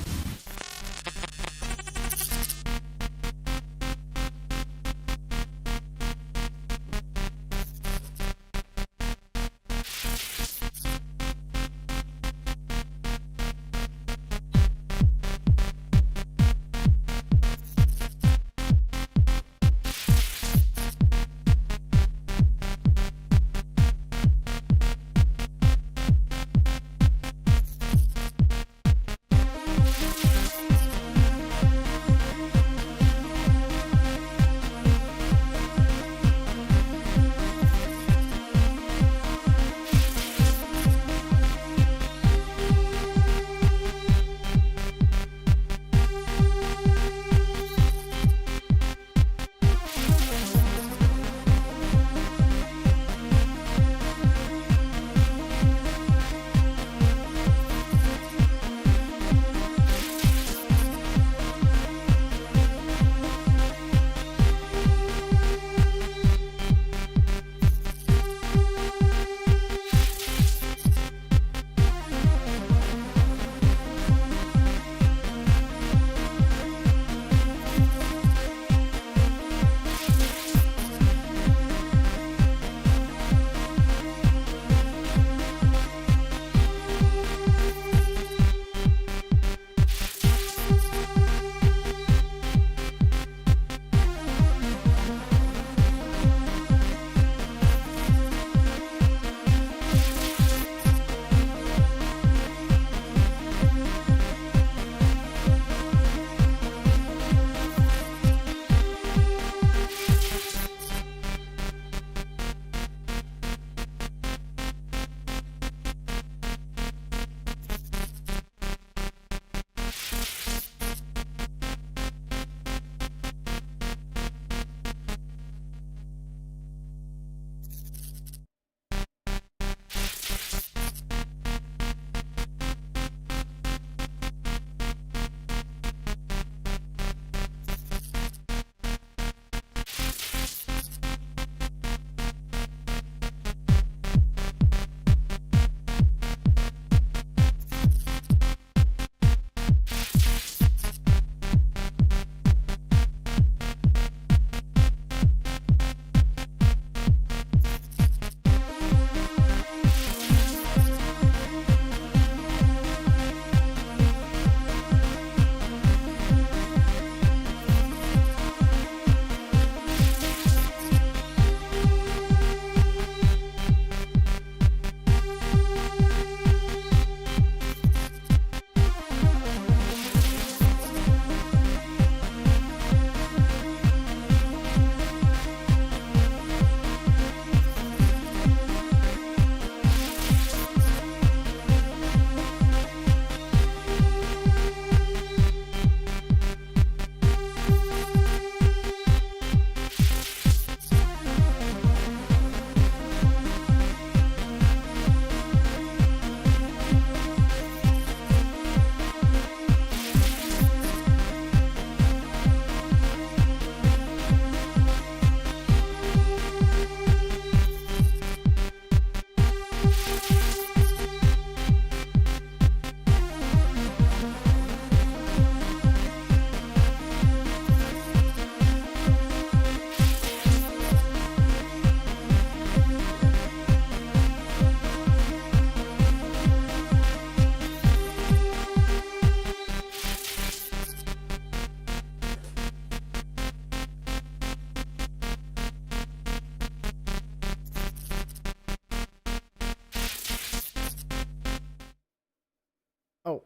Oh,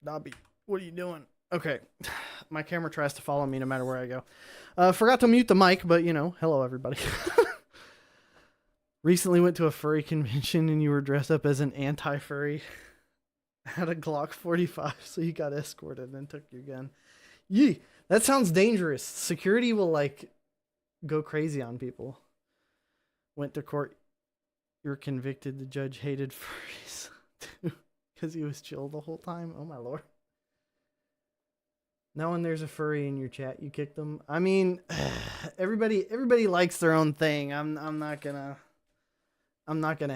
Dobby, what are you doing? Okay. My camera tries to follow me no matter where I go. Forgot to mute the mic, but you know, hello everybody. Recently went to a furry convention and you were dressed up as an anti-furry. Had a Glock 45, so you got escorted and took your gun. Yee, that sounds dangerous. Security will like go crazy on people. Went to court. You're convicted. The judge hated furries because he was chill the whole time. Oh my lord. Now when there's a furry in your chat, you kick them. I mean, everybody likes their own thing. I'm not gonna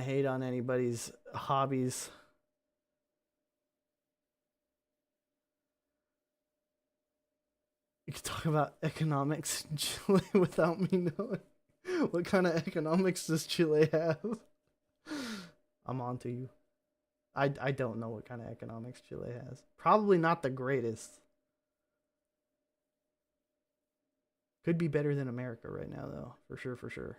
hate on anybody's hobbies. You can talk about economics in Chile without me knowing. What kind of economics does Chile have? I'm on to you. I don't know what kind of economics Chile has. Probably not the greatest. Could be better than America right now, though. For sure, for sure.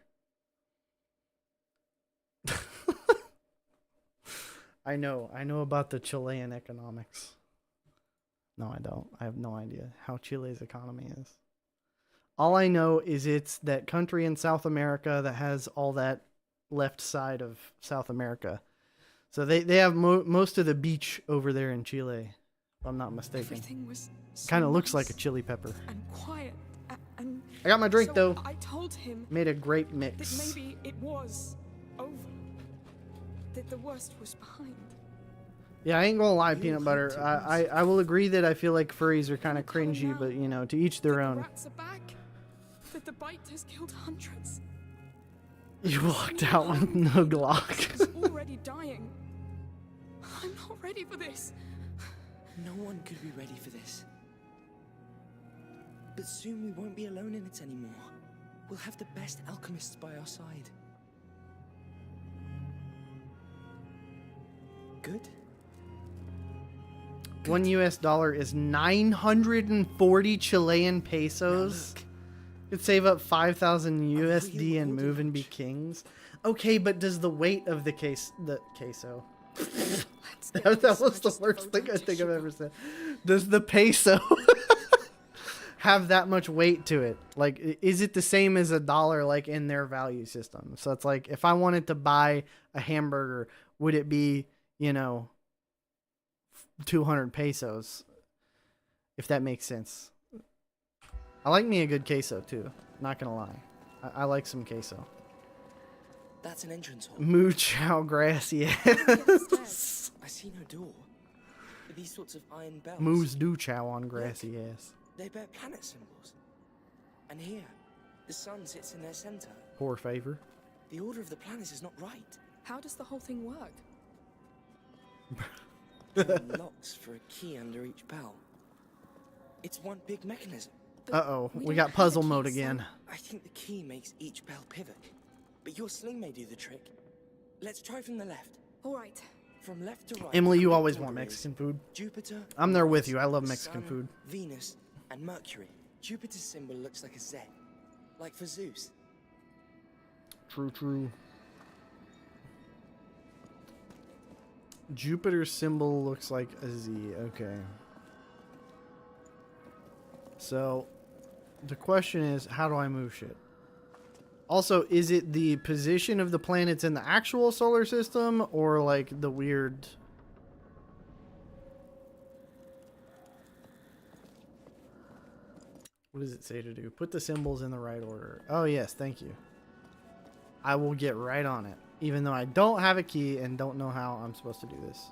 I know about the Chilean economics. No, I don't. I have no idea how Chile's economy is. All I know is it's that country in South America that has all that left side of South America. So they have most of the beach over there in Chile, if I'm not mistaken. Everything was so Kind of looks nice like a chili pepper. and quiet. And I got my drink, so though. I told him Made a great that mix. maybe it was over. That the worst was behind. Yeah, I ain't gonna lie, peanut butter. I will agree that I feel like furries are kind of cringy, but you know, to each their own. Rats are back. That the bite has killed hundreds. You walked out with no Glock. Is already dying. I'm not ready for this. No one could be ready for this. But soon we won't be alone in it anymore. We'll have the best alchemists by our side. Good? $1 US is 940 Chilean pesos. Could save up 5,000 USD and move and be kings. Okay, but does the weight of the queso? that was the worst thing I think I've ever said. Does the peso have that much weight to it? Like, is it the same as $1 like in their value system? So it's like, if I wanted to buy a hamburger, would it be, you know, 200 pesos? If that makes sense. I like me a good queso too. Not gonna lie, I like some queso. That's an entrance hall. Moo chow grass, yes. I see no door. These sorts of iron bells. Moos do chow on grassy ass. They bear planet symbols. And here, the sun sits in their center. Poor favor. The order of the planets is not right. How does the whole thing work? There are locks for a key under each bell. It's one big mechanism. Uh-oh, we got puzzle mode again. I think the key makes each bell pivot. But your sling may do the trick. Let's try from the left. All right. From left to right. Emily, you the always order want is Mexican food. Jupiter. I'm there with Mars, you. I love the Mexican Sun, food. Venus and Mercury. Jupiter's symbol looks like a Z, like for Zeus. True. Jupiter's symbol looks like a Z. Okay. So, the question is, how do I move shit? Also, is it the position of the planets in the actual solar system, or like the weird... What does it say to do? Put the symbols in the right order. Oh yes, thank you. I will get right on it, even though I don't have a key and don't know how I'm supposed to do this.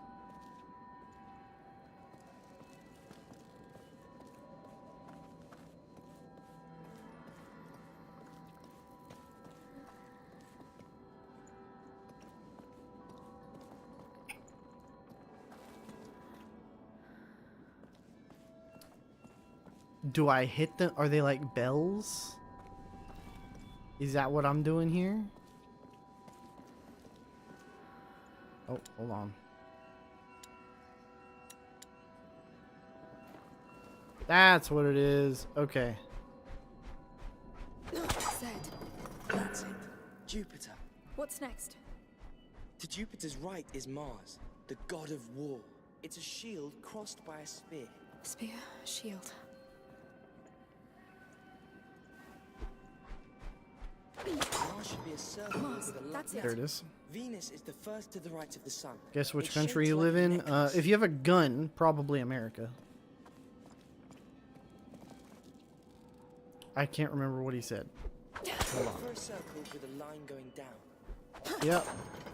Do I hit them? Are they like bells? Is that what I'm doing here? Oh, hold on. That's what it is. Okay. That's it. Jupiter. What's next? To Jupiter's right is Mars, the god of war. It's a shield crossed by a spear. Spear, shield. Mars should be a circle Mars, with a light. that's it. There it is. Venus is the first to the right of the sun. Guess which It's country shaped you like live a in? necklace. If you have a gun, probably America. I can't remember what he said. Hold on. First circle with a line going down. Yep,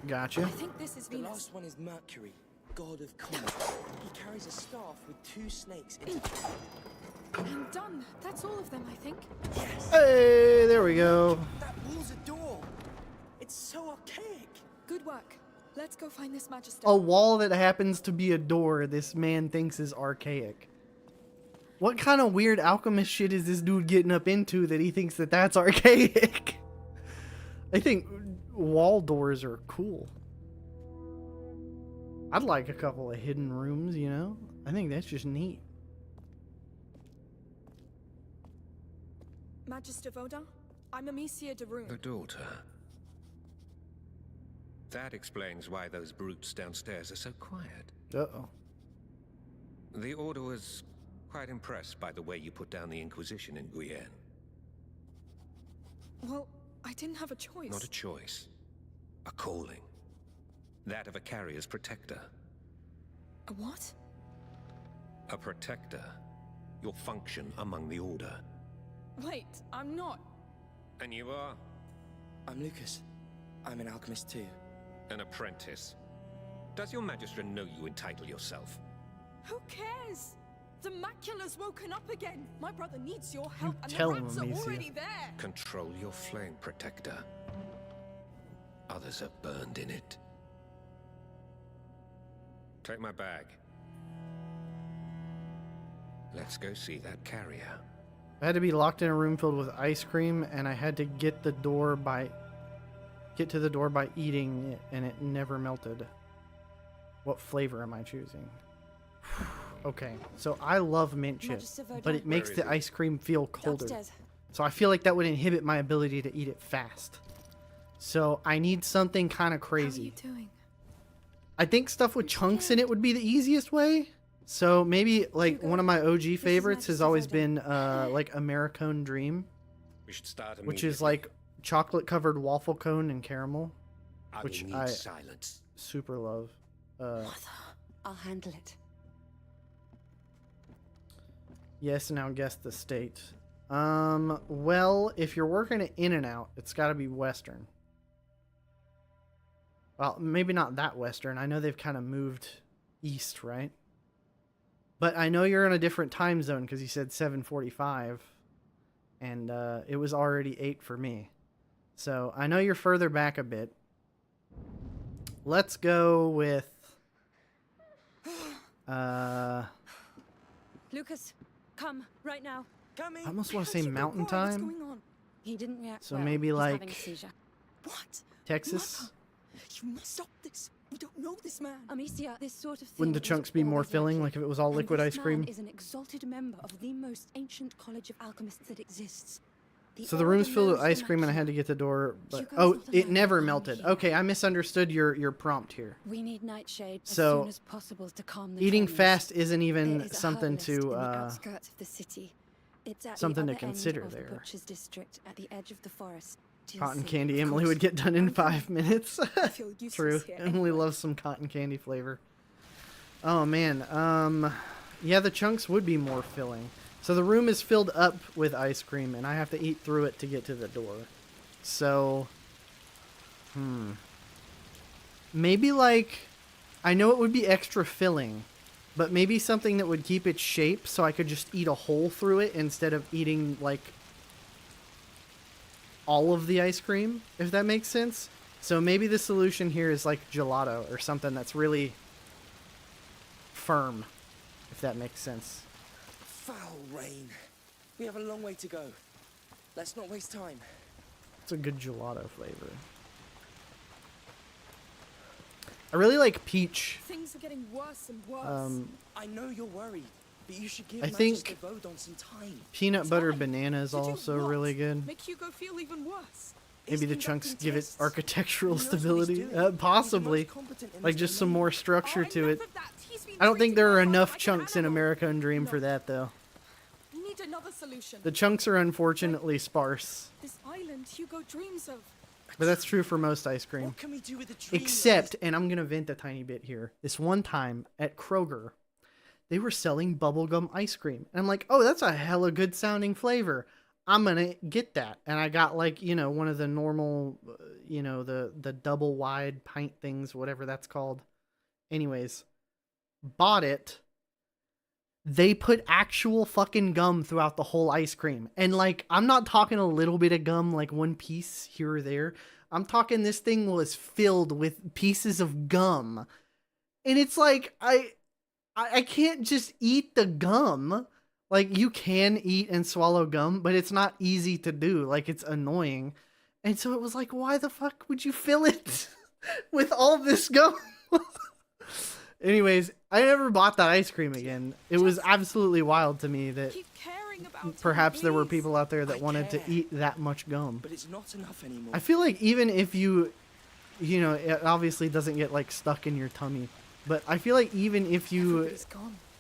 gotcha. I think this is The Venus. last one is Mercury, god of commerce. He carries a staff with 2 snakes in it. I'm done. That's all of them, I think. Hey, there we go. That wall's a door. It's so archaic. Good work. Let's go find this Magister. A wall that happens to be a door this man thinks is archaic. What kind of weird alchemist shit is this dude getting up into that he thinks that that's archaic? I think wall doors are cool. I'd like a couple of hidden rooms, you know? I think that's just neat. Magister Vaudin, I'm Amicia de Rune. The daughter. That explains why those brutes downstairs are so quiet. Uh-oh. The Order was quite impressed by the way you put down the Inquisition in Guyenne. Well, I didn't have a choice. Not a choice. A calling. That of a carrier's protector. A what? A protector. Your function among the Order. Wait, I'm not. And you are? I'm Lucas. I'm an alchemist too. An apprentice. Does your Magister know you entitle yourself? Who cares? The macula's woken up again. My brother needs your help, and tell the him, rats are Amicia. already there. Control your flame, Protector. Others are burned in it. Take my bag. Let's go see that carrier. I had to be locked in a room filled with ice cream, and I had to get to the door by eating it, and it never melted. What flavor am I choosing? Okay, so I love mint chip, Magister Vaudin. but it makes Where the is it? ice cream feel colder. Upstairs. So I feel like that would inhibit my ability to eat it fast. So I need something kind of crazy. How are you doing? I think stuff with chunks in it would be the easiest way. So maybe like one of my OG favorites has always been like Americone Dream, We should start which is like chocolate covered waffle cone and caramel, I which will need I silence. super love. I'll handle it. Yes, now guess the state. Well, if you're working at In-N-Out, it's got to be Western. Well, maybe not that Western. I know they've kind of moved east, right? But I know you're in a different time zone because you said 7:45, and it was already 8 for me. So I know you're further back a bit. Let's go with Lucas, come right now. Coming. I almost want to say Mountain What's Time. going on? He didn't react So well. maybe He's like having a seizure. What? Texas. You must stop this. We don't know this man. Amicia, this sort of thing Wouldn't the is chunks be more always filling, likely. like if it was all And liquid this ice cream? man is an exalted member of the most ancient college of alchemists that exists. So the room's Order filled with knows the ice cream, and I macula. had to get the door. But Hugo's oh, not it allowed never to come melted. here. Okay, I misunderstood your prompt here. We need Nightshade as So, soon as possible to calm the Eating tremors. fast isn't There even is a something herbalist in to the outskirts of the city. It's at something the to other end consider of the there. Butcher's district at the edge of the forest. Do you Cotton see? candy Of Emily would course. get done in I'm 5 minutes. I feel useless True. here Emily anyway. loves some cotton candy flavor. Oh man. Yeah, the chunks would be more filling. So the room is filled up with ice cream, and I have to eat through it to get to the door. So, maybe like, I know it would be extra filling, but maybe something that would keep its shape so I could just eat a hole through it instead of eating like all of the ice cream, if that makes sense. So maybe the solution here is like gelato or something that's really firm, if that makes sense. Foul rain. We have a long way to go. Let's not waste time. It's a good gelato flavor. I really like peach. Things are getting worse and worse. I know you're worried, but you should give I Magister think Vaudin some time. Peanut butter Time? banana is To do also what? really good. Make Hugo feel even worse. Maybe He's the chunks conducting give it tests. architectural He knows what he's stability. doing. He's the most Possibly. competent in Like his just some domain. more structure Oh, to enough it. of that. He's been I don't think there are enough chunks in American Dream for that, though. We need another solution. The chunks are unfortunately sparse. This island Hugo dreams of. But that's true for most ice cream. What can we do with the tree? Except, and I'm going to vent a tiny bit here. This one time at Kroger, they were selling bubblegum ice cream. And I'm like, oh, that's a hella good sounding flavor. I'm going to get that. And I got like, you know, one of the normal, you know, the double wide pint things, whatever that's called. Anyways, bought it. They put actual fucking gum throughout the whole ice cream. And like, I'm not talking a little bit of gum, like one piece here or there. I'm talking this thing was filled with pieces of gum. And it's like, I can't just eat the gum. Like, you can eat and swallow gum, but it's not easy to do. Like, it's annoying. And so it was like, why the fuck would you fill it with all this gum? Anyways, I never bought that ice cream again. It was absolutely wild to me that perhaps there were people out there that wanted to eat that much gum. But it's not enough anymore. I feel like even if you know, it obviously doesn't get like stuck in your tummy, but I feel like even if you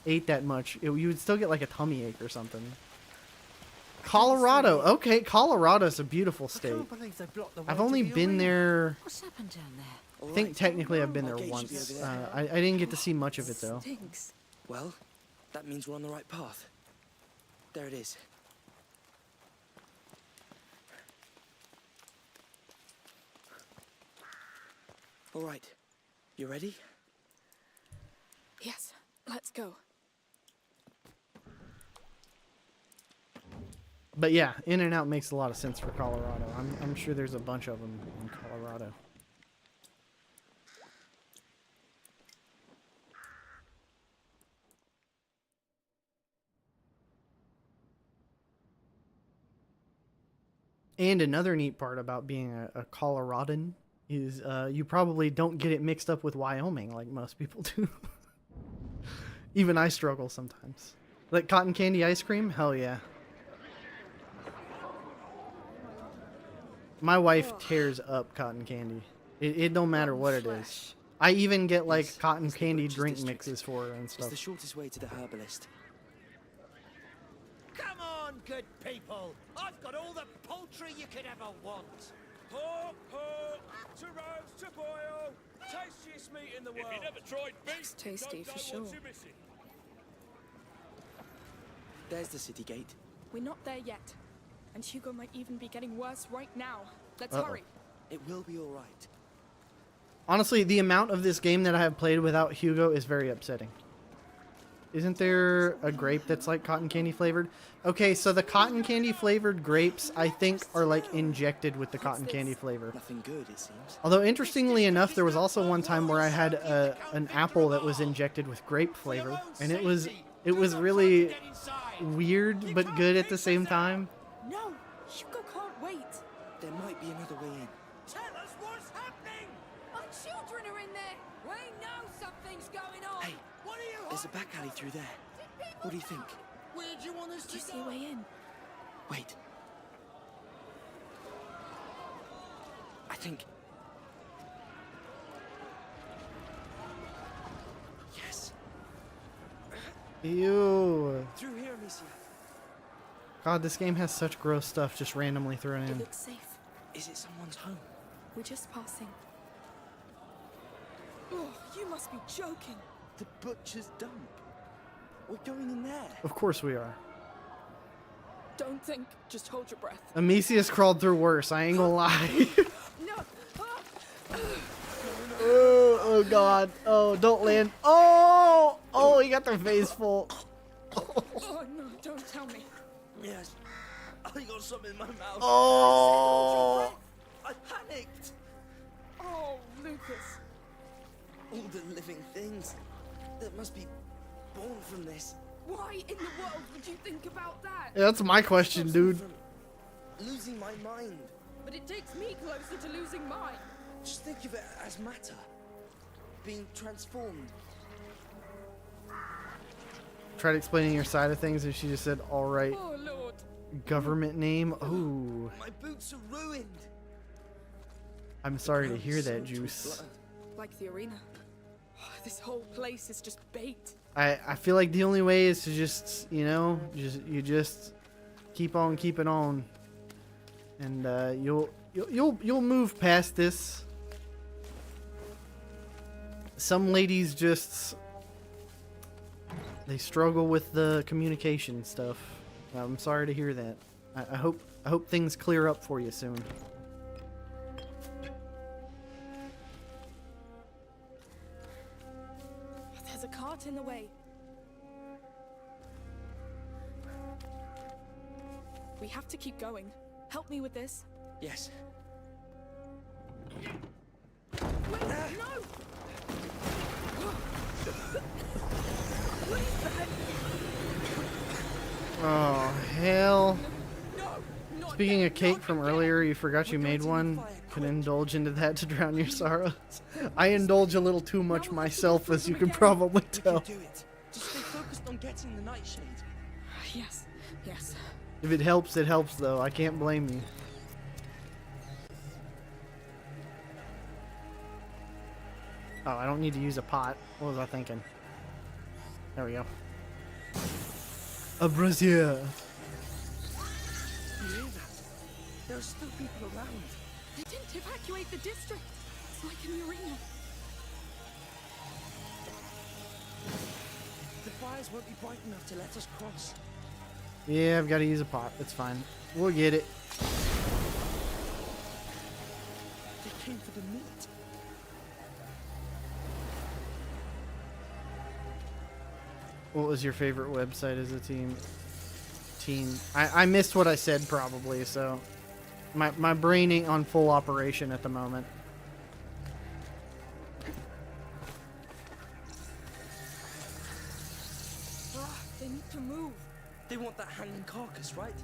ate that much, you would still get like a tummy ache or something. Colorado. Okay, Colorado's a beautiful state. I've only been there. What's happened down there? I think technically I've been there once. I didn't get to see much of it though. Well, that means we're on the right path. There it is. All right, you ready? Yes, let's go. But yeah, In-N-Out makes a lot of sense for Colorado. I'm sure there's a bunch of them in Colorado. And another neat part about being a Coloradan is you probably don't get it mixed up with Wyoming like most people do. Even I struggle sometimes. Like cotton candy ice cream? Hell yeah. My wife tears up cotton candy. It don't matter what it is. I even get like cotton candy drink mixes for her and It's stuff. the shortest way to the herbalist. Come on, good people. I've got all the poultry you could ever want. Pork, to roast, to boil. Tastiest meat in the world. If you never tried beef, It's tasty for sure. There's the city gate. We're not there yet. And Hugo might even be getting worse right now. Let's Uh-oh. hurry. It will be all right. Honestly, the amount of this game that I have played without Hugo is very upsetting. Isn't there a grape that's like cotton candy flavored? Okay, so the cotton candy flavored grapes, I think, are like injected with the cotton candy flavor. Nothing good, it seems. Although, interestingly enough, there was also one time where I had an apple that was injected with grape flavor. And it was really weird, but good at the same time. No, Hugo can't wait. There might be another way in. Tell us what's happening. Our children are in there. We know something's going on. Hey, there's a back alley through there. What do you think? Where do you want us Do you see a way in? Wait. I think... Yes. Ew. Through here, Amicia. God, this game has such gross stuff just randomly thrown It in. looks safe. Is it someone's home? We're just passing. Oh, you must be joking. The butcher's dump. We're going in there. Of course we are. Don't think, just hold your breath. Amicius crawled through worse, I ain't gonna lie. No. Oh god. Oh, don't land. Oh! Oh, he got the face full. Oh no, don't tell me. Yes. I got something in my mouth. Oh! I panicked. Oh, Lucas. All the living things that must be born from this. Why in the world would you think about that? Yeah, that's my question, dude. Losing my mind. But it takes me closer to losing mine. Just think of it as matter. Being transformed. Tried explaining your side of things and she just said, alright. Oh, Lord. Government name? Ooh. My boots are ruined. I'm sorry to hear that, Juice. Like the arena. This whole place is just bait. I feel like the only way is to just, you know, just keep on keeping on, and you'll move past this. Some ladies just, they struggle with the communication stuff. I'm sorry to hear that. I hope things clear up for you soon. There's a cart in the way. We have to keep going. Help me with this. Yes. Wait, no! Oh, hell. Speaking of cake from earlier, you forgot you made one. Can indulge into that to drown your sorrows. I indulge a little too much myself, as you can probably tell. Do it. Just stay focused on getting the nightshade. Yes, yes. If it helps, it helps, though. I can't blame you. Oh, I don't need to use a pot. What was I thinking? There we go. A brazier. You hear that? There are still people around. They didn't evacuate the district. It's like an arena. The fires won't be bright enough to let us cross. Yeah, I've got to use a pot. It's fine. We'll get it. They came for the meat. What was your favorite website as a team? I missed what I said probably, so my brain ain't on full operation at the moment. They need to move. They want that hanging carcass, right?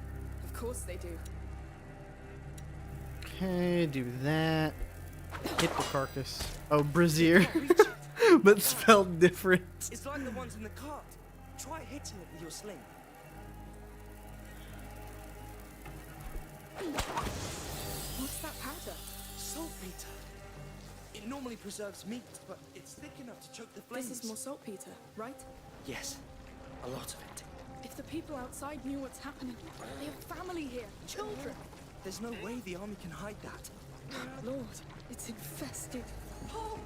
Of course they do. Okay, do that. Hit the carcass. Oh, brazier. But spelled different. It's like the ones in the cart. Try hitting it with your sling. What's that powder? Saltpeter. It normally preserves meat, but it's thick enough to choke the flames. This is more saltpeter, right? Yes, a lot of it. If the people outside knew what's happening, they have family here, children. There's no way the army can hide that. Lord, it's infested. Paul,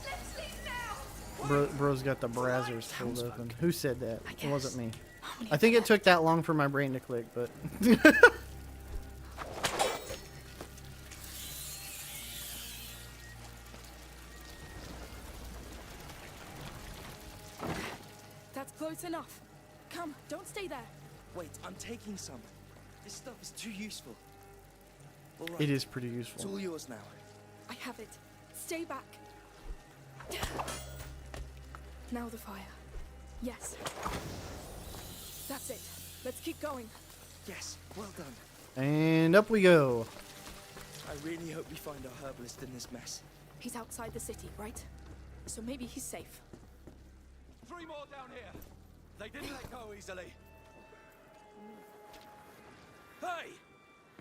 let's leave now. Bro's got the brazzers pulled open. Who said that? It wasn't me. I think it took that long for my brain to click, but... That's close enough. Come, don't stay there. Wait, I'm taking some. This stuff is too useful. All right. It is pretty useful. It's all yours now. I have it. Stay back. Now the fire. Yes. That's it. Let's keep going. Yes, well done. And up we go. I really hope we find our herbalist in this mess. He's outside the city, right? So maybe he's safe. 3 more down here. They didn't let go easily. Hey!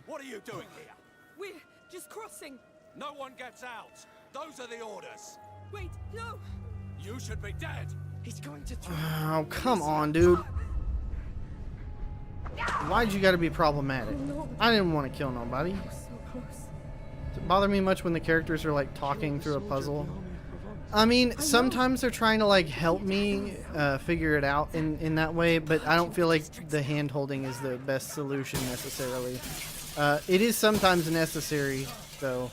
What are you doing here? We're just crossing. No one gets out. Those are the orders. Wait, no! You should be dead. He's going to throw. Oh, come on, dude. Why'd you gotta be problematic? I didn't want to kill nobody. So close. Does it bother me much when the characters are like talking through a puzzle? I mean, sometimes they're trying to like help me figure it out in that way, but I don't feel like the hand holding is the best solution necessarily. It is sometimes necessary, though.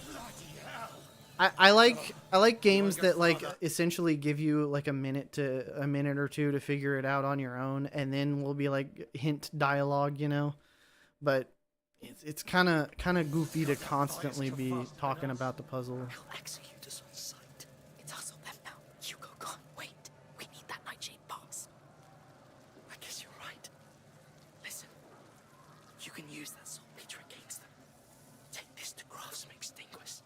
I like games that like essentially give you like a minute or two to figure it out on your own, and then will be like hint dialogue, you know. But it's kind of goofy to constantly be talking about the puzzle. He'll execute us on sight. It's us or them now. Hugo gone. Wait, we need that nightshade pass. I guess you're right. Listen, you can use that saltpeter against them. Take this to Craftsman Extinguish.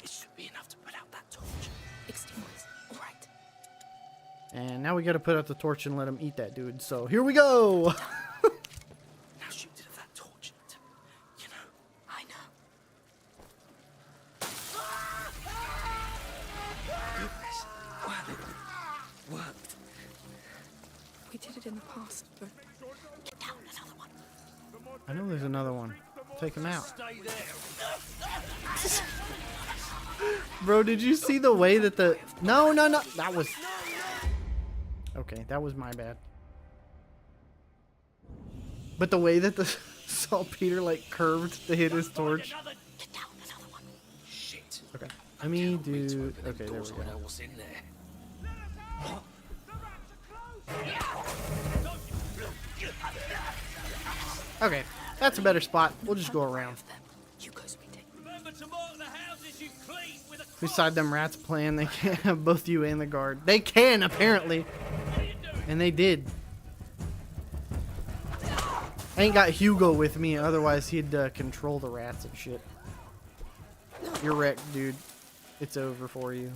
It should be enough to put out that torch. Extinguish. All right. And now we got to put out the torch and let him eat that dude. So here we go. Now shoot it at that torch. You know. I know. Goodness. Well, did in the past, but get down, another one. I know there's another one. Take him out. Stay there. Bro, did you see the way that the... No. That was... Okay, that was my bad. But the way that the saltpeter, like, curved to hit his torch. Get down, another one. Shit. Okay. Let me do... Okay, there we go. What's in there? Okay, that's a better spot. We'll just go around. Remember to mark the houses you clean with a Beside them rats playing, they can't have both you and the guard. They can, apparently. And they did. I ain't got Hugo with me, otherwise he'd control the rats and shit. You're wrecked, dude. It's over for you.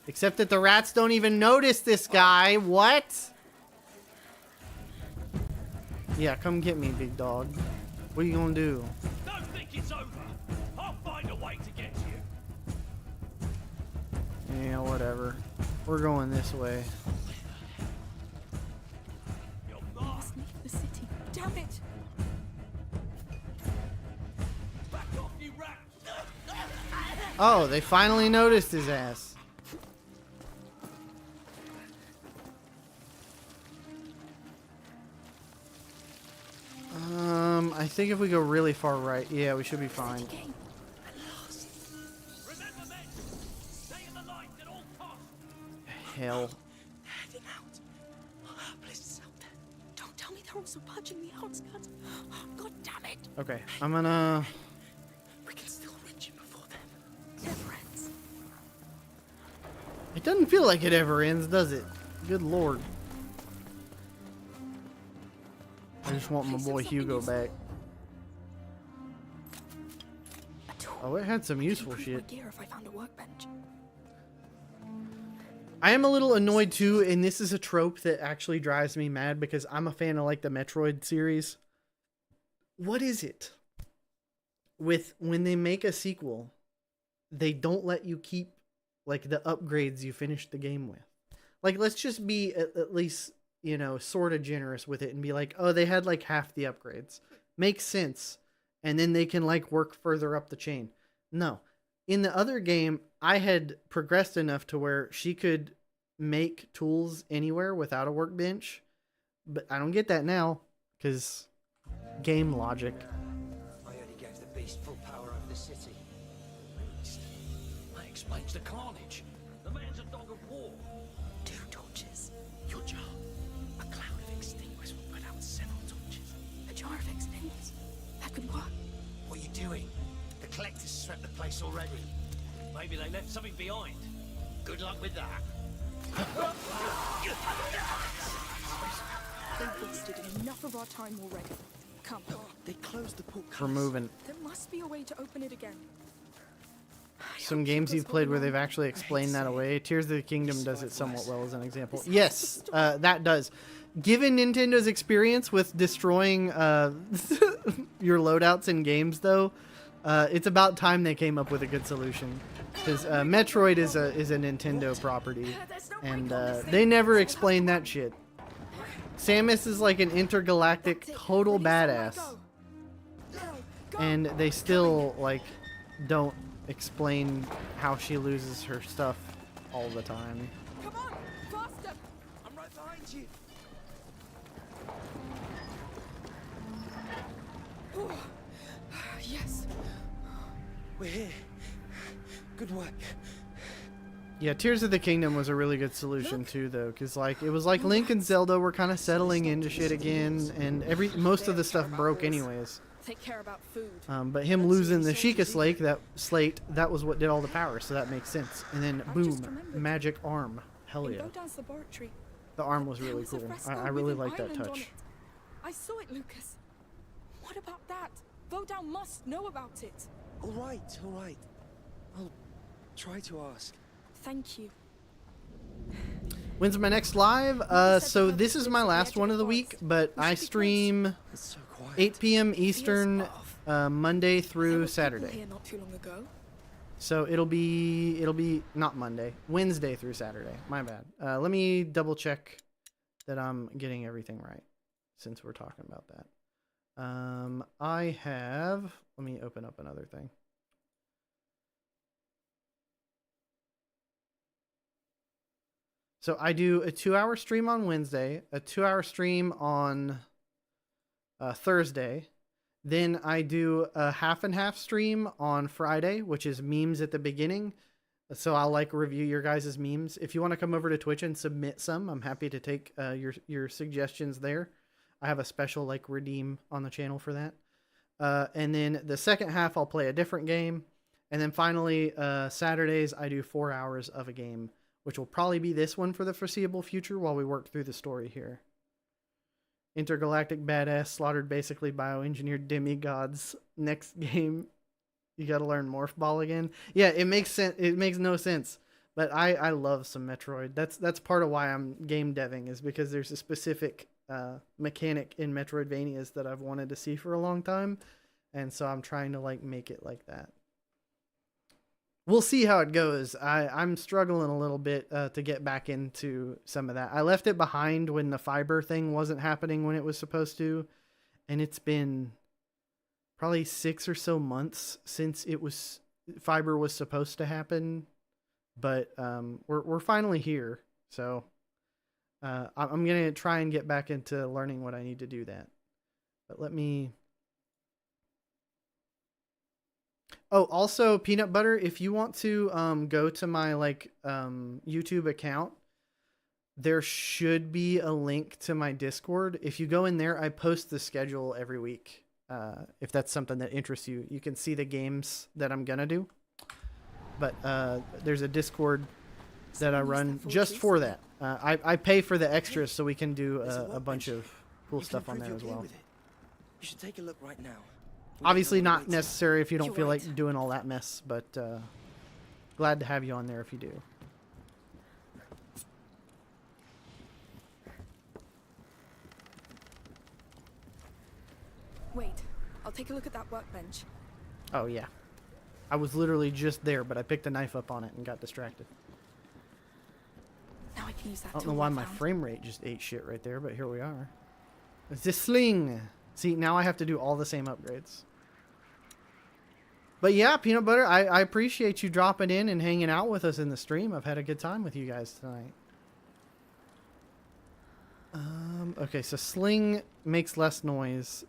Except that the rats don't even notice this guy. What? Yeah, come get me, big dog. What are you gonna do? Don't think it's over. I'll find a way to get to you. Yeah, whatever. We're going this way. We must leave the city. Damn it! Back off, you rat. Oh, they finally noticed his ass. I think if we go really far right, yeah, we should be fine. Hell. Heading out. Bliss is out there. Don't tell me they're also purging the outskirts. Oh, God damn it. Okay, I'm gonna... We can still reach him before them. It never ends. It doesn't feel like it ever ends, does it? Good lord. I just want my boy Hugo back. Oh, it had some useful shit. Gear if I found a workbench. I am a little annoyed too, and this is a trope that actually drives me mad because I'm a fan of like the Metroid series. What is it with when they make a sequel, they don't let you keep like the upgrades you finished the game with? Like, let's just be at least, you know, sort of generous with it and be like, oh, they had like half the upgrades. Makes sense. And then they can like work further up the chain. No. In the other game, I had progressed enough to where she could make tools anywhere without a workbench. But I don't get that now because game logic. I only gave the beast full power over the city. That explains the carnage. The man's a dog of war. 2 torches. Your jar. A cloud of extinguish will put out several torches. A jar of extinguish? That could work. What are you doing? The collectors swept the place already. Maybe they left something behind. Good luck with that. They've wasted enough of our time already. Come. They closed the port. We're moving. There must be a way to open it again. Some games you've played where they've actually explained that away. Tears of the Kingdom does it somewhat well as an example. Yes, that does. Given Nintendo's experience with destroying your loadouts in games, though, it's about time they came up with a good solution. Because Metroid is a Nintendo property, and they never explained that shit. Samus is like an intergalactic total badass, and they still like don't explain how she loses her stuff all the time. Come on, faster! I'm right behind you. Yes. We're here. Good work. Yeah, Tears of the Kingdom was a really good solution too, though, because like it was like Link and Zelda were kind of settling into shit again, and most of the stuff broke anyways. They care about food. But him losing the Sheikah slate, that was what did all the power, so that makes sense. And then boom, magic arm. Hell yeah. Laboratory, The arm was really cool. I really like that touch. I saw it, Lucas. What about that? Vodan must know about it. All right. I'll try to ask. Thank you. When's my next live? So this is my last one of the week, but I stream 8 p.m. Eastern Monday through Saturday. Here not too long ago. So it'll be not Monday, Wednesday through Saturday. My bad. Let me double check that I'm getting everything right, since we're talking about that. I have, let me open up another thing. So I do a 2-hour stream on Wednesday, a 2-hour stream on Thursday. Then I do a half and half stream on Friday, which is memes at the beginning. So I'll like review your guys' memes. If you want to come over to Twitch and submit some, I'm happy to take your suggestions there. I have a special like redeem on the channel for that. And then the second half, I'll play a different game. And then finally, Saturdays, I do 4 hours of a game, which will probably be this one for the foreseeable future while we work through the story here. Intergalactic badass slaughtered basically bioengineered demigods. Next game, you gotta learn Morph Ball again. Yeah, it makes sense. It makes no sense. But I love some Metroid. That's part of why I'm game deving, is because there's a specific mechanic in Metroidvanias that I've wanted to see for a long time. And so I'm trying to like make it like that. We'll see how it goes. I'm struggling a little bit to get back into some of that. I left it behind when the fiber thing wasn't happening when it was supposed to. And it's been probably 6 or so months since fiber was supposed to happen. But we're finally here. So I'm going to try and get back into learning what I need to do that. But let me... Oh, also Peanut Butter, if you want to go to my YouTube account, there should be a link to my Discord. If you go in there, I post the schedule every week. If that's something that interests you, you can see the games that I'm gonna do. But there's a Discord that I run just for that. I pay for the extras so we can do a bunch of cool stuff on there as well. You should take a look right now. Obviously not necessary if you don't feel like doing all that mess, but glad to have you on there if you do. Wait, I'll take a look at that workbench. Oh yeah. I was literally just there, but I picked a knife up on it and got distracted. Now I can use that. I don't know why my frame rate just ate shit right there, but here we are. It's this sling. See, now I have to do all the same upgrades. But yeah, Peanut Butter, I appreciate you dropping in and hanging out with us in the stream. I've had a good time with you guys tonight. Okay, so sling makes less noise.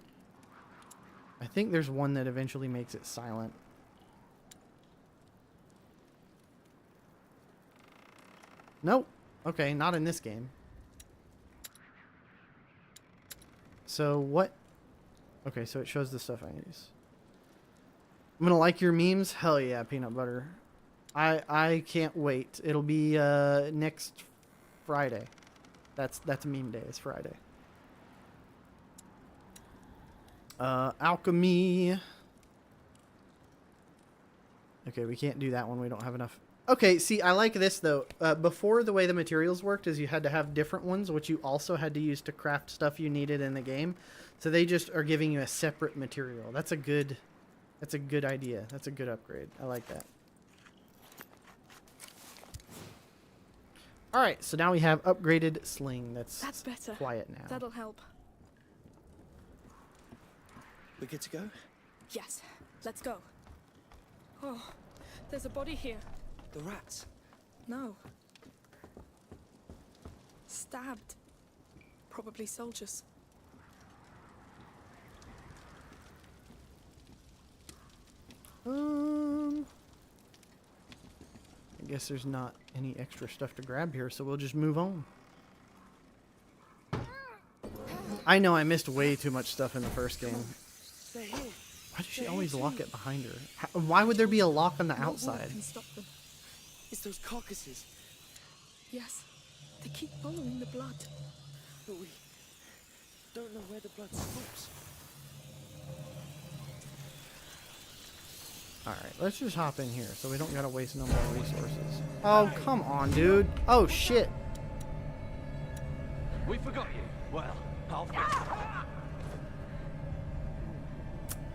I think there's one that eventually makes it silent. Nope. Okay, not in this game. So what? Okay, so it shows the stuff I use. I'm gonna like your memes. Hell yeah, Peanut Butter. I can't wait. It'll be next Friday. That's meme day. It's Friday. Alchemy. Okay, we can't do that one. We don't have enough. Okay, see, I like this though. Before, the way the materials worked is you had to have different ones, which you also had to use to craft stuff you needed in the game. So they just are giving you a separate material. That's a good idea. That's a good upgrade. I like that. All right, so now we have upgraded sling. That's better. Quiet now. That'll help. We good to go? Yes, let's go. Oh, there's a body here. The rats? No. Stabbed. Probably soldiers. I guess there's not any extra stuff to grab here, so we'll just move on. I know I missed way too much stuff in the first game. Why does she always lock it behind her? Why would there be a lock on the outside? It's those carcasses. Yes, they keep following the blood. But we don't know where the blood stops. Alright, let's just hop in here so we don't gotta waste no more resources. Oh, come on, dude. Oh, shit. We forgot you. Well, I'll fix it.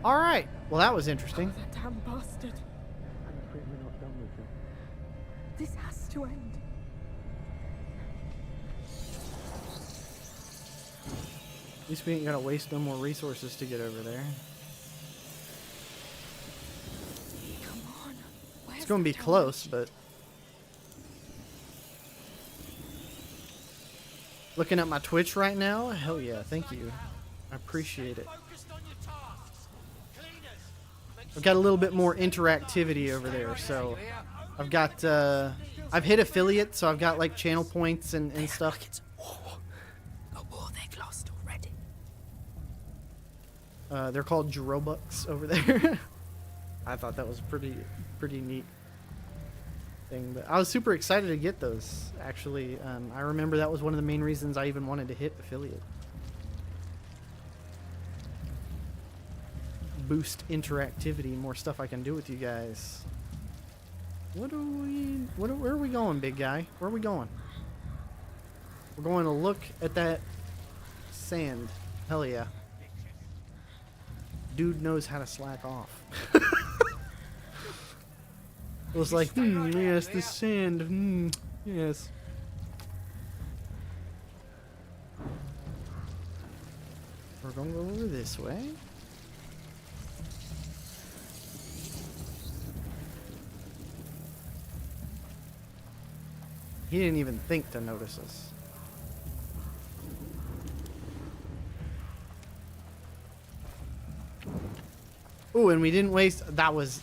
Alright. Well, that was interesting. That damn bastard. I'm afraid we're not done with him. This has to end. At least we ain't gotta waste no more resources to get over there. Come on. It's gonna be close, but looking at my Twitch right now, hell yeah, thank you. I appreciate it. I've got a little bit more interactivity over there, so I've got I've hit affiliate, so I've got like channel points and stuff. A war they've lost already. They're called Drobucks over there. I thought that was pretty neat thing, but I was super excited to get those. Actually, I remember that was one of the main reasons I even wanted to hit affiliate. Boost interactivity, more stuff I can do with you guys. Where are we going, big guy? Where are we going? We're going to look at that sand. Hell yeah. Dude knows how to slack off. It was like, yes, the sand, yes. We're gonna go over this way. He didn't even think to notice us. Ooh, and we didn't waste. That was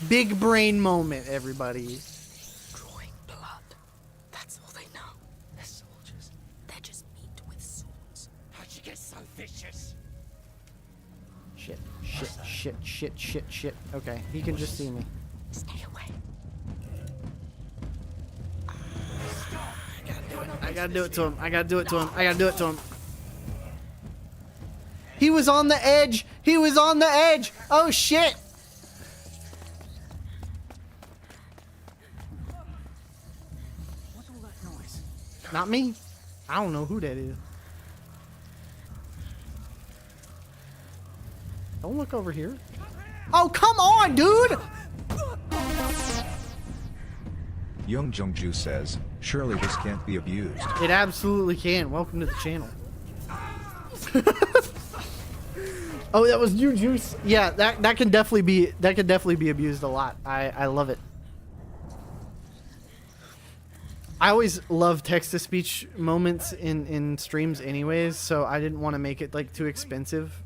big brain moment, everybody. Drawing blood. That's all they know. They're soldiers. They're just meat with swords. How'd you get so vicious? Shit, shit, shit, shit, shit, shit. Okay, he can just see me. Stay away. I gotta do it to him. I gotta do it to him. I gotta do it to him. He was on the edge. He was on the edge. Oh shit. What's all that noise? Not me. I don't know who that is. Don't look over here. Oh, come on, dude. Young Jungju says, surely this can't be abused. It absolutely can. Welcome to the channel. Oh, that was you, Juice. Yeah, that can definitely be abused a lot. I love it. I always love text-to-speech moments in streams anyways, so I didn't want to make it like too expensive.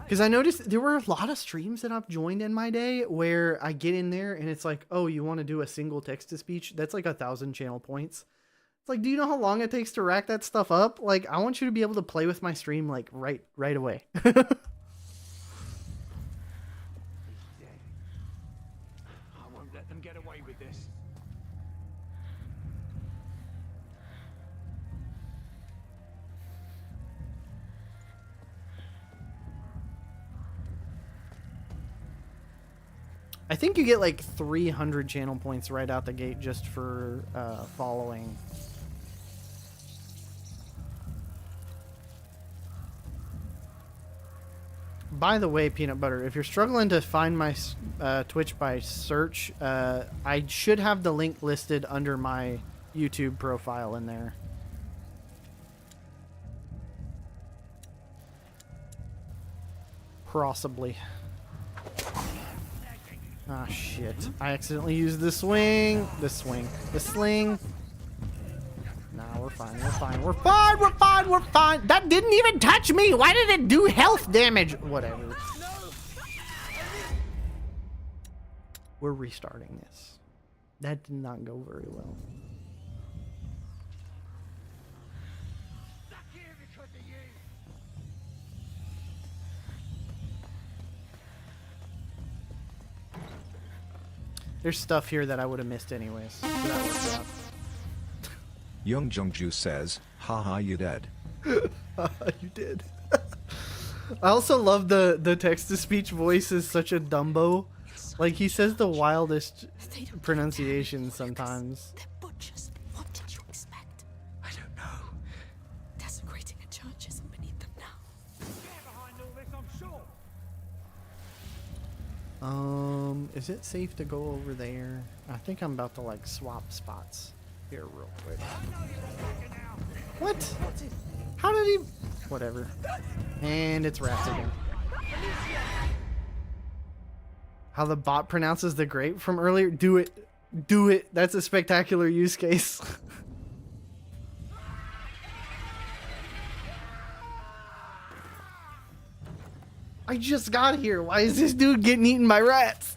Because I noticed there were a lot of streams that I've joined in my day where I get in there and it's like, oh, you want to do a single text-to-speech? That's like 1,000 channel points. It's like, do you know how long it takes to rack that stuff up? Like, I want you to be able to play with my stream like right away. I won't let them get away with this. I think you get like 300 channel points right out the gate just for following. By the way, Peanut Butter, if you're struggling to find my Twitch by search, I should have the link listed under my YouTube profile in there. Possibly. Ah, shit. I accidentally used the swing. The sling. Nah, we're fine. We're fine. We're fine. We're fine. We're fine. That didn't even touch me. Why did it do health damage? Whatever. We're restarting this. That did not go very well. There's stuff here that I would have missed anyways. So that works out. Young Jungju says, haha, you dead. You did. I also love the text-to-speech voice is such a Dumbo. Like, he says the wildest pronunciations sometimes. They're butchers. What did you expect? I don't know. Desecrating a church isn't beneath them now. Behind all this, I'm sure. Is it safe to go over there? I think I'm about to like swap spots here real quick. What? How did he? Whatever. And it's rats again. How the bot pronounces the grape from earlier? Do it. Do it. That's a spectacular use case. I just got here. Why is this dude getting eaten by rats?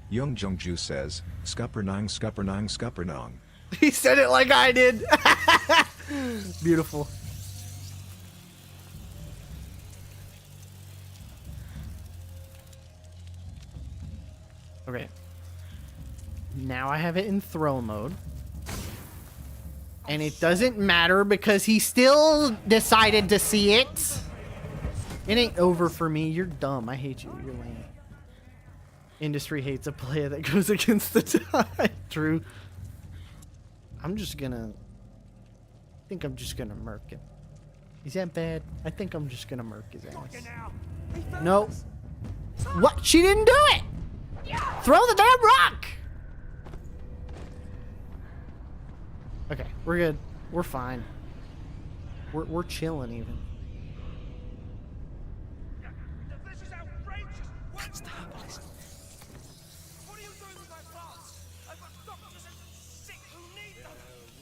Young Jungju says, Scuppernong, Scuppernong, Scuppernong. He said it like I did. Beautiful. Okay. Now I have it in throw mode. And it doesn't matter because he still decided to see it. It ain't over for me. You're dumb. I hate you. You're lame. Industry hates a player that goes against the tide. True. I'm just gonna... I think I'm just gonna murk him. Is that bad? I think I'm just gonna murk his ass. No. What? She didn't do it! Throw the damn rock! Okay, we're good. We're fine. We're chilling even. This is outrageous! Where's the herbalist? What are you doing with my plants? I've got doctors and sick who need them!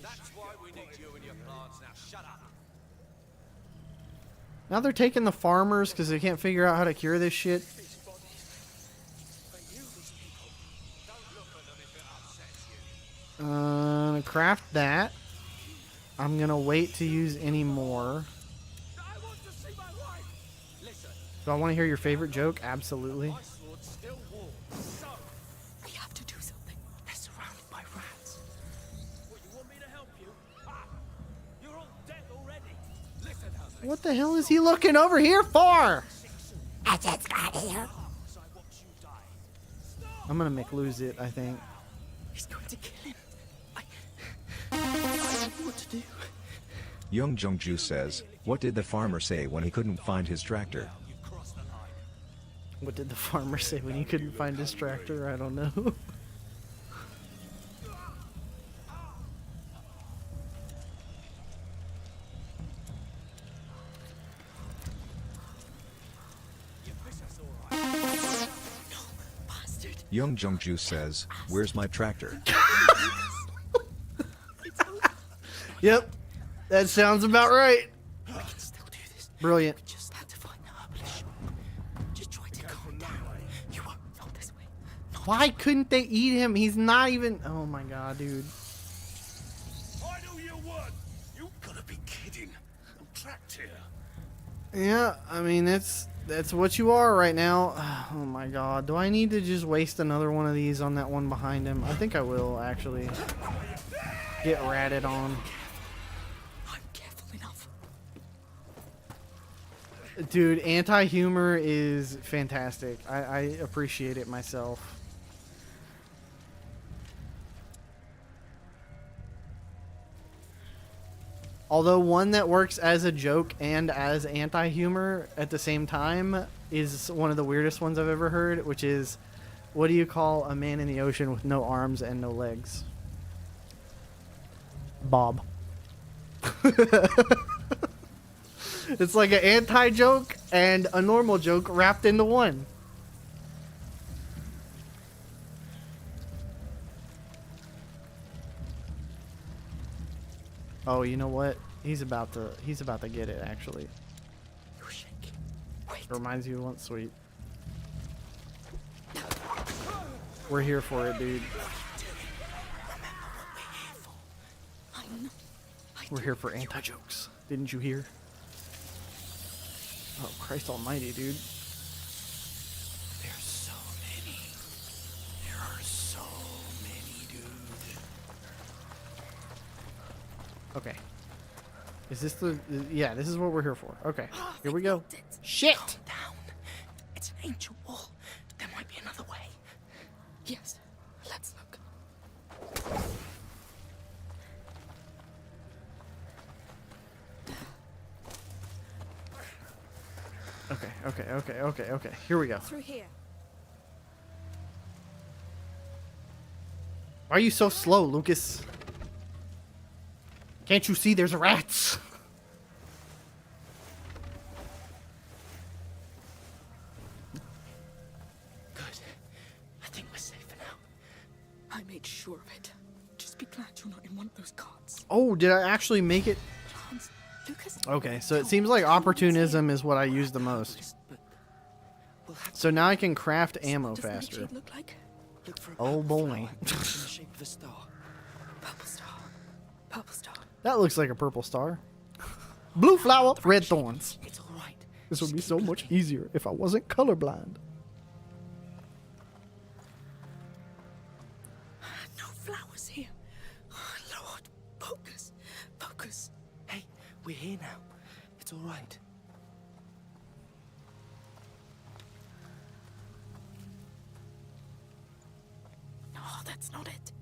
That's why we need you and your plants now. Shut up. Now they're taking the farmers because they can't figure out how to cure this shit. Craft that. I'm gonna wait to use any more. Do I want to hear your favorite joke? Absolutely. We have to do something. They're surrounded by rats. What, you want me to help you? Ah, you're all dead already. Listen, Herbalist. What the hell is he looking over here for? I just got here. I'm gonna make lose it, I think. He's going to kill him. I don't know what to do. Young Jungju says, what did the farmer say when he couldn't find his tractor? What did the farmer say when he couldn't find his tractor? I don't know. Young Jungju says, where's my tractor? Yep. That sounds about right. We can still do this. Brilliant. We just have to find the herbalist shop. Just try to calm down. You won't. Not this way. Why couldn't they eat him? He's not even... Oh my god, dude. I know you would. You gotta be kidding. I'm trapped here. Yeah, I mean, that's what you are right now. Oh my god. Do I need to just waste another one of these on that one behind him? I think I will, actually. Get ratted on. I'm careful enough. Dude, anti-humor is fantastic. I appreciate it myself. Although one that works as a joke and as anti-humor at the same time is one of the weirdest ones I've ever heard, which is, what do you call a man in the ocean with no arms and no legs? Bob. It's like an anti-joke and a normal joke wrapped into one. Oh, you know what? He's about to get it, actually. You're shaking. Wait. Reminds you of once sweet. We're here for it, dude. We're here for anti-jokes. Didn't you hear? Oh, Christ almighty, dude. There's so many. There are so many, dude. Okay. Is this the... Yeah, this is what we're here for. Okay. Here we go. Shit! Calm down. It's an ancient wall. There might be another way. Yes. Let's look. Okay. Here we go. Through here. Why are you so slow, Lucas? Can't you see there's rats? Good. I think we're safe for now. I made sure of it. Just be glad you're not in one of those carts. Oh, did I actually make it? Hans, Lucas. Okay, so it seems like opportunism is what I use the most. So now I can craft ammo faster. Look like? Look for a Oh boy. in the shape of a star. Purple star. Purple star. That looks like a purple star. Blue flower, red thorns. It's all right. This would be so much easier if I wasn't colorblind. No flowers here. Oh, Lord, focus. Focus. Hey, we're here now. It's all right. No, that's not it.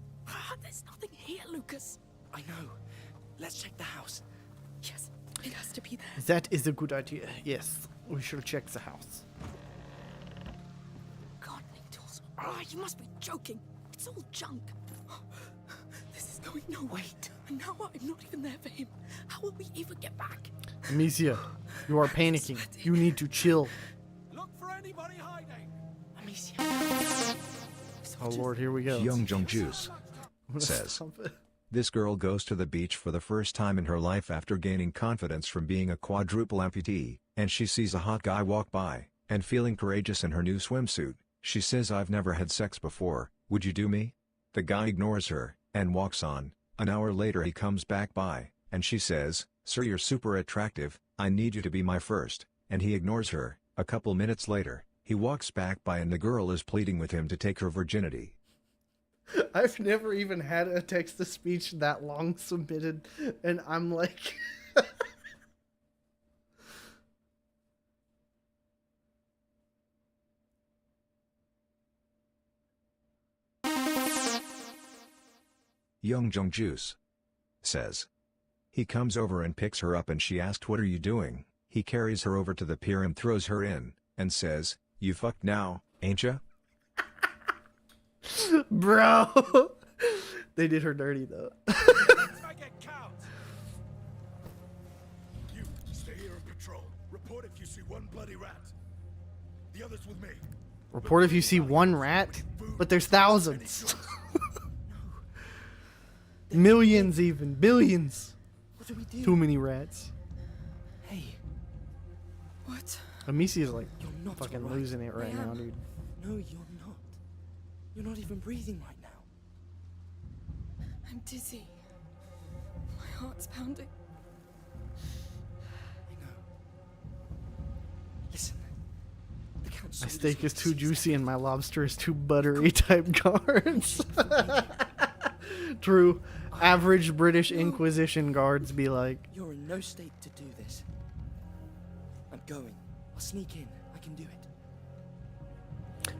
There's nothing here, Lucas. I know. Let's check the house. Yes, it has to be there. That is a good idea. Yes, we should check the house. Gardening tools. Ah, you must be joking. It's all junk. This is going nowhere. And now I'm not even there for him. How will we ever get back? Amicia, you are panicking. You need to chill. Look for anybody hiding. Amicia. Oh Lord, here we go. Young Jung Juice says, this girl goes to the beach for the first time in her life after gaining confidence from being a quadruple amputee, and she sees a hot guy walk by, and feeling courageous in her new swimsuit, she says, I've never had sex before, would you do me? The guy ignores her, and walks on. An hour later he comes back by, and she says, sir, you're super attractive, I need you to be my first, and he ignores her. A couple minutes later, he walks back by and the girl is pleading with him to take her virginity. I've never even had a text-to-speech that long submitted, and I'm like... Young Jung Juice says, he comes over and picks her up and she asked, what are you doing? He carries her over to the pier and throws her in, and says, you fucked now, ain't ya? Bro! They did her dirty, though. You stay here and patrol. Report if you see one bloody rat. The others with me. Report if you see one rat, but there's thousands. Millions even. Billions. What do we do? Too many rats. Hey. What? Amicia's like You're not fucking alright. losing it right I now, am. dude. No, you're not. You're not even breathing right now. I'm dizzy. My heart's pounding. Listen. The council. My steak is too juicy and my lobster is too buttery type guards. True. Average British Inquisition guards be like. You're in no state to do this. I'm going. I'll sneak in. I can do it.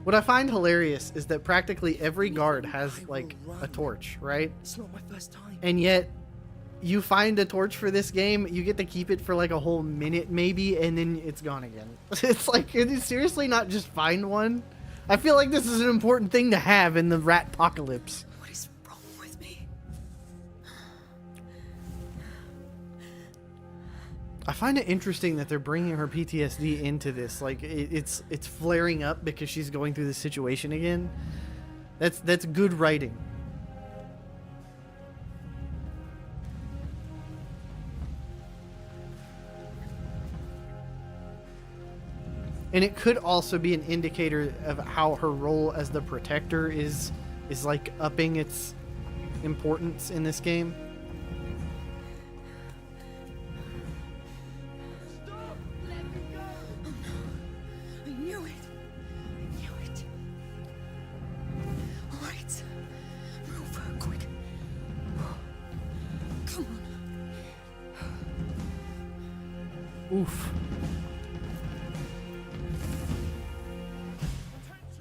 What I find hilarious is that practically every guard has like a torch, right? It's not my first time. And yet you find a torch for this game, you get to keep it for like a whole minute maybe, and then it's gone again. It's like, can you seriously not just find one? I feel like this is an important thing to have in the rat apocalypse. What is wrong with me? I find it interesting that they're bringing her PTSD into this. Like it's flaring up because she's going through this situation again. That's good writing. And it could also be an indicator of how her role as the protector is like upping its importance in this game. I knew it. I knew it. All right. Move quick. Come on. Oof.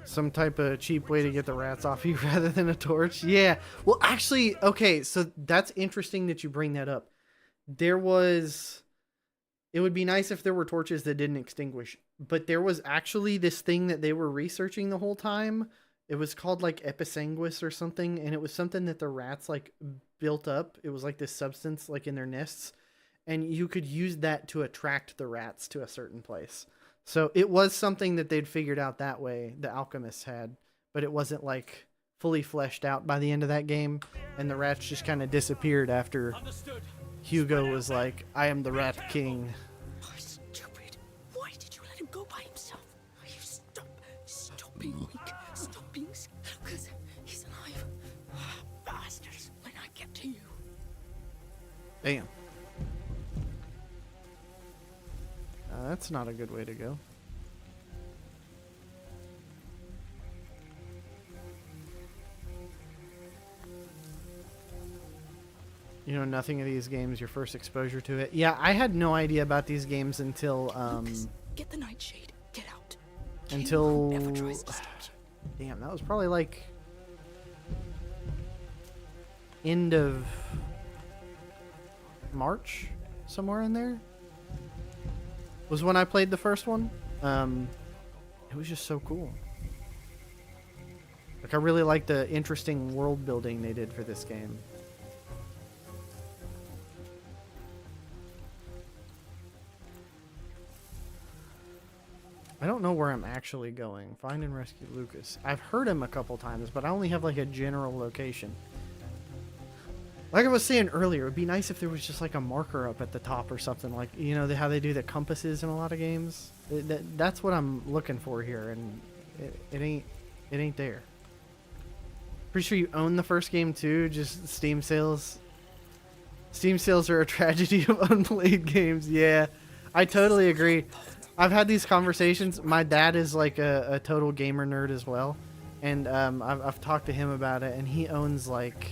Some type of cheap way to get the rats off you rather than a torch. Yeah. Well, actually, okay, so that's interesting that you bring that up. It would be nice if there were torches that didn't extinguish, but there was actually this thing that they were researching the whole time. It was called like episanguis or something, and it was something that the rats like built up. It was like this substance like in their nests, and you could use that to attract the rats to a certain place. So it was something that they'd figured out that way, the alchemists had, but it wasn't like fully fleshed out by the end of that game, and the rats just kind of disappeared after Hugo was like, I am the Rat King. Oh, stupid. Why did you let him go by himself? You stop being weak. Stop being Lucas, he's alive. Bastards, when I get to you. Damn. That's not a good way to go. You know nothing of these games, your first exposure to it. Yeah, I had no idea about these games until Lucas, get the nightshade. Get out. Until Never tries to stop you. damn, that was probably like end of March, somewhere in there. Was when I played the first one. It was just so cool. Like I really like the interesting world building they did for this game. I don't know where I'm actually going. Find and rescue Lucas. I've heard him a couple times, but I only have like a general location. Like I was saying earlier, it'd be nice if there was just like a marker up at the top or something, like, you know, how they do the compasses in a lot of games. That's what I'm looking for here, and it ain't there. Pretty sure you own the first game too. Just Steam sales. Steam sales are a tragedy of unplayed games. Yeah, I totally agree. I've had these conversations. My dad is like a total gamer nerd as well, and I've talked to him about it, and he owns like,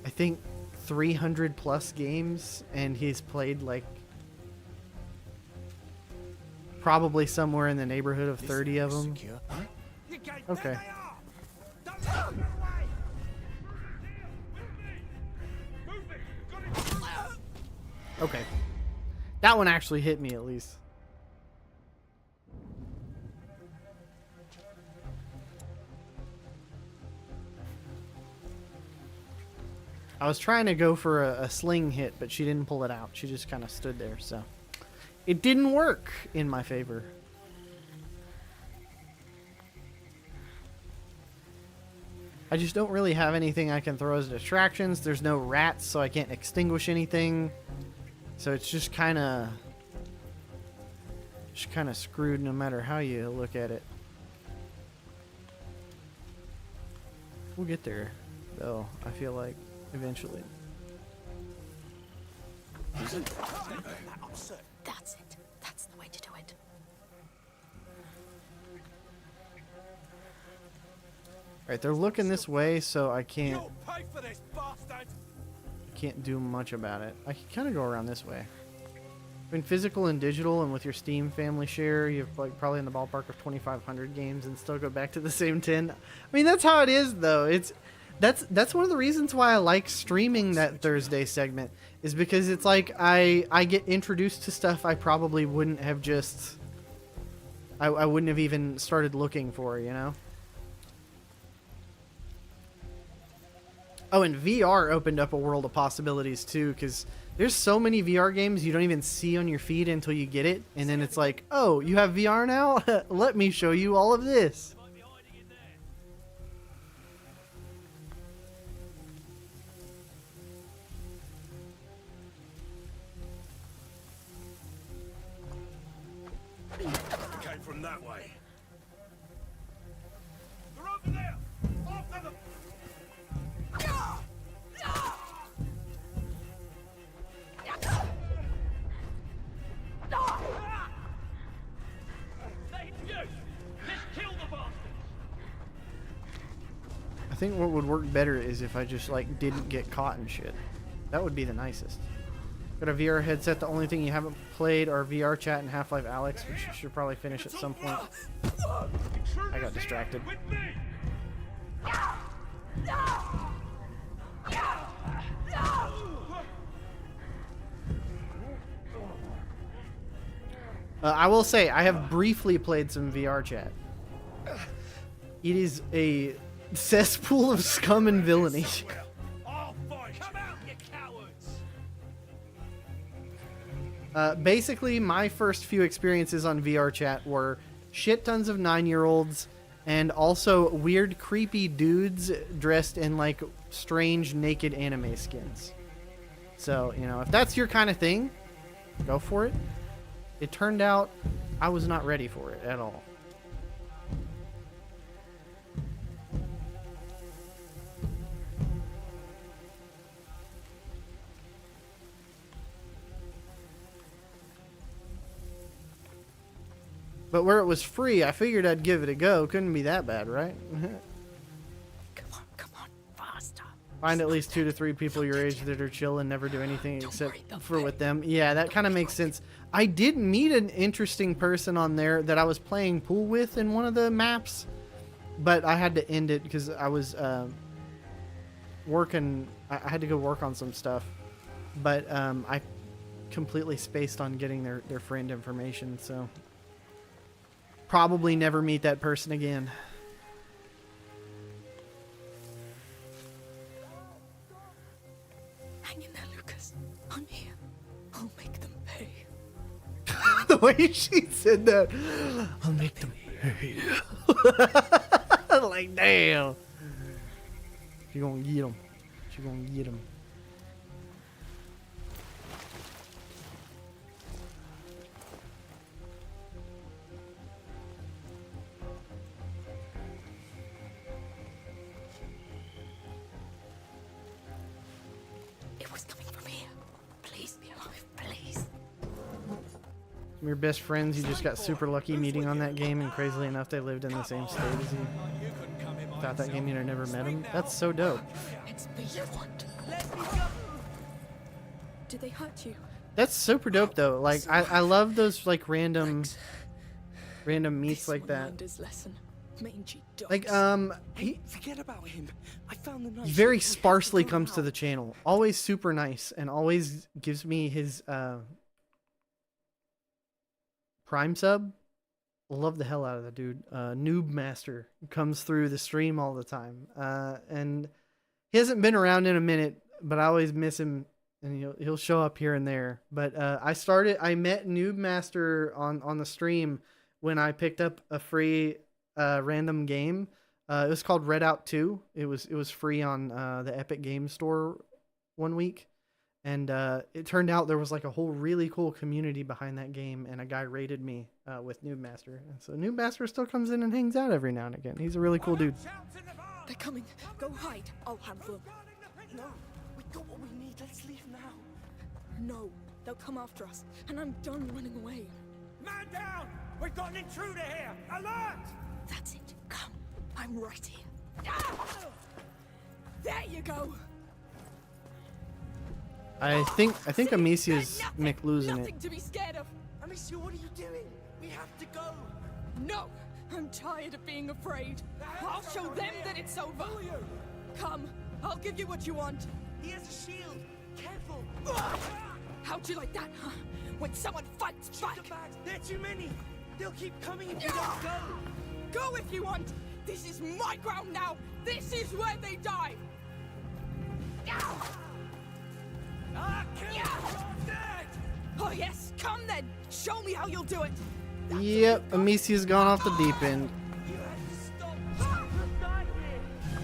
I think 300 plus games, and he's played like probably somewhere in the neighborhood of 30 of them. Okay. Okay. That one actually hit me at least. I was trying to go for a sling hit, but she didn't pull it out. She just kind of stood there, so it didn't work in my favor. I just don't really have anything I can throw as distractions. There's no rats, so I can't extinguish anything. So it's just kind of screwed no matter how you look at it. We'll get there, though, I feel like. Eventually. That's it. That's the way to do it. Alright, they're looking this way, so I can't Pay for this, bastard! do much about it. I can kind of go around this way. Between physical and digital, and with your Steam family share, you have like probably in the ballpark of 2,500 games, and still go back to the same 10. I mean, that's how it is, though. That's one of the reasons why I like streaming that Thursday segment, is because it's like I get introduced to stuff I probably wouldn't have just I wouldn't have even started looking for, you know? Oh, and VR opened up a world of possibilities too, because there's so many VR games you don't even see on your feed until you get it, and then it's like, oh, you have VR now? Let me show you all of this. Came from that way. They're over there! After them! I think what would work better is if I just like didn't get caught and shit. That would be the nicest. Got a VR headset. The only thing you haven't played are VR Chat and Half-Life Alyx, which you should probably finish at some point. I got distracted. I will say, I have briefly played some VR Chat. It is a cesspool of scum and villainy. I'll fight. Come out, you cowards! Basically, my first few experiences on VR chat were shit tons of 9-year-olds and also weird, creepy dudes dressed in like strange, naked anime skins. So, you know, if that's your kind of thing, go for it. It turned out I was not ready for it at all. But where it was free, I figured I'd give it a go. Couldn't be that bad, right? Come on, faster. Find at least 2 to 3 people your age that are chill and never do anything except for with them. Yeah, that kind of makes sense. I did meet an interesting person on there that I was playing pool with in one of the maps, but I had to end it because I was working. I had to go work on some stuff, but I completely spaced on getting their friend information, so probably never meet that person again. Hang in there, Lucas. I'm here. I'll make them pay. The way she said that, I'll make them pay. Like, damn. She gonna get them. She gonna get them. It was coming from here. Please be alive, please. Your best friends you just got super lucky meeting on that game, and crazily enough they lived in the same state as you. Without that game you'd have never met them. That's so dope. It's me you want. Did they hurt you? That's super dope though. Like I love those like random meets like that. Lesson. Mangy dogs. Like forget about him. I found the he very sparsely comes to the channel. Always super nice and always gives me his Prime sub. Love the hell out of that dude. Noob Master comes through the stream all the time. And he hasn't been around in a minute, but I always miss him, and he'll show up here and there. But I met Noob Master on the stream when I picked up a free random game. It was called Redout 2. It was free on the Epic Games Store one week. And it turned out there was like a whole really cool community behind that game, and a guy raided me with Noob Master. And so Noob Master still comes in and hangs out every now and again. He's a really cool dude. They're coming. Go hide. I'll handle them. No, we got what we need. Let's leave now. No, they'll come after us, and I'm done running away. Man down! We've got an intruder here! Alert! That's it. Come. I'm right here. Ah! There you go. I think Amicia's losing it. Nothing to be scared of. Amicia, what are you doing? We have to go. No, I'm tired of being afraid. I'll show them that it's over. Come, I'll give you what you want. He has a shield. Careful. How'd you like that, huh? When someone fights back. There are too many. They'll keep coming if you don't go. Go if you want. This is my ground now. This is where they die. Oh yes, come then. Show me how you'll do it. Yep, Amicia's gone off the deep end.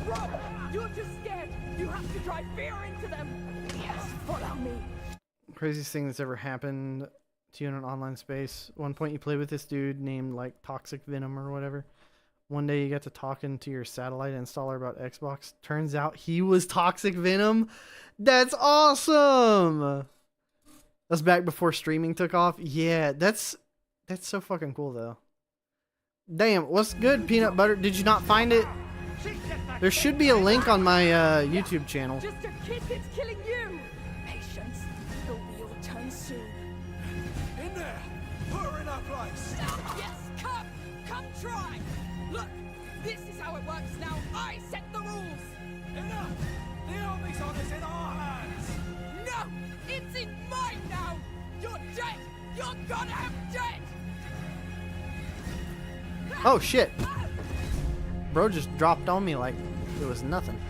Rob, you're just scared. You have to drive fear into them. Yes, follow me. Craziest thing that's ever happened to you in an online space. One point you played with this dude named like Toxic Venom or whatever. One day you got to talking to your satellite installer about Xbox. Turns out he was Toxic Venom. That's awesome. That's back before streaming took off. Yeah, that's so fucking cool though. Damn, what's good, Peanut Butter? Did you not find it? There should be a link on my YouTube channel. Just a kid that's killing you. Patience. It'll be your turn soon. In there. Put her in our place. Yes, come try. Look, this is how it works now. I set the rules. Enough. The army's on us in our hands. No, it's in mine now. You're dead. You're goddamn dead. Oh shit. Bro just dropped on me like it was nothing.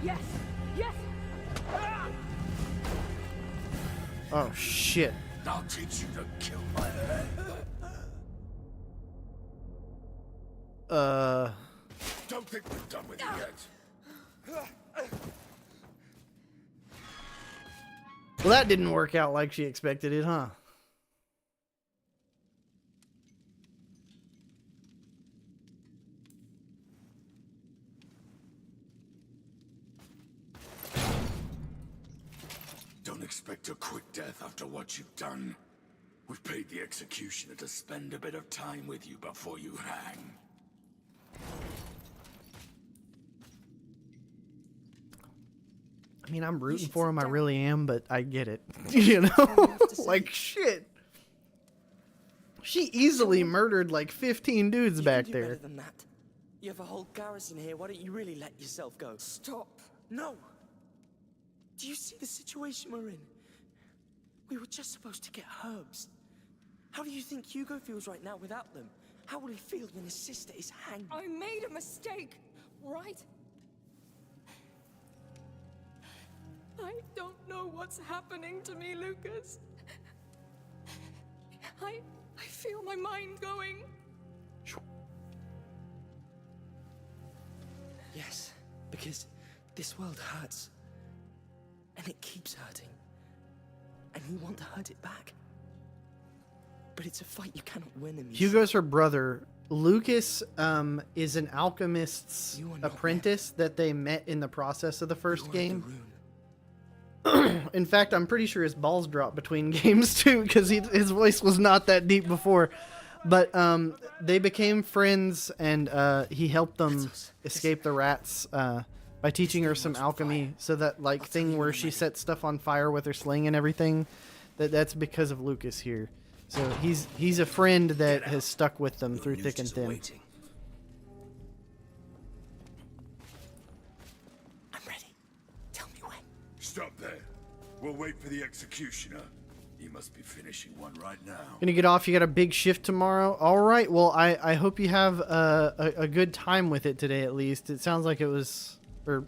Yes! Yes! Oh shit. I'll teach you to kill my head. Don't think we're done with you yet. Well, that didn't work out like she expected it, huh? Don't expect a quick death after what you've done. We've paid the executioner to spend a bit of time with you before you hang. I mean, I'm rooting for him, I really am, but I get it. You know? Like, shit. She easily murdered like 15 dudes back do there. better than that. You have a whole garrison here. Why don't you really let yourself go? Stop. No. Do you see the situation we're in? We were just supposed to get herbs. How do you think Hugo feels right now without them? How will he feel when his sister is hanged? I made a mistake, right? I don't know what's happening to me, Lucas. I feel my mind going. Yes, because this world hurts. And it keeps hurting. And you want to hurt it back. But it's a fight you cannot win, Amicia. Hugo's her brother. Lucas is an alchemist's apprentice that they met in the process of the first game. In fact, I'm pretty sure his balls dropped between games too, because his voice was not that deep before. But they became friends, and he helped them escape the rats by teaching her some alchemy. So that like thing where she sets stuff on fire with her sling and everything, that's because of Lucas here. So he's a friend that has stuck with them through thick and thin. I'm ready. Tell me when. Stop there. We'll wait for the executioner. He must be finishing one right now. Gonna get off. You got a big shift tomorrow. All right. Well, I hope you have a good time with it today. At least it sounds like it was, or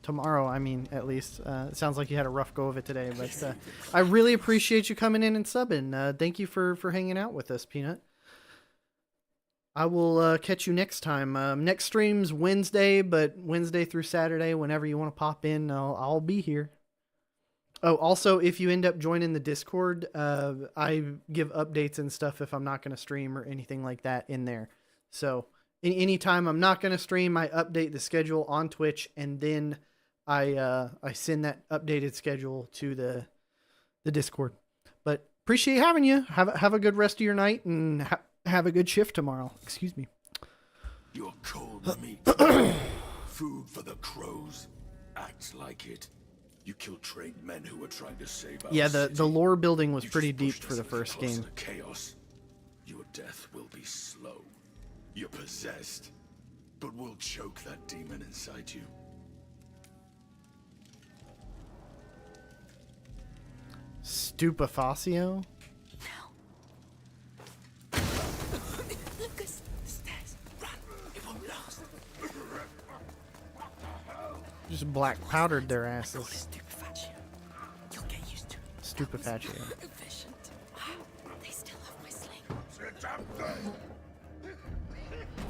tomorrow. I mean, at least it sounds like you had a rough go of it today. But I really appreciate you coming in and subbing. Thank you for hanging out with us, Peanut. I will catch you next time. Next stream's Wednesday, but Wednesday through Saturday, whenever you want to pop in, I'll be here. Oh, also, if you end up joining the Discord, I give updates and stuff if I'm not going to stream or anything like that in there. So, anytime I'm not going to stream, I update the schedule on Twitch, and then I send that updated schedule to the Discord. But appreciate having you. Have a good rest of your night, and have a good shift tomorrow. Excuse me. You're cold meat. Food for the crows. Act like it. You killed trained men who were trying to save our Yeah, city. the lore building was pretty deep for the first Closer game. to chaos. Your death will be slow. You're possessed, but we'll choke that demon inside you. Stupefacio? Lucas, the stairs. Run. It won't last. Just black powdered their asses. Stupefacio. You'll get used to it. Stupefacio. Efficient. They still have my sling.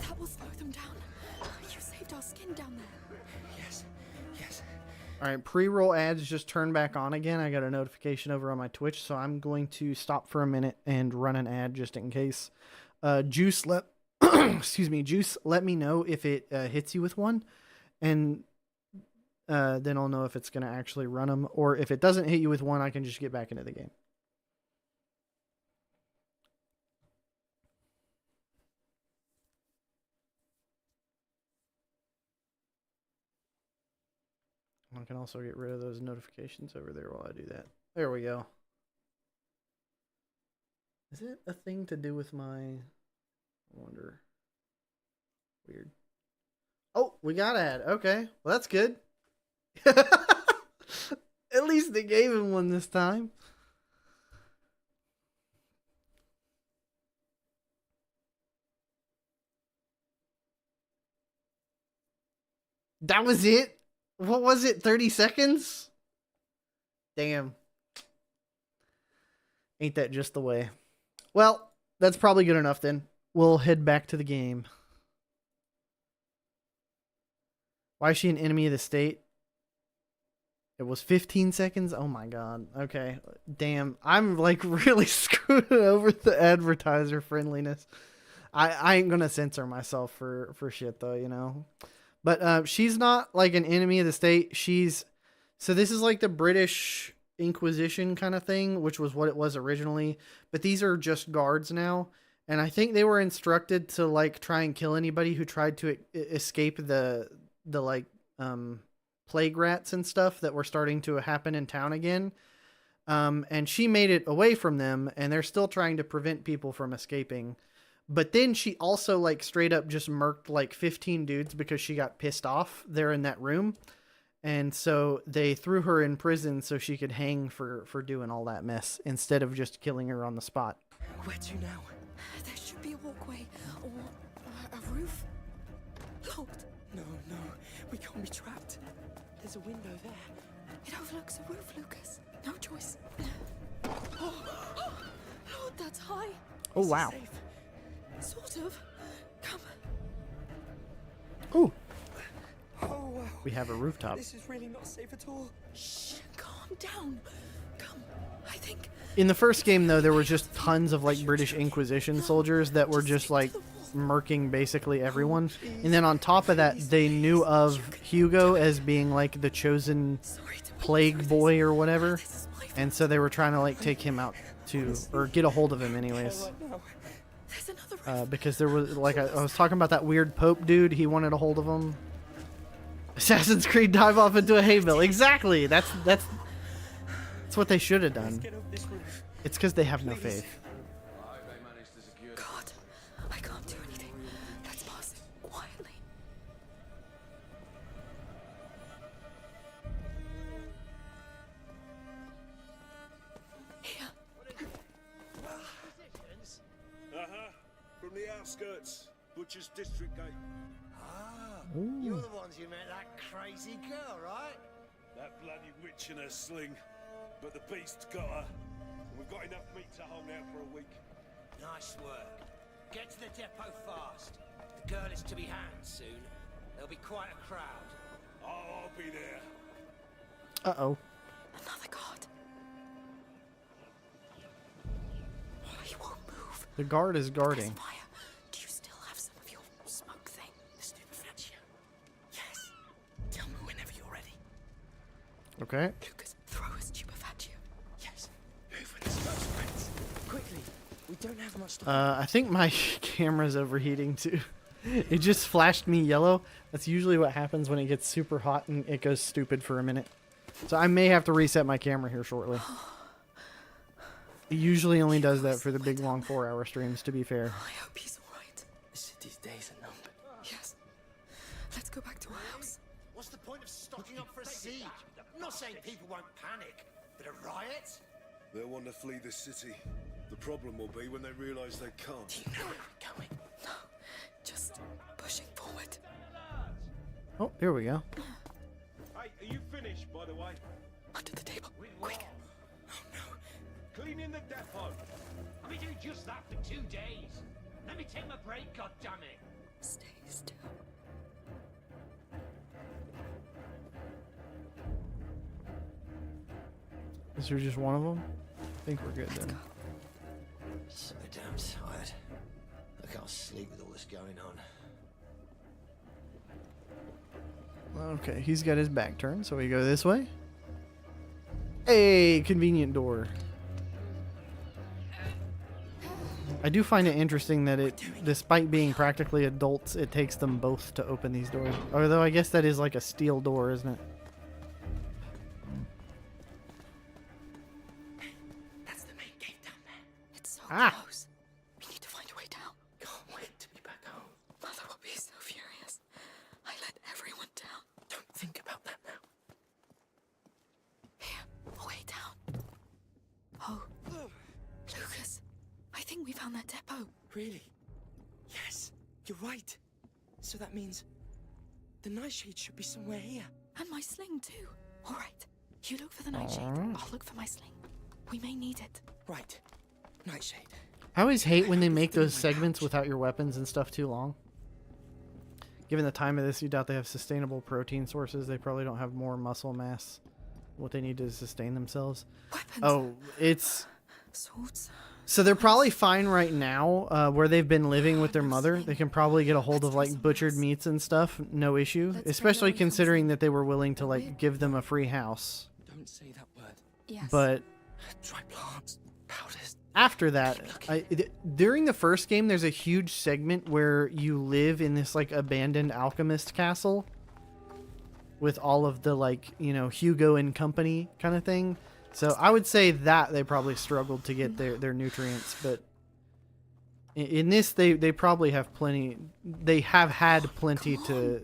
That will slow them down. You saved our skin down there. Yes. Yes. All right, pre-roll ads just turned back on again. I got a notification over on my Twitch, so I'm going to stop for a minute and run an ad just in case. Juice, Juice, let me know if it hits you with one, and then I'll know if it's going to actually run them, or if it doesn't hit you with one, I can just get back into the game. I can also get rid of those notifications over there while I do that. There we go. Is it a thing to do with my... I wonder. Weird. Oh, we got ad. Okay. Well, that's good. At least they gave him one this time. That was it? What was it? 30 seconds? Damn. Ain't that just the way? Well, that's probably good enough then. We'll head back to the game. Why is she an enemy of the state? It was 15 seconds? Oh my god. Okay. Damn. I'm like really screwing over the advertiser friendliness. I ain't gonna censor myself for shit though, you know. But she's not like an enemy of the state. So this is like the British Inquisition kind of thing, which was what it was originally. But these are just guards now. And I think they were instructed to like try and kill anybody who tried to escape the like plague rats and stuff that were starting to happen in town again. And she made it away from them, and they're still trying to prevent people from escaping. But then she also like straight up just murked like 15 dudes because she got pissed off there in that room. And so they threw her in prison so she could hang for doing all that mess instead of just killing her on the spot. Where to now? There should be a walkway or a roof. Locked. No, we can't be trapped. There's a window there. It overlooks a roof, Lucas. No choice. Oh, Lord, that's high. Oh, wow. Safe? Sort of. Come. Ooh. Oh, wow. We have a rooftop. This is really not safe at all. Shh, calm down. Come, I think. In the first game, though, there were just tons of like British Inquisition soldiers that were just like murking basically everyone. And then on top of that, they knew of Hugo as being like the chosen plague boy or whatever. And so they were trying to like take him out too, or get a hold of him anyways. Because there was like, I was talking about that weird Pope dude. He wanted a hold of him. Assassin's Creed dive off into a hay bale. Exactly. That's what they should have done. It's because they have no faith. God, I can't do anything. Let's pass it quietly. Here. From the outskirts. Butcher's District Gate. You're the ones who met that crazy girl, right? That bloody witch in her sling. But the beast got her. And we've got enough meat to hold out for a week. Nice work. Get to the depot fast. The girl is to be hanged soon. There'll be quite a crowd. I'll be there. Uh-oh. Another guard. Oh, he won't move. The guard is guarding. Do you still have some of your smoke thing? The stupefaction? Yes. Tell me whenever you're ready. Okay. Lucas, throw a stupefaction. Yes. Over the smoke. Quickly. We don't have much time. I think my camera's overheating too. It just flashed me yellow. That's usually what happens when it gets super hot and it goes stupid for a minute. So I may have to reset my camera here shortly. It usually only does that for the big long 4-hour streams, to be fair. I hope he's alright. The city's days are numbered. Yes. Let's go back to our house. What's the point of stocking up for a siege? I'm not saying people won't panic, but a riot? They'll want to flee the city. The problem will be when they realise they can't. Do you know where we're going? No. Just pushing forward. Oh, here we go. Hey, are you finished, by the way? Under the table. Quick. Oh no. Cleaning the depot. I've been doing just that for 2 days. Let me take my break, goddammit. Stay still. Is there just one of them? I think we're good then. So damn tired. I can't sleep with all this going on. Okay, he's got his back turned, so we go this way. Hey, convenient door. I do find it interesting that it, despite being practically adults, it takes them both to open these doors. Although I guess that is like a steel door, isn't it? That's the main gate down there. It's so Ah. close. We need to find a way down. Can't wait to be back home. Mother will be so furious. I let everyone down. Don't think about that now. Here, a way down. Oh, Lucas, I think we found that depot. Really? Yes, you're right. So that means The nightshade should be somewhere here. And my sling too. All right. You look for the nightshade. Alright. I'll look for my sling. We may need it. Right. Nightshade. I always hate when they make those segments without your weapons and stuff too long. Given the time of this, you doubt they have sustainable protein sources. They probably don't have more muscle mass. What they need to sustain themselves. Weapons. Oh, it's... Swords. So they're probably fine right now, where they've been living with their mother. They can probably get a hold of like butchered meats and stuff, no issue. Especially considering that they were willing to like give them a free house. Don't say that word. Yes. But Dry plants. Powders. after that, during the first game, there's a huge segment where you live in this like abandoned alchemist castle with all of the like, you know, Hugo and company kind of thing. So I would say that they probably struggled to get their nutrients, but in this they probably have plenty. They have had plenty to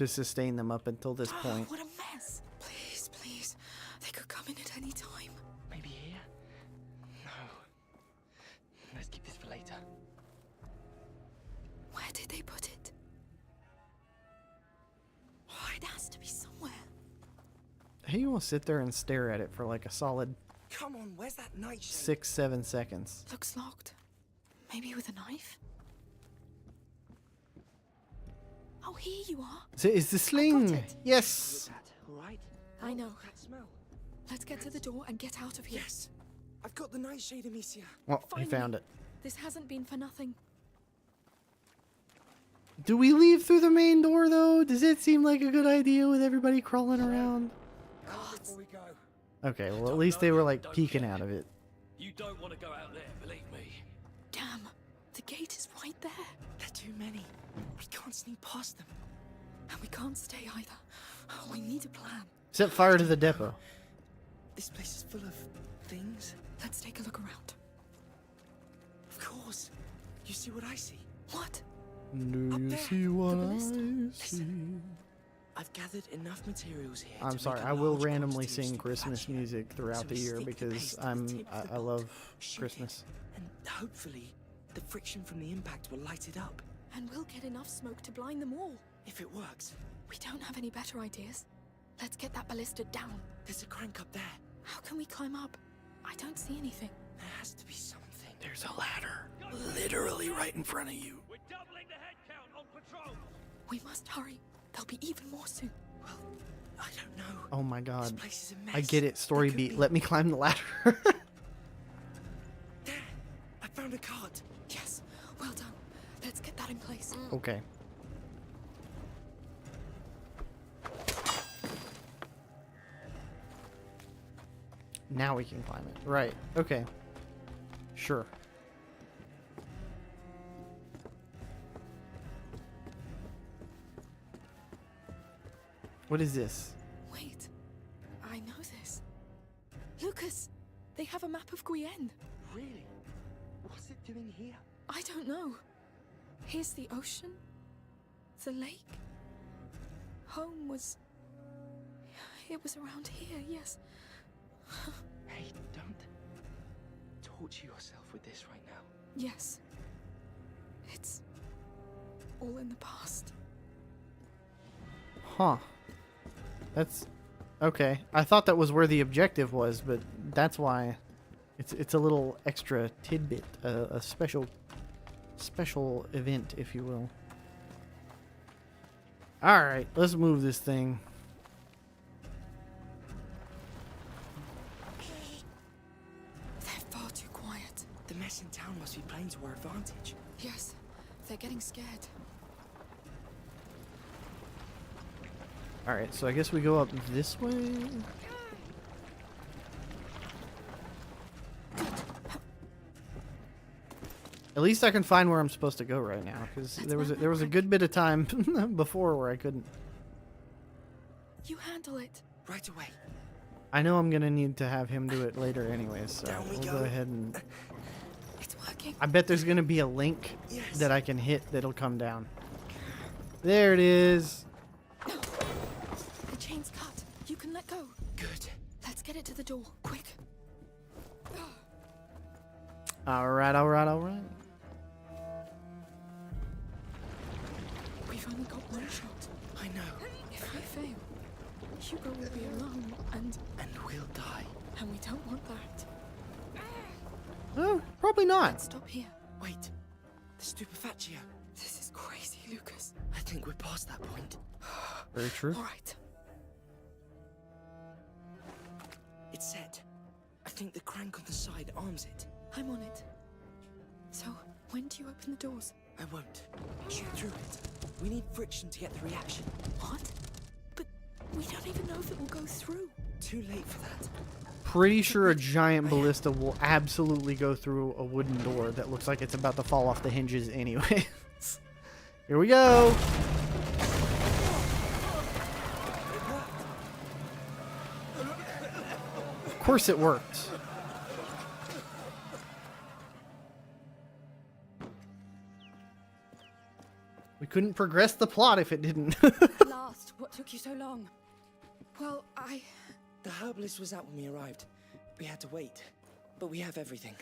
sustain them up until this point. What a mess. Please, please. They could come in at any time. Maybe here? No. Let's keep this for later. Where did they put it? Oh, it has to be somewhere. Hey, you will sit there and stare at it for like a solid Come on, where's that nightshade? 6-7 seconds. Looks locked. Maybe with a knife? Oh, here you are. Is the sling? Yes. Right? I know. That smell. Let's get to the door and get out of here. Yes. I've got the nightshade, Amicia. Well, he found it. This hasn't been for nothing. Do we leave through the main door though? Does it seem like a good idea with everybody crawling around? Before we go. Okay, well at least they were like peeking out of it. You don't want to go out there, believe me. Damn, the gate is right there. There are too many. We can't sneak past them. And we can't stay either. We need a plan. Set fire to the depot. This place is full of things. Let's take a look around. Of course. You see what I see? What? Do you see what I see? I've gathered enough materials here. I'm sorry, I will randomly sing Christmas music throughout the year because I love Christmas. And hopefully, the friction from the impact will light it up. And we'll get enough smoke to blind them all. If it works. We don't have any better ideas. Let's get that ballista down. There's a crank up there. How can we climb up? I don't see anything. There has to be something. There's a ladder, literally right in front of you. We're doubling the head count on patrols. We must hurry. There'll be even more soon. Well, I don't know. Oh my god. This place is a mess. I get it, story beat. Let me climb the ladder. There! I found a cart. Yes, well done. Let's get that in place. Okay. Now we can climb it. Right. Okay. Sure. What is this? Wait, I know this. Lucas, they have a map of Guyenne. Really? What's it doing here? I don't know. Here's the ocean, the lake. Home was... It was around here, yes. Hey, don't torture yourself with this right now. Yes. It's all in the past. Huh. That's okay. I thought that was where the objective was, but that's why it's a little extra tidbit, a special event, if you will. All right, let's move this thing. They're far too quiet. The mess in town must be playing to our advantage. Yes, they're getting scared. All right, so I guess we go up this way. At least I can find where I'm supposed to go right now, because there was a good bit of time before where I couldn't. You handle it. Right away. I know I'm gonna need to have him do it later anyways, so we'll go ahead and. It's working. I bet there's gonna be a link that I can hit that'll come down. There it is. The chain's cut. You can let go. Good. Let's get it to the door, quick. All right, all right, all right. We've only got one shot. I know. If we fail, Hugo will be alone, and we'll die. we don't want that. Probably not. Stop here. Wait. The Stupefatio. This is crazy, Lucas. I think we're past that point. Very true. All right. It's set. I think the crank on the side arms it. I'm on it. So, when do you open the doors? I won't. Shoot through it. We need friction to get the reaction. What? But we don't even know if it will go through. Too late for that. Pretty sure a giant ballista will absolutely go through a wooden door that looks like it's about to fall off the hinges anyways. Here we go. Of course it worked. We couldn't progress the plot if it didn't. At last, what took you so long? Well, The herbalist was out when we arrived. We had to wait. But we have everything.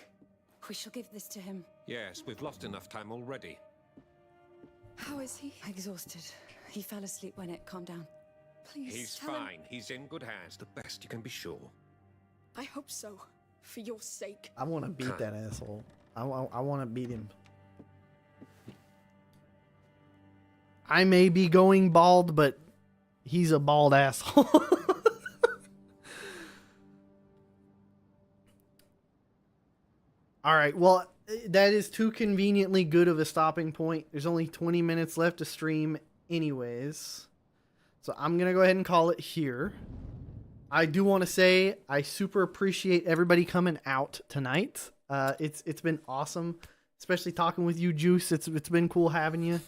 We shall give this to him. Yes, we've lost enough time already. How is he? Exhausted. He fell asleep when it calmed down. Please He's tell him. fine. He's in good hands. The best you can be sure. I hope so. For your sake. I want to beat that asshole. I want to beat him. I may be going bald, but he's a bald asshole. All right, well, that is too conveniently good of a stopping point. There's only 20 minutes left to stream anyways. So I'm going to go ahead and call it here. I do want to say I super appreciate everybody coming out tonight. It's been awesome, especially talking with you, Juice. It's been cool having you.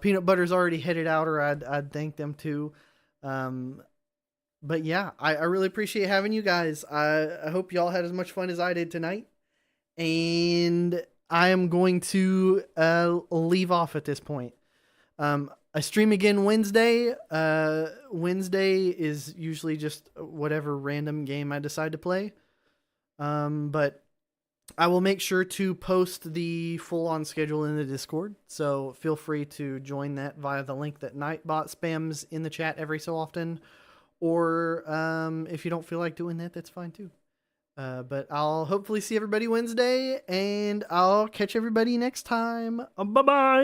Peanut Butter's already headed out, or I'd thank them too. But yeah, I really appreciate having you guys. I hope y'all had as much fun as I did tonight. And I am going to leave off at this point. I stream again Wednesday. Wednesday is usually just whatever random game I decide to play. But I will make sure to post the full-on schedule in the Discord. So feel free to join that via the link that Nightbot spams in the chat every so often. Or if you don't feel like doing that, that's fine too. But I'll hopefully see everybody Wednesday, and I'll catch everybody next time. Bye-bye!